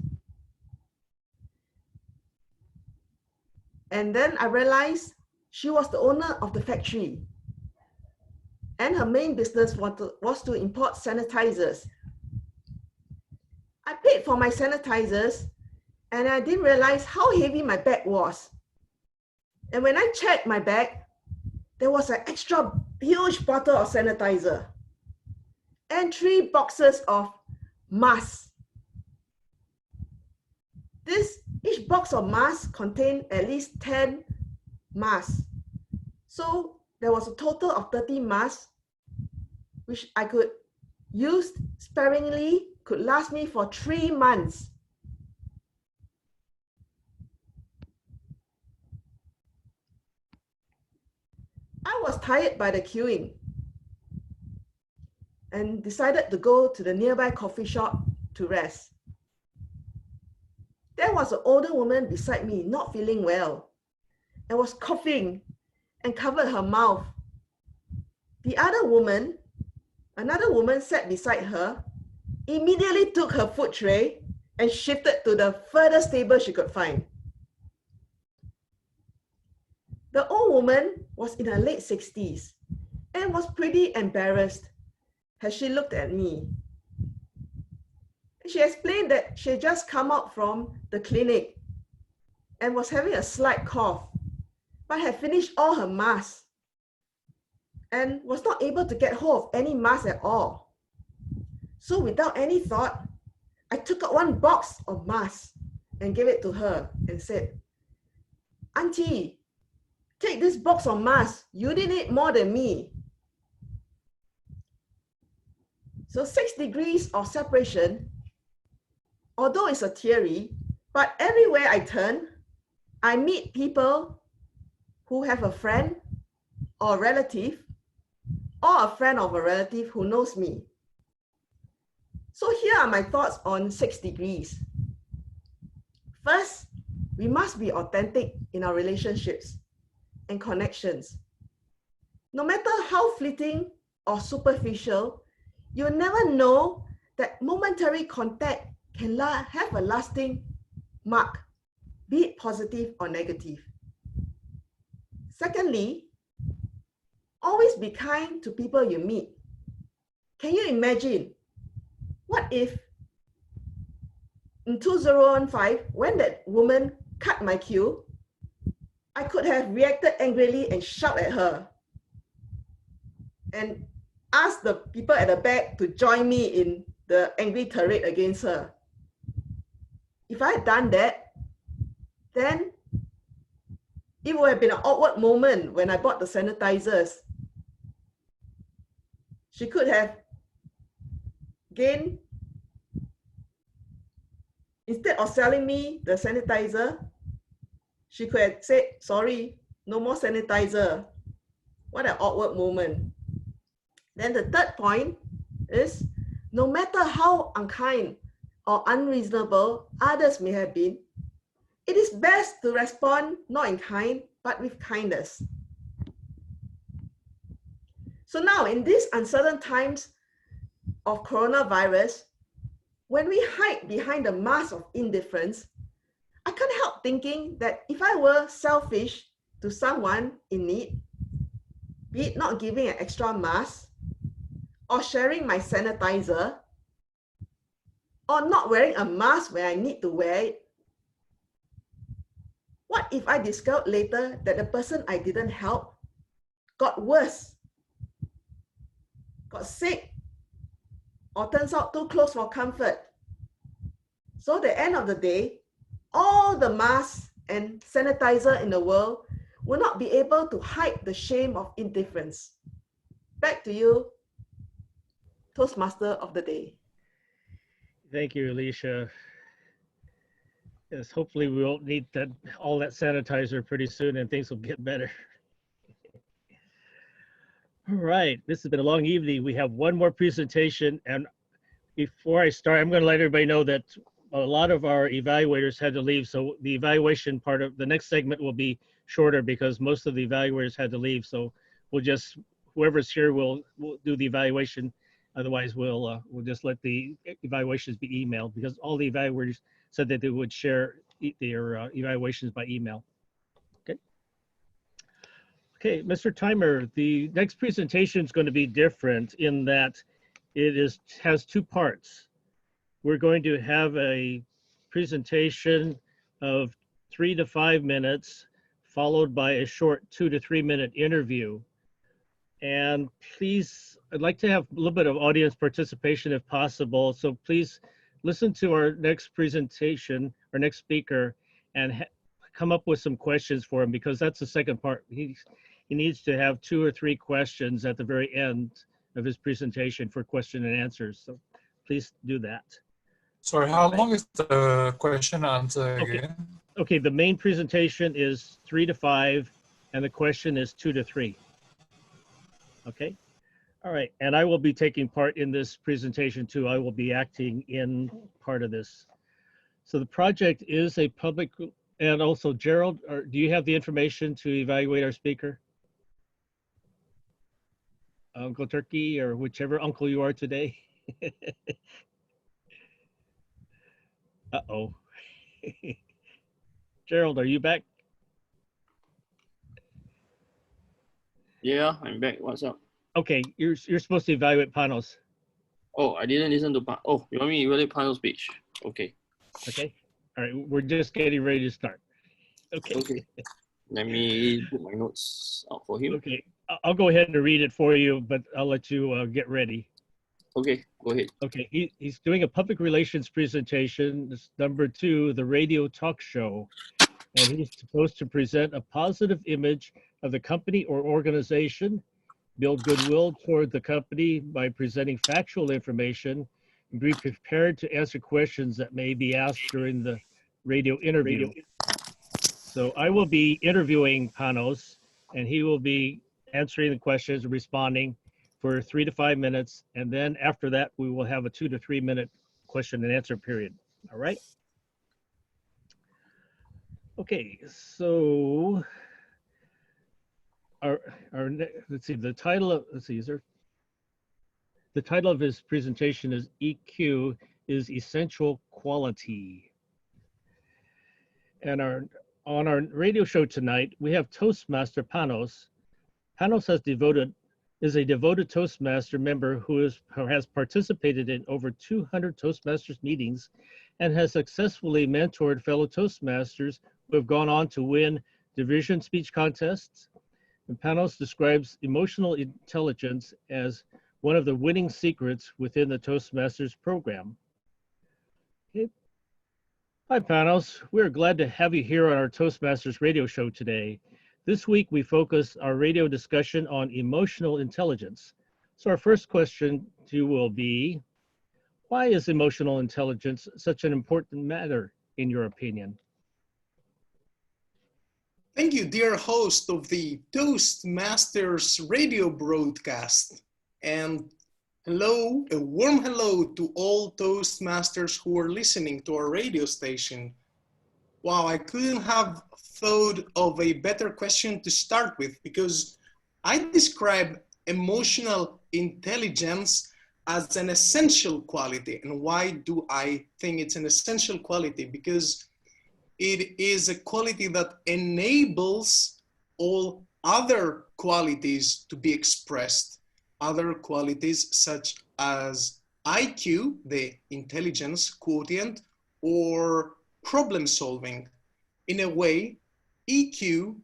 And then I realized she was the owner of the factory. And her main business was to import sanitizers. I paid for my sanitizers and I didn't realize how heavy my bag was. And when I checked my bag, there was an extra huge bottle of sanitizer and 3 boxes of masks. Each box of masks contained at least 10 masks. So there was a total of 30 masks, which I could use sparingly, could last me for 3 months. tired by the queuing and decided to go to the nearby coffee shop to rest. There was an older woman beside me, not feeling well, and was coughing and covered her mouth. The other woman, another woman sat beside her, immediately took her food tray and shifted to the furthest table she could find. The old woman was in her late 60s and was pretty embarrassed as she looked at me. She explained that she had just come out from the clinic and was having a slight cough, but had finished all her masks and was not able to get hold of any mask at all. So without any thought, I took out one box of masks and gave it to her and said, "Auntie, take this box of masks. You need it more than me." So 6 degrees of separation, although it's a theory, but everywhere I turn, I meet people who have a friend or a relative or a friend of a relative who knows me. So here are my thoughts on 6 degrees. First, we must be authentic in our relationships and connections. No matter how fleeting or superficial, you never know that momentary contact can have a lasting mark, be it positive or negative. Secondly, always be kind to people you meet. Can you imagine, what if in 2015, when that woman cut my queue, I could have reacted angrily and shout at her and ask the people at the back to join me in the angry tirade against her. If I had done that, then it would have been an awkward moment when I bought the sanitizers. She could have gained, instead of selling me the sanitizer, she could have said, "Sorry, no more sanitizer." What an awkward moment. Then the third point is, no matter how unkind or unreasonable others may have been, it is best to respond not in kind, but with kindness. So now in these uncertain times of coronavirus, when we hide behind the mask of indifference, I can't help thinking that if I were selfish to someone in need, be it not giving an extra mask, or sharing my sanitizer, or not wearing a mask when I need to wear it, what if I discovered later that the person I didn't help got worse, got sick, or turns out too close for comfort? So at the end of the day, all the masks and sanitizer in the world will not be able to hide the shame of indifference. Back to you, Toastmaster of the day. Thank you, Alicia. Yes, hopefully we won't need all that sanitizer pretty soon and things will get better. All right, this has been a long evening. We have one more presentation, and before I start, I'm going to let everybody know that a lot of our evaluators had to leave, so the evaluation part of the next segment will be shorter because most of the evaluators had to leave. So we'll just, whoever's here will do the evaluation. Otherwise, we'll just let the evaluations be emailed, because all the evaluators said that they would share their evaluations by email. Okay. Okay, Mr. Timer, the next presentation is going to be different in that it has two parts. We're going to have a presentation of 3 to 5 minutes, followed by a short 2 to 3 minute interview. And please, I'd like to have a little bit of audience participation if possible. So please listen to our next presentation, our next speaker, and come up with some questions for him, because that's the second part. He needs to have 2 or 3 questions at the very end of his presentation for question and answers. So please do that. Sorry, how long is the question and answer again? Okay, the main presentation is 3 to 5, and the question is 2 to 3. Okay. All right. And I will be taking part in this presentation too. I will be acting in part of this. So the project is a public, and also Gerald, do you have the information to evaluate our speaker? Uncle Turkey, or whichever uncle you are today. Uh-oh. Gerald, are you back? Yeah, I'm back. What's up? Okay, you're supposed to evaluate Panos. Oh, I didn't listen to Oh, you want me to evaluate Panos' speech? Okay. Okay. All right, we're just getting ready to start. Okay. Okay. Let me put my notes out for him. Okay, I'll go ahead and read it for you, but I'll let you get ready. Okay, go ahead. Okay, he's doing a public relations presentation. It's number 2, the radio talk show. And he's supposed to present a positive image of the company or organization, build goodwill toward the company by presenting factual information, and be prepared to answer questions that may be asked during the radio interview. So I will be interviewing Panos, and he will be answering the questions and responding for 3 to 5 minutes. And then after that, we will have a 2 to 3 minute question and answer period. All right. Okay, so let's see, the title of, the title of his presentation is EQ is Essential Quality. And on our radio show tonight, we have Toastmaster Panos. Panos is a devoted Toastmaster member who has participated in over 200 Toastmasters meetings and has successfully mentored fellow Toastmasters who have gone on to win division speech contests. And Panos describes emotional intelligence as one of the winning secrets within the Toastmasters program. Okay. Hi, Panos. We're glad to have you here on our Toastmasters radio show today. This week, we focus our radio discussion on emotional intelligence. So our first question to you will be, why is emotional intelligence such an important matter, in your opinion? Thank you, dear host of the Toastmasters radio broadcast. And hello, a warm hello to all Toastmasters who are listening to our radio station. Wow, I couldn't have thought of a better question to start with, because I describe emotional intelligence as an essential quality. And why do I think it's an essential quality? Because it is a quality that enables all other qualities to be expressed. Other qualities such as IQ, the intelligence quotient, or problem solving. In a way, EQ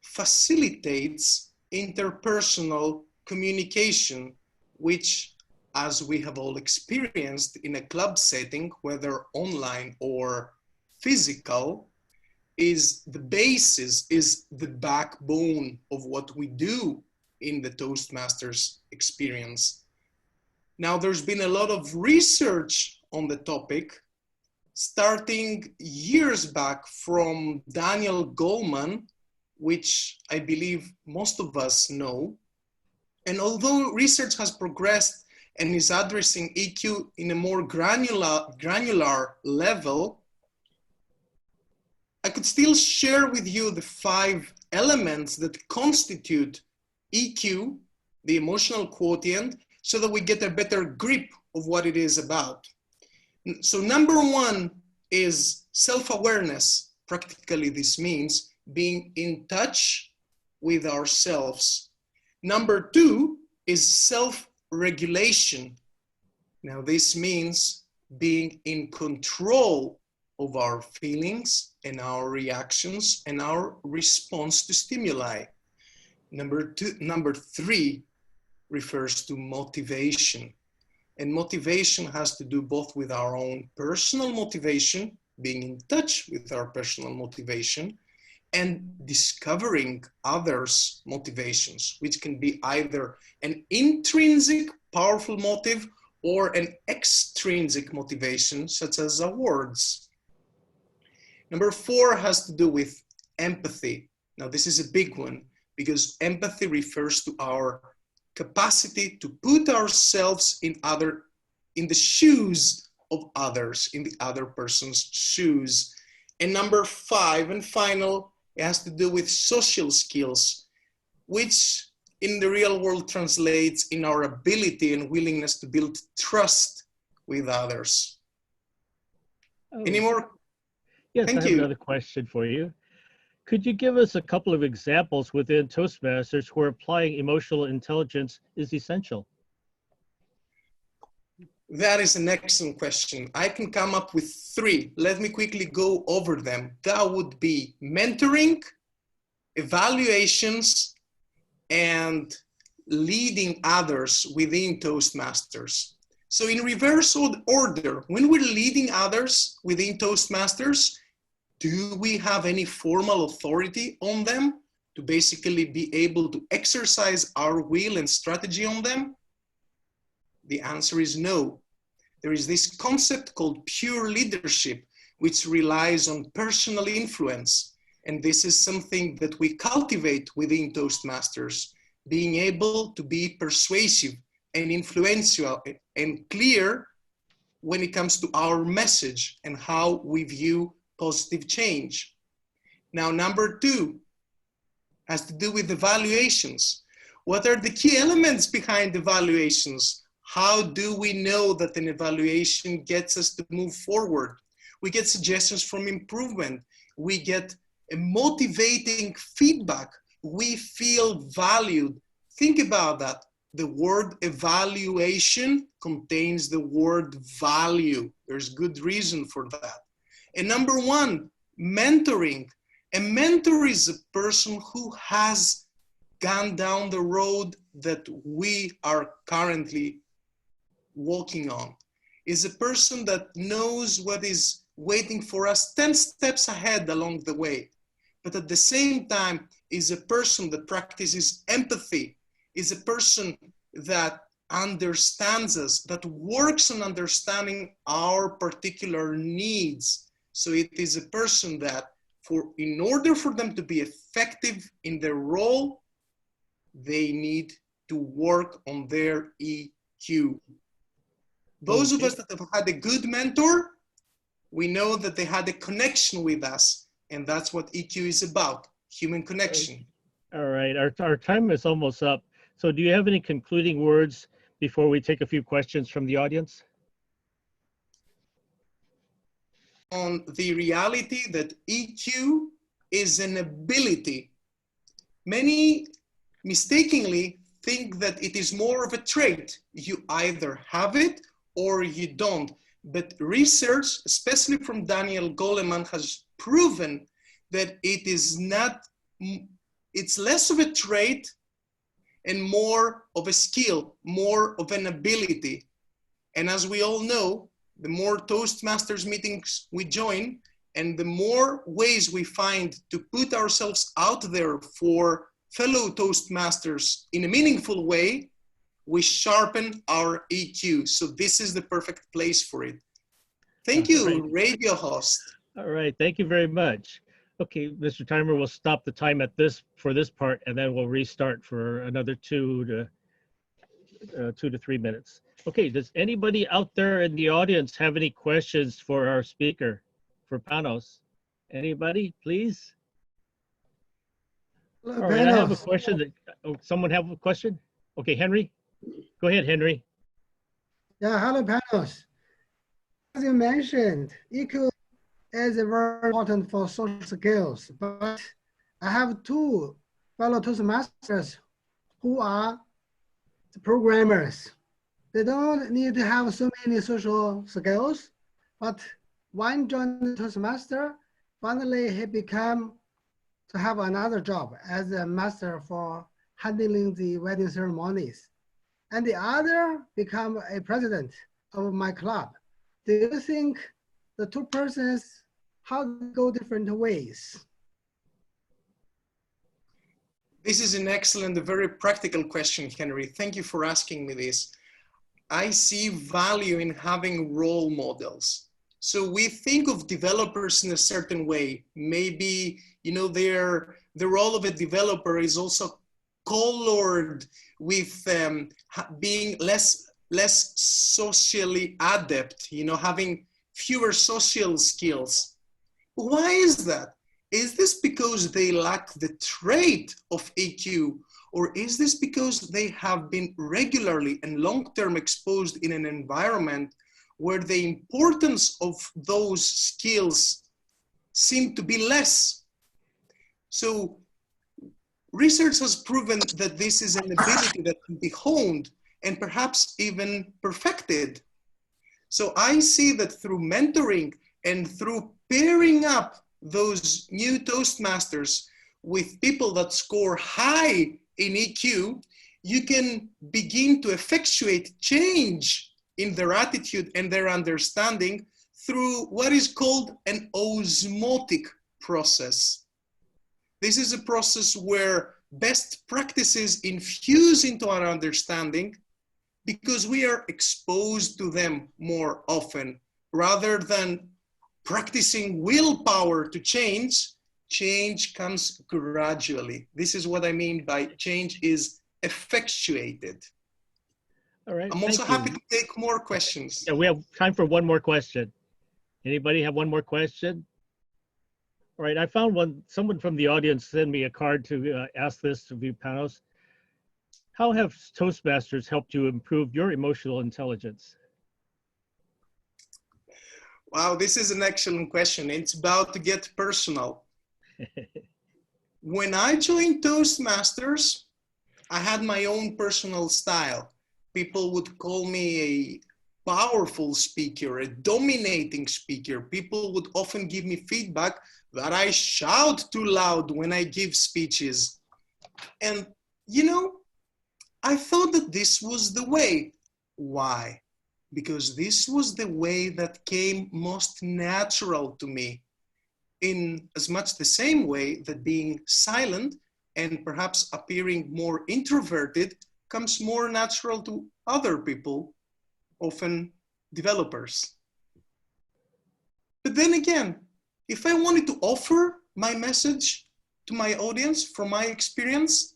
facilitates interpersonal communication, which, as we have all experienced in a club setting, whether online or physical, is the basis, is the backbone of what we do in the Toastmasters experience. Now, there's been a lot of research on the topic, starting years back from Daniel Goleman, which I believe most of us know. And although research has progressed and is addressing EQ in a more granular level, I could still share with you the 5 elements that constitute EQ, the emotional quotient, so that we get a better grip of what it is about. So number 1 is self-awareness. Practically, this means being in touch with ourselves. Number 2 is self-regulation. Now, this means being in control of our feelings and our reactions and our response to stimuli. Number 3 refers to motivation. And motivation has to do both with our own personal motivation, being in touch with our personal motivation, and discovering others' motivations, which can be either an intrinsic powerful motive or an extrinsic motivation, such as awards. Number 4 has to do with empathy. Now, this is a big one, because empathy refers to our capacity to put ourselves in the shoes of others, in the other person's shoes. And number 5 and final, it has to do with social skills, which in the real world translates in our ability and willingness to build trust with others. Any more? Yes, Thank I have you. another question for you. Could you give us a couple of examples within Toastmasters where applying emotional intelligence is essential? That is an excellent question. I can come up with 3. Let me quickly go over them. That would be mentoring, evaluations, and leading others within Toastmasters. So in reverse order, when we're leading others within Toastmasters, do we have any formal authority on them to basically be able to exercise our will and strategy on them? The answer is no. There is this concept called pure leadership, which relies on personal influence. And this is something that we cultivate within Toastmasters, being able to be persuasive and influential and clear when it comes to our message and how we view positive change. Now, number 2 has to do with evaluations. What are the key elements behind evaluations? How do we know that an evaluation gets us to move forward? We get suggestions from improvement. We get a motivating feedback. We feel valued. Think about that. The word evaluation contains the word value. There's good reason for that. And number 1, mentoring. A mentor is a person who has gone down the road that we are currently walking on. Is a person that knows what is waiting for us 10 steps ahead along the way. But at the same time, is a person that practices empathy, is a person that understands us, that works on understanding our particular needs. So it is a person that, in order for them to be effective in their role, they need to work on their EQ. Those of us that have had a good mentor, we know that they had a connection with us, and that's what EQ is about, human connection. All right, our time is almost up. So do you have any concluding words before we take a few questions from the audience? On the reality that EQ is an ability. Many mistakenly think that it is more of a trait. You either have it or you don't. But research, especially from Daniel Goleman, has proven that it is not, it's less of a trait and more of a skill, more of an ability. And as we all know, the more Toastmasters meetings we join, and the more ways we find to put ourselves out there for fellow Toastmasters in a meaningful way, we sharpen our EQ. So this is the perfect place for it. Thank you, radio host. All right, thank you very much. Okay, Mr. Timer, we'll stop the time at for this part, and then we'll restart for another 2 to 3 minutes. Okay, does anybody out there in the audience have any questions for our speaker, for Panos? Anybody, please? Hello, All right, I have a Panos. question. Someone have a question? Okay, Henry, go ahead, Henry. Yeah, hello, Panos. As you mentioned, EQ is very important for social skills, but I have 2 fellow Toastmasters who are the programmers. They don't need to have so many social skills, but one joined Toastmaster, finally he became to have another job as a master for handling the wedding ceremonies. And the other become a president of my club. Do you think the 2 persons, how they go different ways? This is an excellent, a very practical question, Henry. Thank you for asking me this. I see value in having role models. So we think of developers in a certain way. Maybe, you know, the role of a developer is also colored with being less socially adept, you know, having fewer social skills. Why is that? Is this because they lack the trait of EQ, or is this because they have been regularly and long-term exposed in an environment where the importance of those skills seem to be less? So research has proven that this is an ability that can be honed and perhaps even perfected. So I see that through mentoring and through pairing up those new Toastmasters with people that score high in EQ, you can begin to effectuate change in their attitude and their understanding through what is called an osmotic process. This is a process where best practices infuse into our understanding because we are exposed to them more often. Rather than practicing willpower to change, change comes gradually. This is what I mean by change is effectuated. All right. I'm also happy to take more questions. Yeah, we have time for one more question. Anybody have one more question? All right, I found someone from the audience sent me a card to ask this to you, Panos. How have Toastmasters helped you improve your emotional intelligence? Wow, this is an excellent question. It's about to get personal. When I joined Toastmasters, I had my own personal style. People would call me a powerful speaker, a dominating speaker. People would often give me feedback that I shout too loud when I give speeches. And, you know, I thought that this was the way. Why? Because this was the way that came most natural to me, in as much the same way that being silent and perhaps appearing more introverted comes more natural to other people, often developers. But then again, if I wanted to offer my message to my audience from my experience,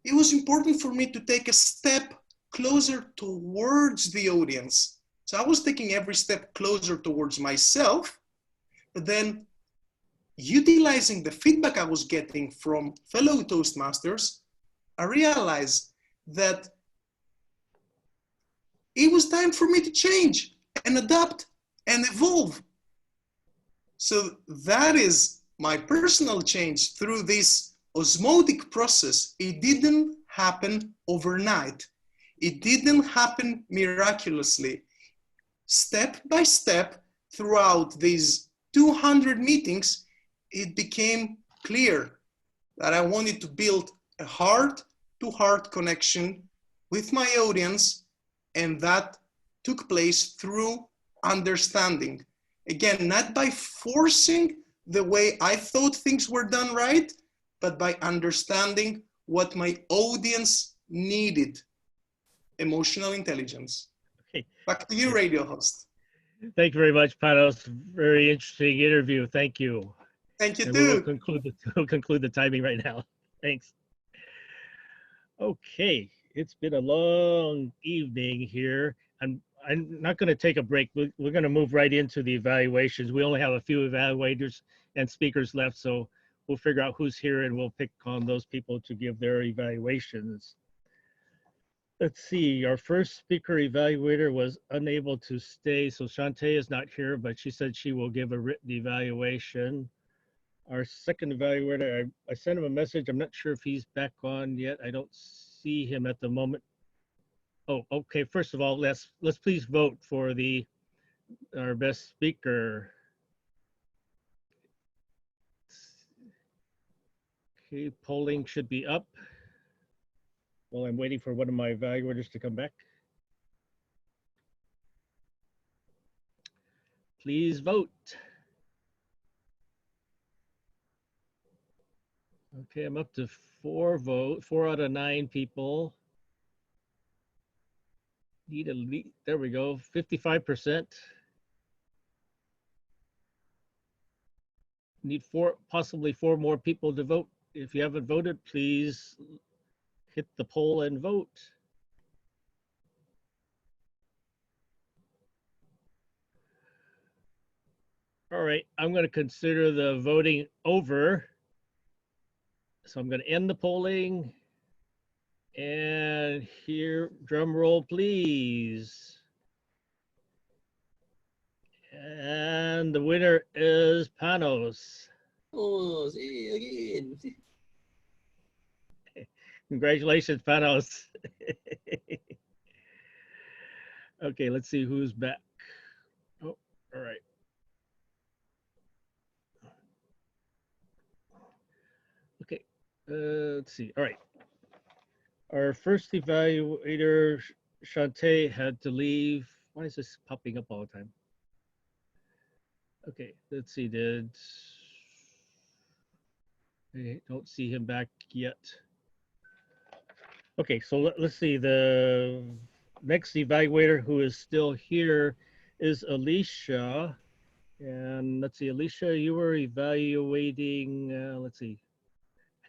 it was important for me to take a step closer towards the audience. So I was taking every step closer towards myself, but then utilizing the feedback I was getting from fellow Toastmasters, I realized that it was time for me to change and adapt and evolve. So that is my personal change through this osmotic process. It didn't happen overnight. It didn't happen miraculously. Step by step, throughout these 200 meetings, it became clear that I wanted to build a heart-to-heart connection with my audience, and that took place through understanding. Again, not by forcing the way I thought things were done right, but by understanding what my audience needed. Emotional intelligence. Okay. Back to you, radio host. Thank you very much, Panos. Very interesting interview. Thank you. Thank you, and too. We'll conclude the timing right now. Thanks. Okay, it's been a long evening here. I'm not going to take a break. We're going to move right into the evaluations. We only have a few evaluators and speakers left, so we'll figure out who's here and we'll pick on those people to give their evaluations. Let's see, our first speaker evaluator was unable to stay, so Shantae is not here, but she said she will give a written evaluation. Our second evaluator, I sent him a message. I'm not sure if he's back on yet. I don't see him at the moment. Oh, okay. First of all, let's please vote for our best speaker. Okay, polling should be up. Well, I'm waiting for one of my evaluators to come back. Please vote. Okay, I'm up to 4 out of 9 people. There we go, 55%. Need possibly 4 more people to vote. If you haven't voted, please hit the poll and vote. All right, I'm going to consider the voting over. So I'm going to end the polling. And here, drum roll, please. And the winner is Panos. Oh, see again. Congratulations, Panos. Okay, let's see who's back. Oh, all right. Okay, let's see. All right. Our first evaluator, Shantae, had to leave. Why is this popping up all the time? Okay, let's see. I don't see him back yet. Okay, so let's see. The next evaluator who is still here is Alicia. And let's see, Alicia, you were evaluating, let's see,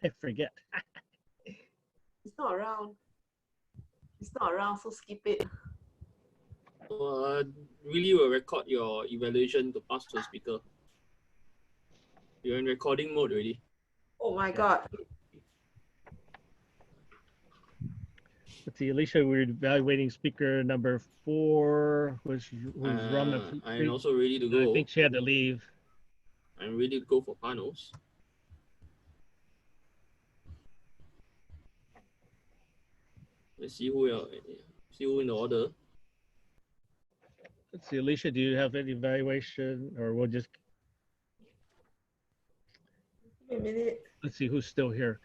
I forget. It's not around. It's not around, so skip it. Really will record your evaluation to pass to the speaker. You're in recording mode already. Oh my God. Let's see, Alicia, we're evaluating speaker number 4, who's Rama. I'm also ready to go. I think she had to leave. I'm ready to go for Panos. Let's see who in the order. Let's see, Alicia, do you have any evaluation, or we'll just Wait a minute. let's see who's still here.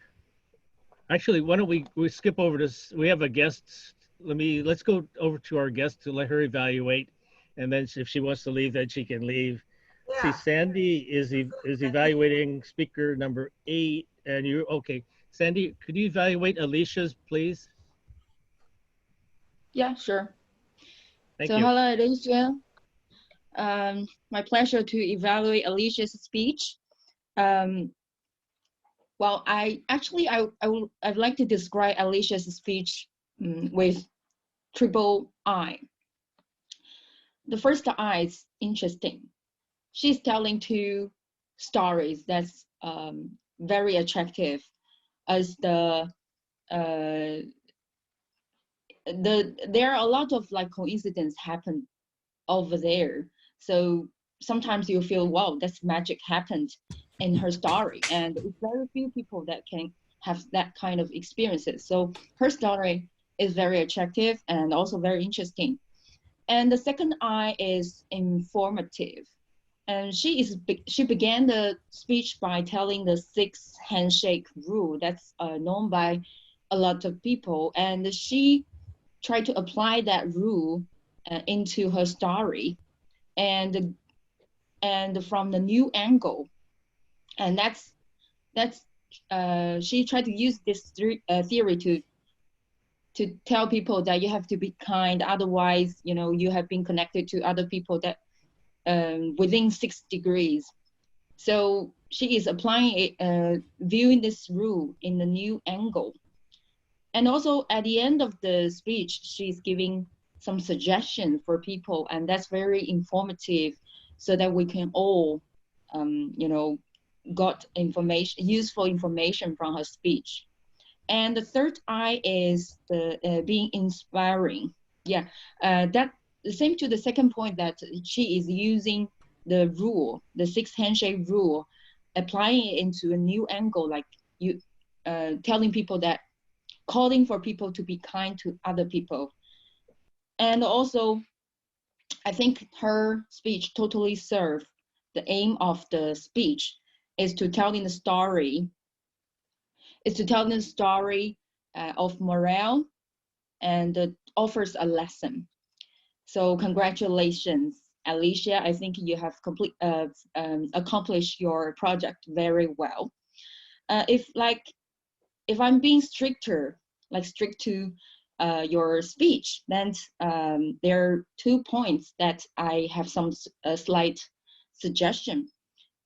Actually, why don't we skip over this? We have a guest. Let's go over to our guest to let her evaluate, and then if she wants to leave, then she can leave. Yeah. See, Sandy is evaluating speaker number 8, and you okay? Sandy, could you evaluate Alicia's, please? Yeah, sure. Thank so you. hello, Alicia. My pleasure to evaluate Alicia's speech. Well, I'd like to describe Alicia's speech with triple I. The first I is interesting. She's telling 2 stories that's very attractive, as there are a lot of like coincidence happen over there. So sometimes you feel, wow, that's magic happened in her story, and it's very few people that can have that kind of experiences. So her story is very attractive and also very interesting. And the second I is informative. And she began the speech by telling the 6 handshake rule that's known by a lot of people, and she tried to apply that rule into her story, and from the new angle. And she tried to use this theory to tell people that you have to be kind, otherwise, you have been connected to other people that within 6 degrees. So she is applying viewing this rule in the new angle. And also at the end of the speech, she's giving some suggestions for people, and that's very informative, so that we can all, got useful information from her speech. And the third I is the being inspiring. Yeah, that same to the second point, that she is using the rule, the 6 handshake rule, applying it into a new angle, like telling people that, calling for people to be kind to other people. And also, I think her speech totally served the aim of the speech, is to telling the story, of morale, and offers a lesson. So congratulations, Alicia. I think you have accomplished your project very well. If I'm being strict to your speech, then there are 2 points that I have some slight suggestion.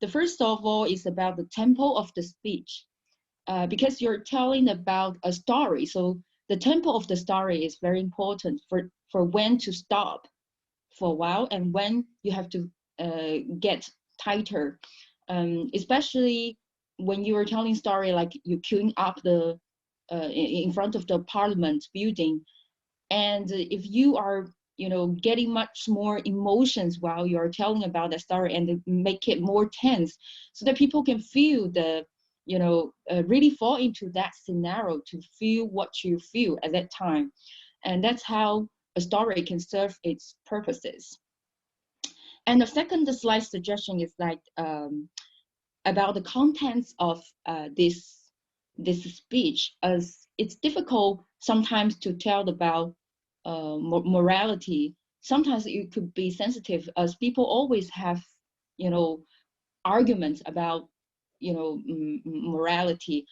The first of all is about the tempo of the speech. because you're telling about a story. So the tempo of the story is very important for when to stop for a while and when you have to get tighter, especially when you are telling story like you queuing up the in front of the parliament building, and if you are getting much more emotions while you are telling about the story, and make it more tense so that people can feel the really fall into that scenario to feel what you feel at that time. And that's how a story can serve its purposes. And the second slide suggestion is like about the contents of this speech, as it's difficult sometimes to tell about morality. Sometimes it could be sensitive, as people always have arguments about morality.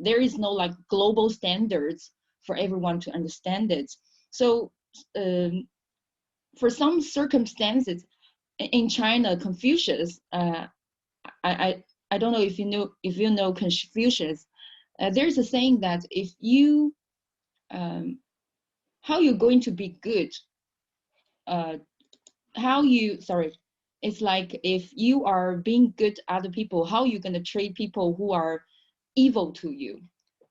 There is no like global standards for everyone to understand it. So for some circumstances in China, Confucius, I don't know if you know Confucius. There's a saying that if you how you're going to be good, it's like if you are being good to other people, how you're going to treat people who are evil to you.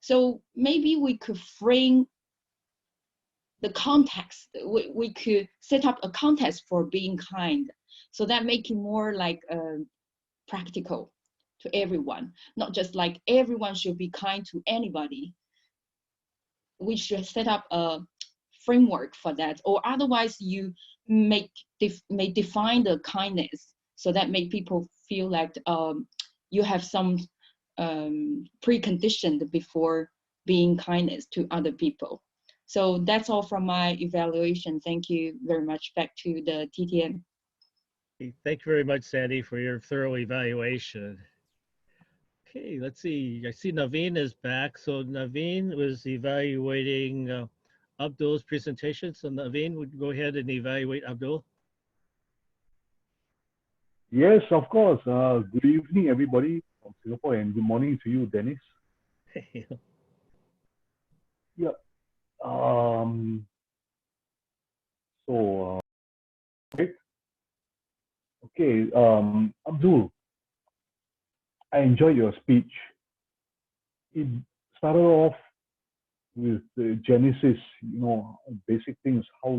So maybe we could frame the context. We could set up a context for being kind, so that make it more like practical to everyone, not just like everyone should be kind to anybody. We should set up a framework for that, or otherwise you may define the kindness so that make people feel like you have some precondition before being kindness to other people. So that's all from my evaluation. Thank you very much. Back to the TTM. Thank you very much, Sandy, for your thorough evaluation. Okay, let's see. I see Naveen is back. So Naveen was evaluating Abdul's presentation. So Naveen, would you go ahead and evaluate Abdul? Yes, of course. Good evening, everybody from Singapore, and good morning to you, Dennis. Yeah. Right. Okay. Abdul, I enjoyed your speech. It started off with the genesis, basic things, how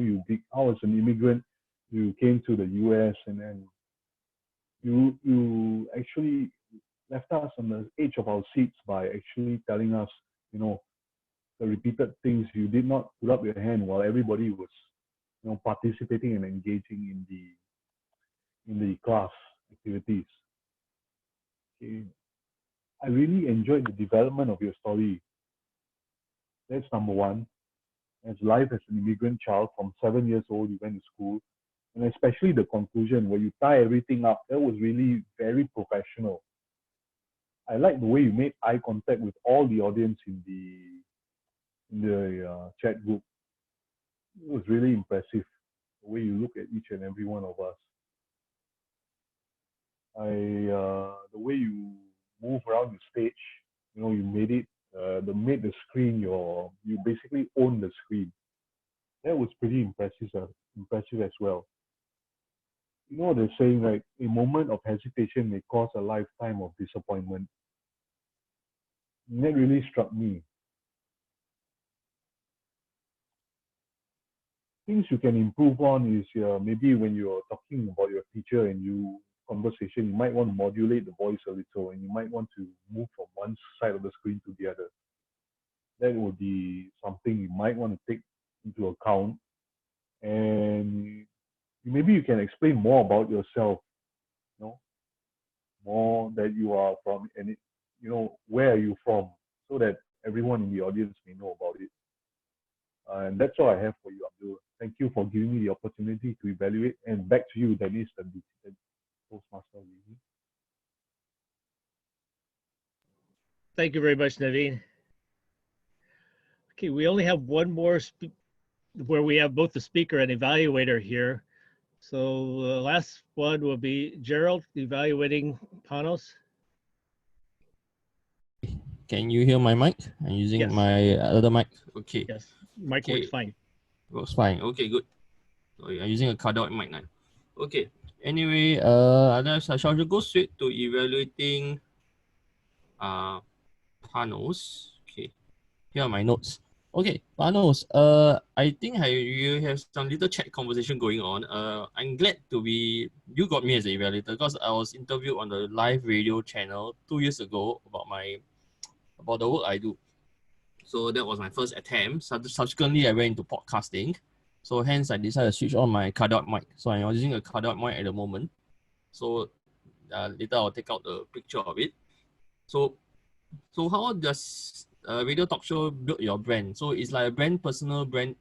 as an immigrant you came to the US, and then you actually left us on the edge of our seats by actually telling us, the repeated things. You did not put up your hand while everybody was, participating and engaging in the class activities. Okay. I really enjoyed the development of your story. That's number one. As life as an immigrant child, from 7 years old, you went to school, and especially the conclusion where you tie everything up, that was really very professional. I like the way you made eye contact with all the audience in the chat group. It was really impressive, the way you look at each and every one of us. The way you move around the stage, you made it, made the screen you basically own the screen. That was pretty impressive as well. They're saying, like, a moment of hesitation may cause a lifetime of disappointment. And that really struck me. Things you can improve on is maybe when you're talking about your teacher and conversation, you might want to modulate the voice a little, and you might want to move from one side of the screen to the other. That would be something you might want to take into account. And maybe you can explain more about yourself, more that you are from, and where are you from, so that everyone in the audience may know about it. And that's all I have for you, Abdul. Thank you for giving me the opportunity to evaluate. And back to you, Dennis, the Toastmaster. Thank you very much, Naveen. Okay, we only have one more where we have both the speaker and evaluator here. So the last one will be Gerald evaluating Panos. Can can you hear my mic? I'm using Yes. my other mic. Okay. Yes, mic works fine. Works fine. Okay, good. So I'm using a cutout mic now. Okay. Anyway, shall we go straight to evaluating Panos? Okay. Here are my notes. Okay, Panos, I think you have some little chat conversation going on. I'm glad you got me as an evaluator because I was interviewed on the live radio channel 2 years ago about the work I do. So that was my first attempt. Subsequently, I went into podcasting. So hence I decided to switch on my cutout mic. So I'm using a cutout mic at the moment. So later I'll take out the picture of it. So how does a radio talk show build your brand? So it's like a personal brand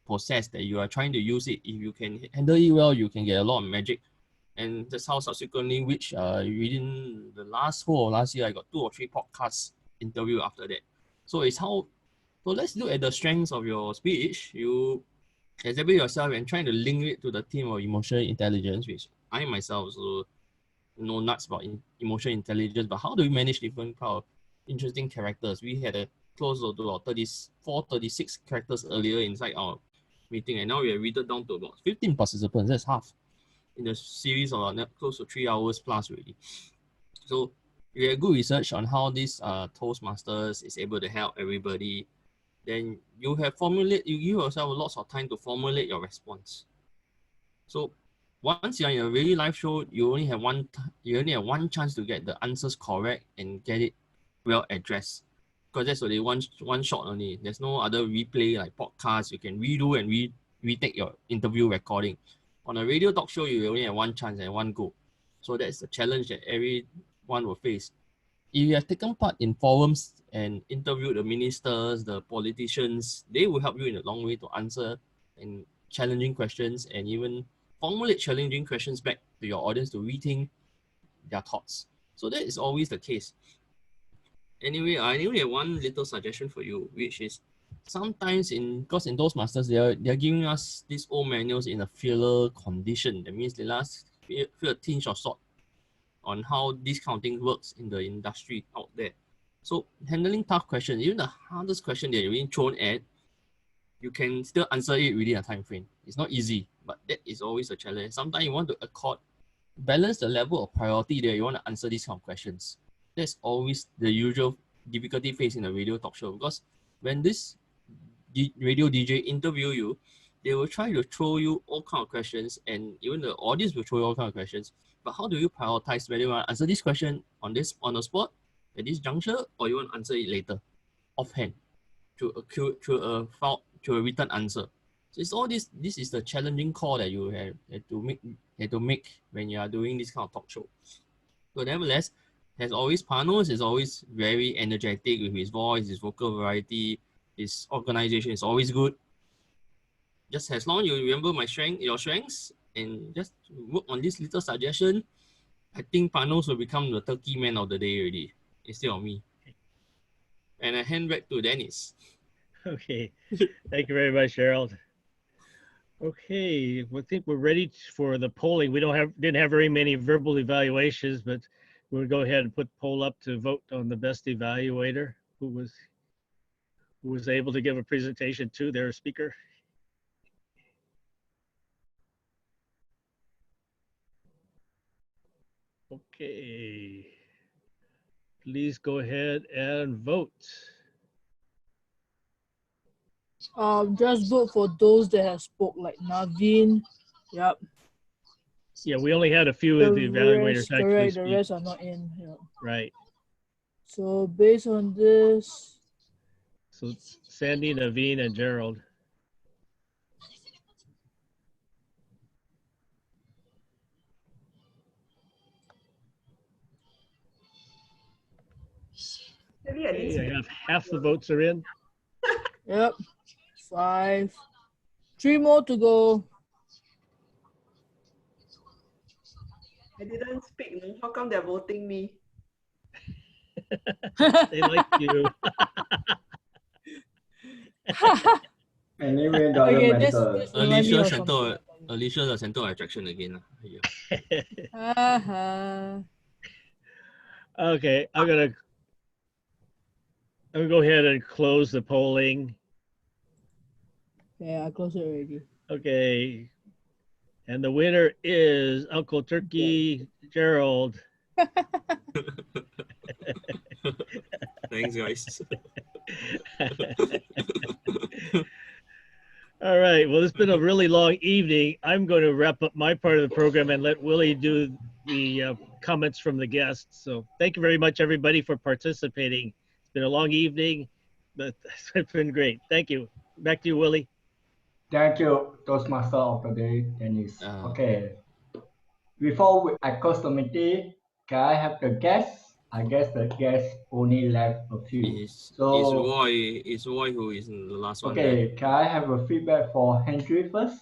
process that you are trying to use it. If you can handle it well, you can get a lot of magic. And that's how subsequently, which within the last year, I got 2 or 3 podcasts interview after that. So let's look at the strengths of your speech. You exhibit yourself and trying to link it to the theme of emotional intelligence, which I myself also know nuts about emotional intelligence, but how do we manage different kind of interesting characters? We had close to about 36 characters earlier inside our meeting, and now we have read down to about 15 participants. That's half in the series of close to 3 hours plus already. So we have good research on how this Toastmasters is able to help everybody. Then you give yourself lots of time to formulate your response. So once you're in a really live show, you only have one chance to get the answers correct and get it well addressed. Because that's only one shot only. There's no other replay like podcasts. You can redo and retake your interview recording. On a radio talk show, you only have one chance and one go. So that's the challenge that everyone will face. If you have taken part in forums and interviewed the ministers, the politicians, they will help you in a long way to answer and challenging questions and even formulate challenging questions back to your audience to rethink their thoughts. So that is always the case. Anyway, I only have one little suggestion for you, which is sometimes because in Toastmasters, they're giving us these old manuals in a filler condition. That means they last feel a tinge of salt on how this kind of thing works in the industry out there. So handling tough questions, even the hardest question that you're being thrown at, you can still answer it within a time frame. It's not easy, but that is always a challenge. Sometimes you want to balance the level of priority that you want to answer these kind of questions. That's always the usual difficulty faced in a radio talk show, because when this radio DJ interview you, they will try to throw you all kind of questions, and even the audience will throw you all kind of questions. But how do you prioritize whether you want to answer this question on the spot at this juncture, or you want to answer it later, offhand, through a written answer? So it's all this. This is the challenging call that you have to make when you are doing this kind of talk show. So nevertheless, Panos is always very energetic with his voice, his vocal variety, his organization is always good. Just as long as you remember your strengths, and just work on this little suggestion, I think Panos will become the turkey man of the day already, instead of me. And I hand back to Dennis. Okay, thank you very much, Gerald. Okay, I think we're ready for the polling. We didn't have very many verbal evaluations, but we'll go ahead and put the poll up to vote on the best evaluator who was able to give a presentation to their speaker. Okay, please go ahead and vote. Just vote for those that have spoke, like Naveen. Yep. Yeah, we only had a few of the evaluators actually correct, speak. the rest are not in. Yep. Right. So based on this. So Sandy, Naveen, and Gerald. Okay, I have half the votes are in. Yep. 5. 3 more to go. I didn't speak. No? How come they're voting me? They like you. Anyway, doesn't matter. Alicia the center of attraction again. Okay, I'm gonna I'm gonna go ahead and close the polling. Yeah, I closed it already. Okay. And the winner is Uncle Turkey Gerald. Thanks, guys. All right. Well, it's been a really long evening. I'm going to wrap up my part of the program and let Willie do the comments from the guests. So thank you very much, everybody, for participating. It's been a long evening, but it's been great. Thank you. Back to you, Willie. Thank you, Toastmaster of the day, Dennis. Okay. Before I close the meeting, can I have the guests? I guess the guests only left a few. It's So, Roy who is in the last one. okay, can I have a feedback for Henry first?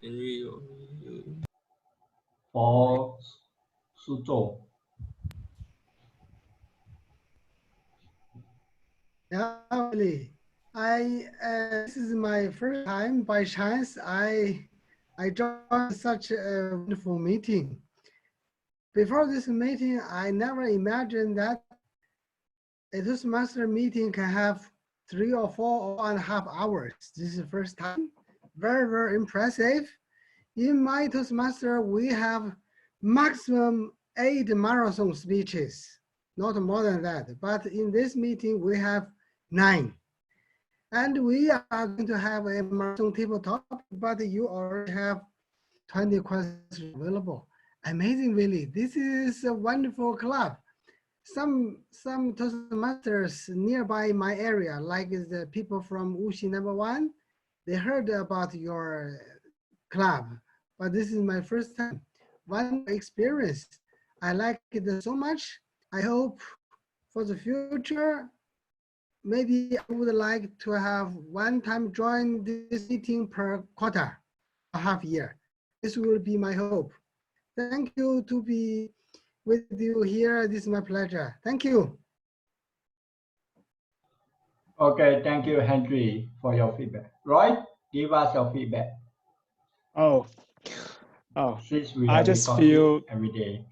Henry, For Suzhou. Yeah, really. This is my first time. By chance, I joined such a wonderful meeting. Before this meeting, I never imagined that a Toastmaster meeting can have 3 or 4 or 1.5 hours. This is the first time. Very, very impressive. In my Toastmaster, we have maximum 8 marathon speeches, not more than that. But in this meeting, we have 9. And we are going to have a marathon tabletop, but you already have 20 questions available. Amazing, really. This is a wonderful club. Some Toastmasters nearby my area, like the people from Wuxi #1, they heard about your club, but this is my first time. One experience. I like it so much. I hope for the future, maybe I would like to have one time join this meeting per quarter, a half year. This will be my hope. Thank you to be with you here. This is my pleasure. Thank you. Okay, thank you, Henry, for your feedback. Roy, give us your feedback. Oh, Since we I have just recording feel, every day.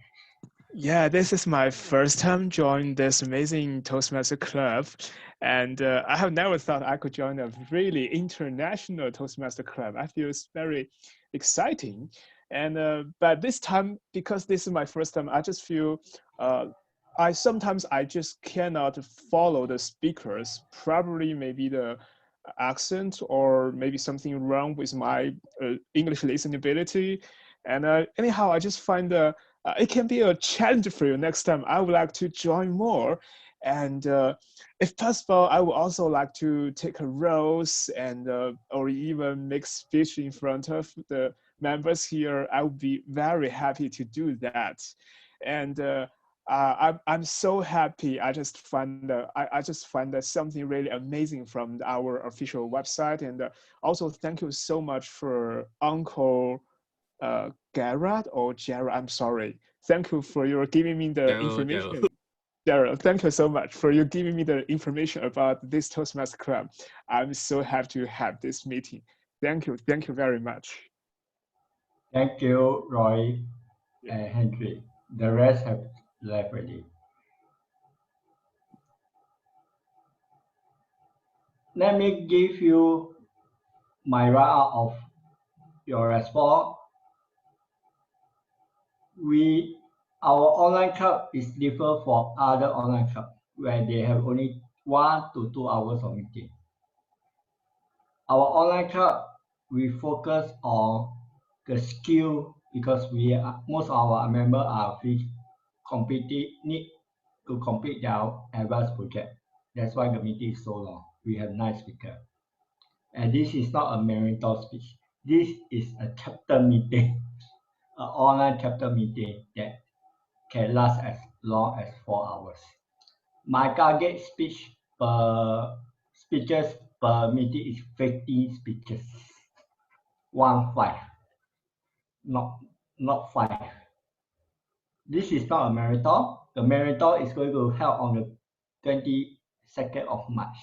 yeah, this is my first time joining this amazing Toastmaster club. And I have never thought I could join a really international Toastmaster club. I feel it's very exciting. And but this time, because this is my first time, I just feel sometimes I just cannot follow the speakers. Probably maybe the accent or maybe something wrong with my English listening ability. And anyhow, I just find it can be a challenge for you next time. I would like to join more. And if possible, I would also like to take a roles and or even make speech in front of the members here. I would be very happy to do that. And I'm so happy. I just find that something really amazing from our official website. And also thank you so much for Uncle Gerald or Gerald. I'm sorry. Thank you for your giving me the information. Gerald, thank you so much for you giving me the information about this Toastmaster Club. I'm so happy to have this meeting. Thank you very much. Thank you, Roy and Henry. The rest have left already. Let me give you my round of your response. Our online club is different from other online clubs where they have only 1 to 2 hours of meeting. Our online club, we focus on the skill because most of our members are need to complete their advanced project. That's why the meeting is so long. We have 9 speakers. And this is not a marathon speech. This is a chapter meeting, an online chapter meeting that can last as long as 4 hours. My target speeches per meeting is 15 speeches. 15, not 5. This is not a marathon. The marathon is going to held on the 22nd of March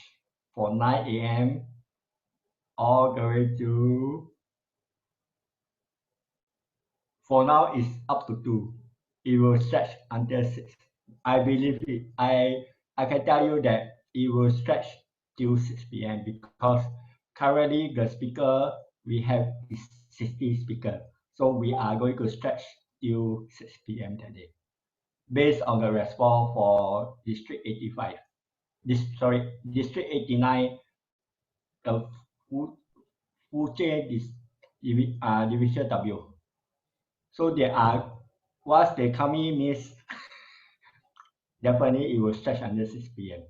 for 9 a.m. all the way to, for now it's up to 2. It will stretch until 6. I believe it. I I can tell you that it will stretch till 6 p.m. because currently the speaker we have is 60 speaker. So we are going to stretch till 6 p.m. that day, based on the response for District 85. District 89, the Fuzhou Division W. So they are, once they come in, means definitely it will stretch under 6 p.m.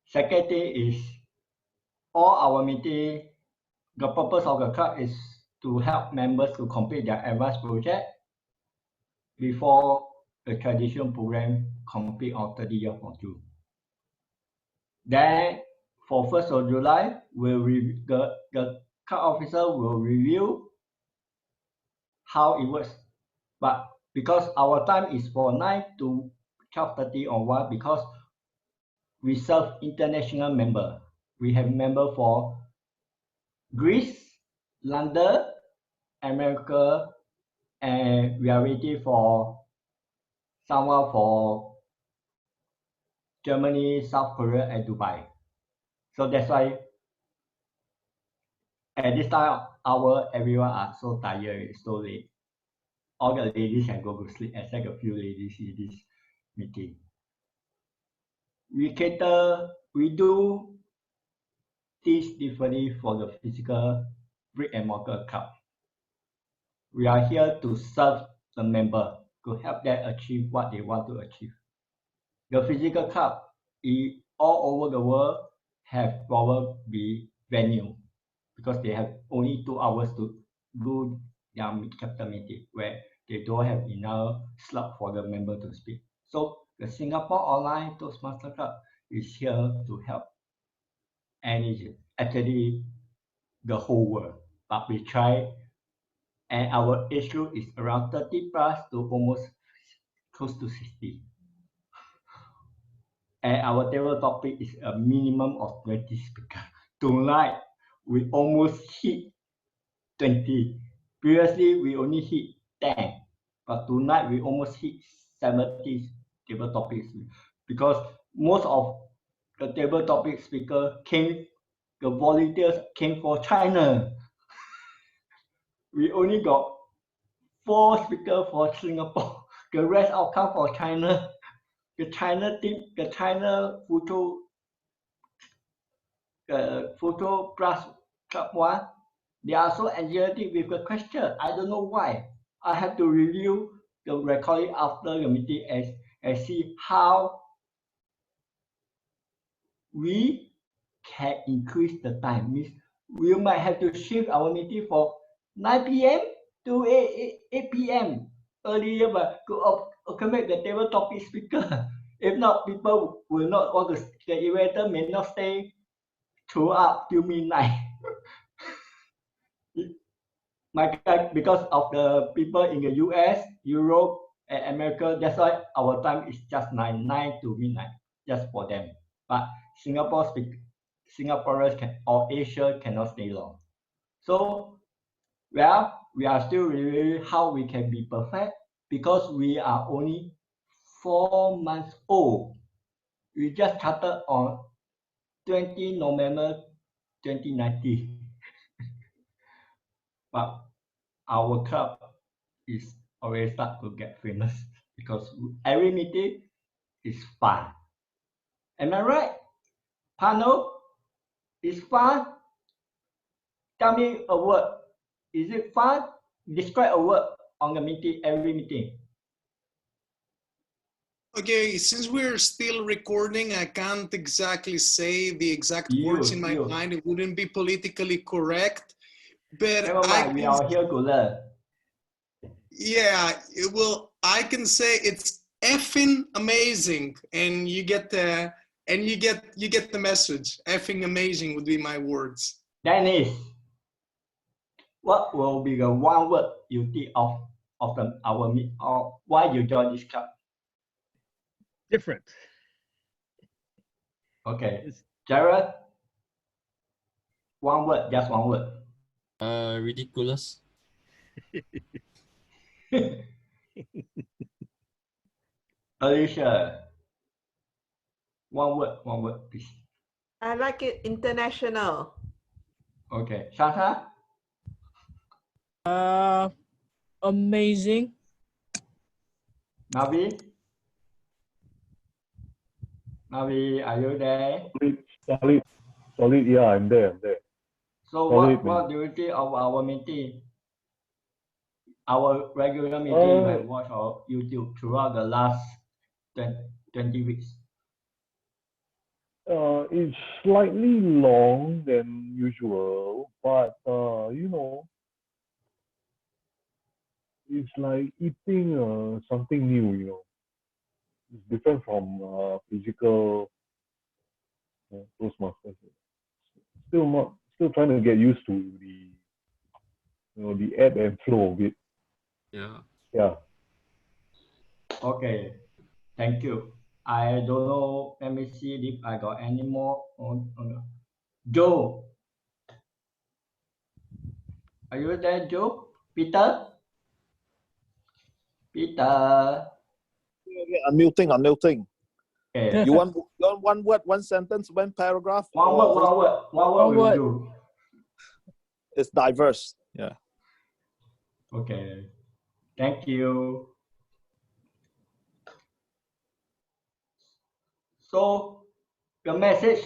Second thing is, all our meeting, the purpose of the club is to help members to complete their advanced project before the tradition program complete on 30th of June. Then for 1st of July, the club officer will review how it works. But because our time is for 9 to 12:30 on 1, because we serve international member. We have member for Greece, London, America, and we are waiting for someone for Germany, South Korea, and Dubai. So that's why at this time everyone are so tired, it's so late. All the ladies can go to sleep except a few ladies in this meeting. We do things differently for the physical brick and mortar club. We are here to serve the member, to help them achieve what they want to achieve. The physical club all over the world have probably venue because they have only 2 hours to do their capital meeting where they don't have enough slot for the member to speak. So the Singapore Online Toastmasters Club is here to help actually the whole world. But we try, and our age group is around 30 plus to almost close to 60. And our table topic is a minimum of 20 speakers. Tonight, we almost hit 20. Previously, we only hit 10. But tonight, we almost hit 70 table topics. Because most of the table topic speaker the volunteers came for China. We only got 4 speakers for Singapore. The rest all come for China. The China team, the China Fuzhou plus Club 1, they are so energetic with the question. I don't know why. I have to review the recording after the meeting and see how we can increase the time. Means we might have to shift our meeting for 9 p.m. to 8 p.m. earlier, but to accommodate the table topic speaker. If not, people will not want to, the evaluator may not stay throughout till midnight. Because of the people in the US, Europe, and America, that's why our time is just 9 to midnight, just for them. But Singaporeans or Asia cannot stay long. So, well, we are still reviewing how we can be perfect because we are only 4 months old. We just started on 20 November 2019. But our club is already start to get famous because every meeting is fun. Am I right? Panos, is fun? Tell me a word. Is it fun? Describe a word on the meeting, every meeting. Okay, since we're still recording, I can't exactly say the exact words in my mind. It wouldn't be politically correct. But never mind, we are here to learn. Yeah, I can say it's effing amazing, and you get the message. Effing amazing would be my words. Dennis, what will be the one word you think of our meet, or why you join this club? Different. Okay, Gerald. One word, just one word. Ridiculous. Alicia. One word, please. I like it international. Okay. Shanta? Amazing. Navi? Navi, are you there? Solid. Yeah, I'm there. So Solid, what do you think of our meeting? Our regular meeting you have watched on YouTube throughout the last 20 weeks. It's slightly long than usual, but you know, it's like eating something new. You know, it's different from physical Toastmasters. Still trying to get used to the ebb and flow of it. Yeah. Yeah. Okay. Thank you. I don't know. Let me see if I got any more on. Joe. Are you there, Joe? Peter? Peter. I'm muting. Okay. You want one word, one sentence, one paragraph? One word will do. It's diverse. Yeah. Okay. Thank you. So the message,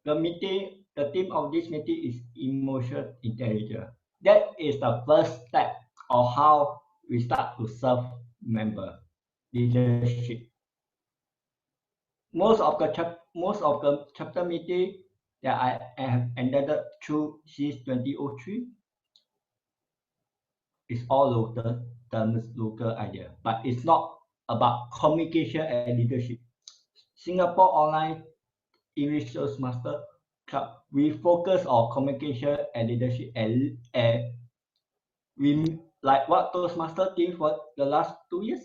the theme of this meeting is emotional intelligence. That is the first step of how we start to serve member leadership. Most of the chapter meeting that I have attended through since 2003 is all local terms, local idea, but it's not about communication and leadership. Singapore Online English Toastmaster Club, we focus on communication and leadership, and we like what Toastmaster did for the last 2 years.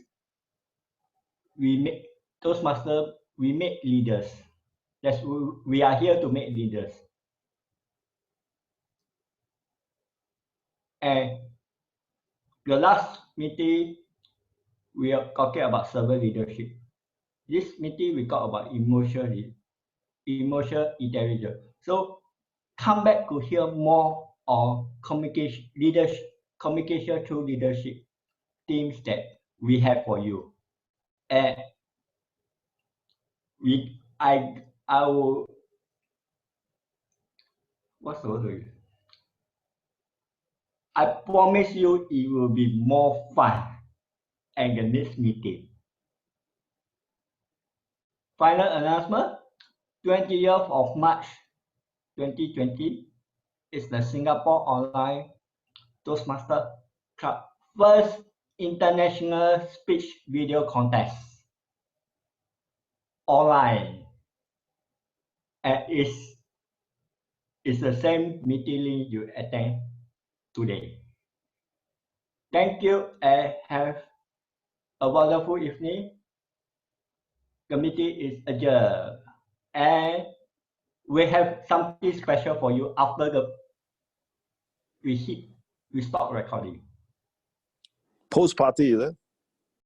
We make Toastmaster, we make leaders. We are here to make leaders. And the last meeting, we are talking about servant leadership. This meeting, we talk about emotional intelligence. So come back to hear more on communication through leadership themes that we have for you. And I will, what's the word? I promise you it will be more fun at the next meeting. Final announcement, 20th of March 2020 is the Singapore Online Toastmaster Club first international speech video contest online, and it's the same meeting you attend today. Thank you and have a wonderful evening. The meeting is adjourned, and we have something special for you after we stop recording. Post party, is it?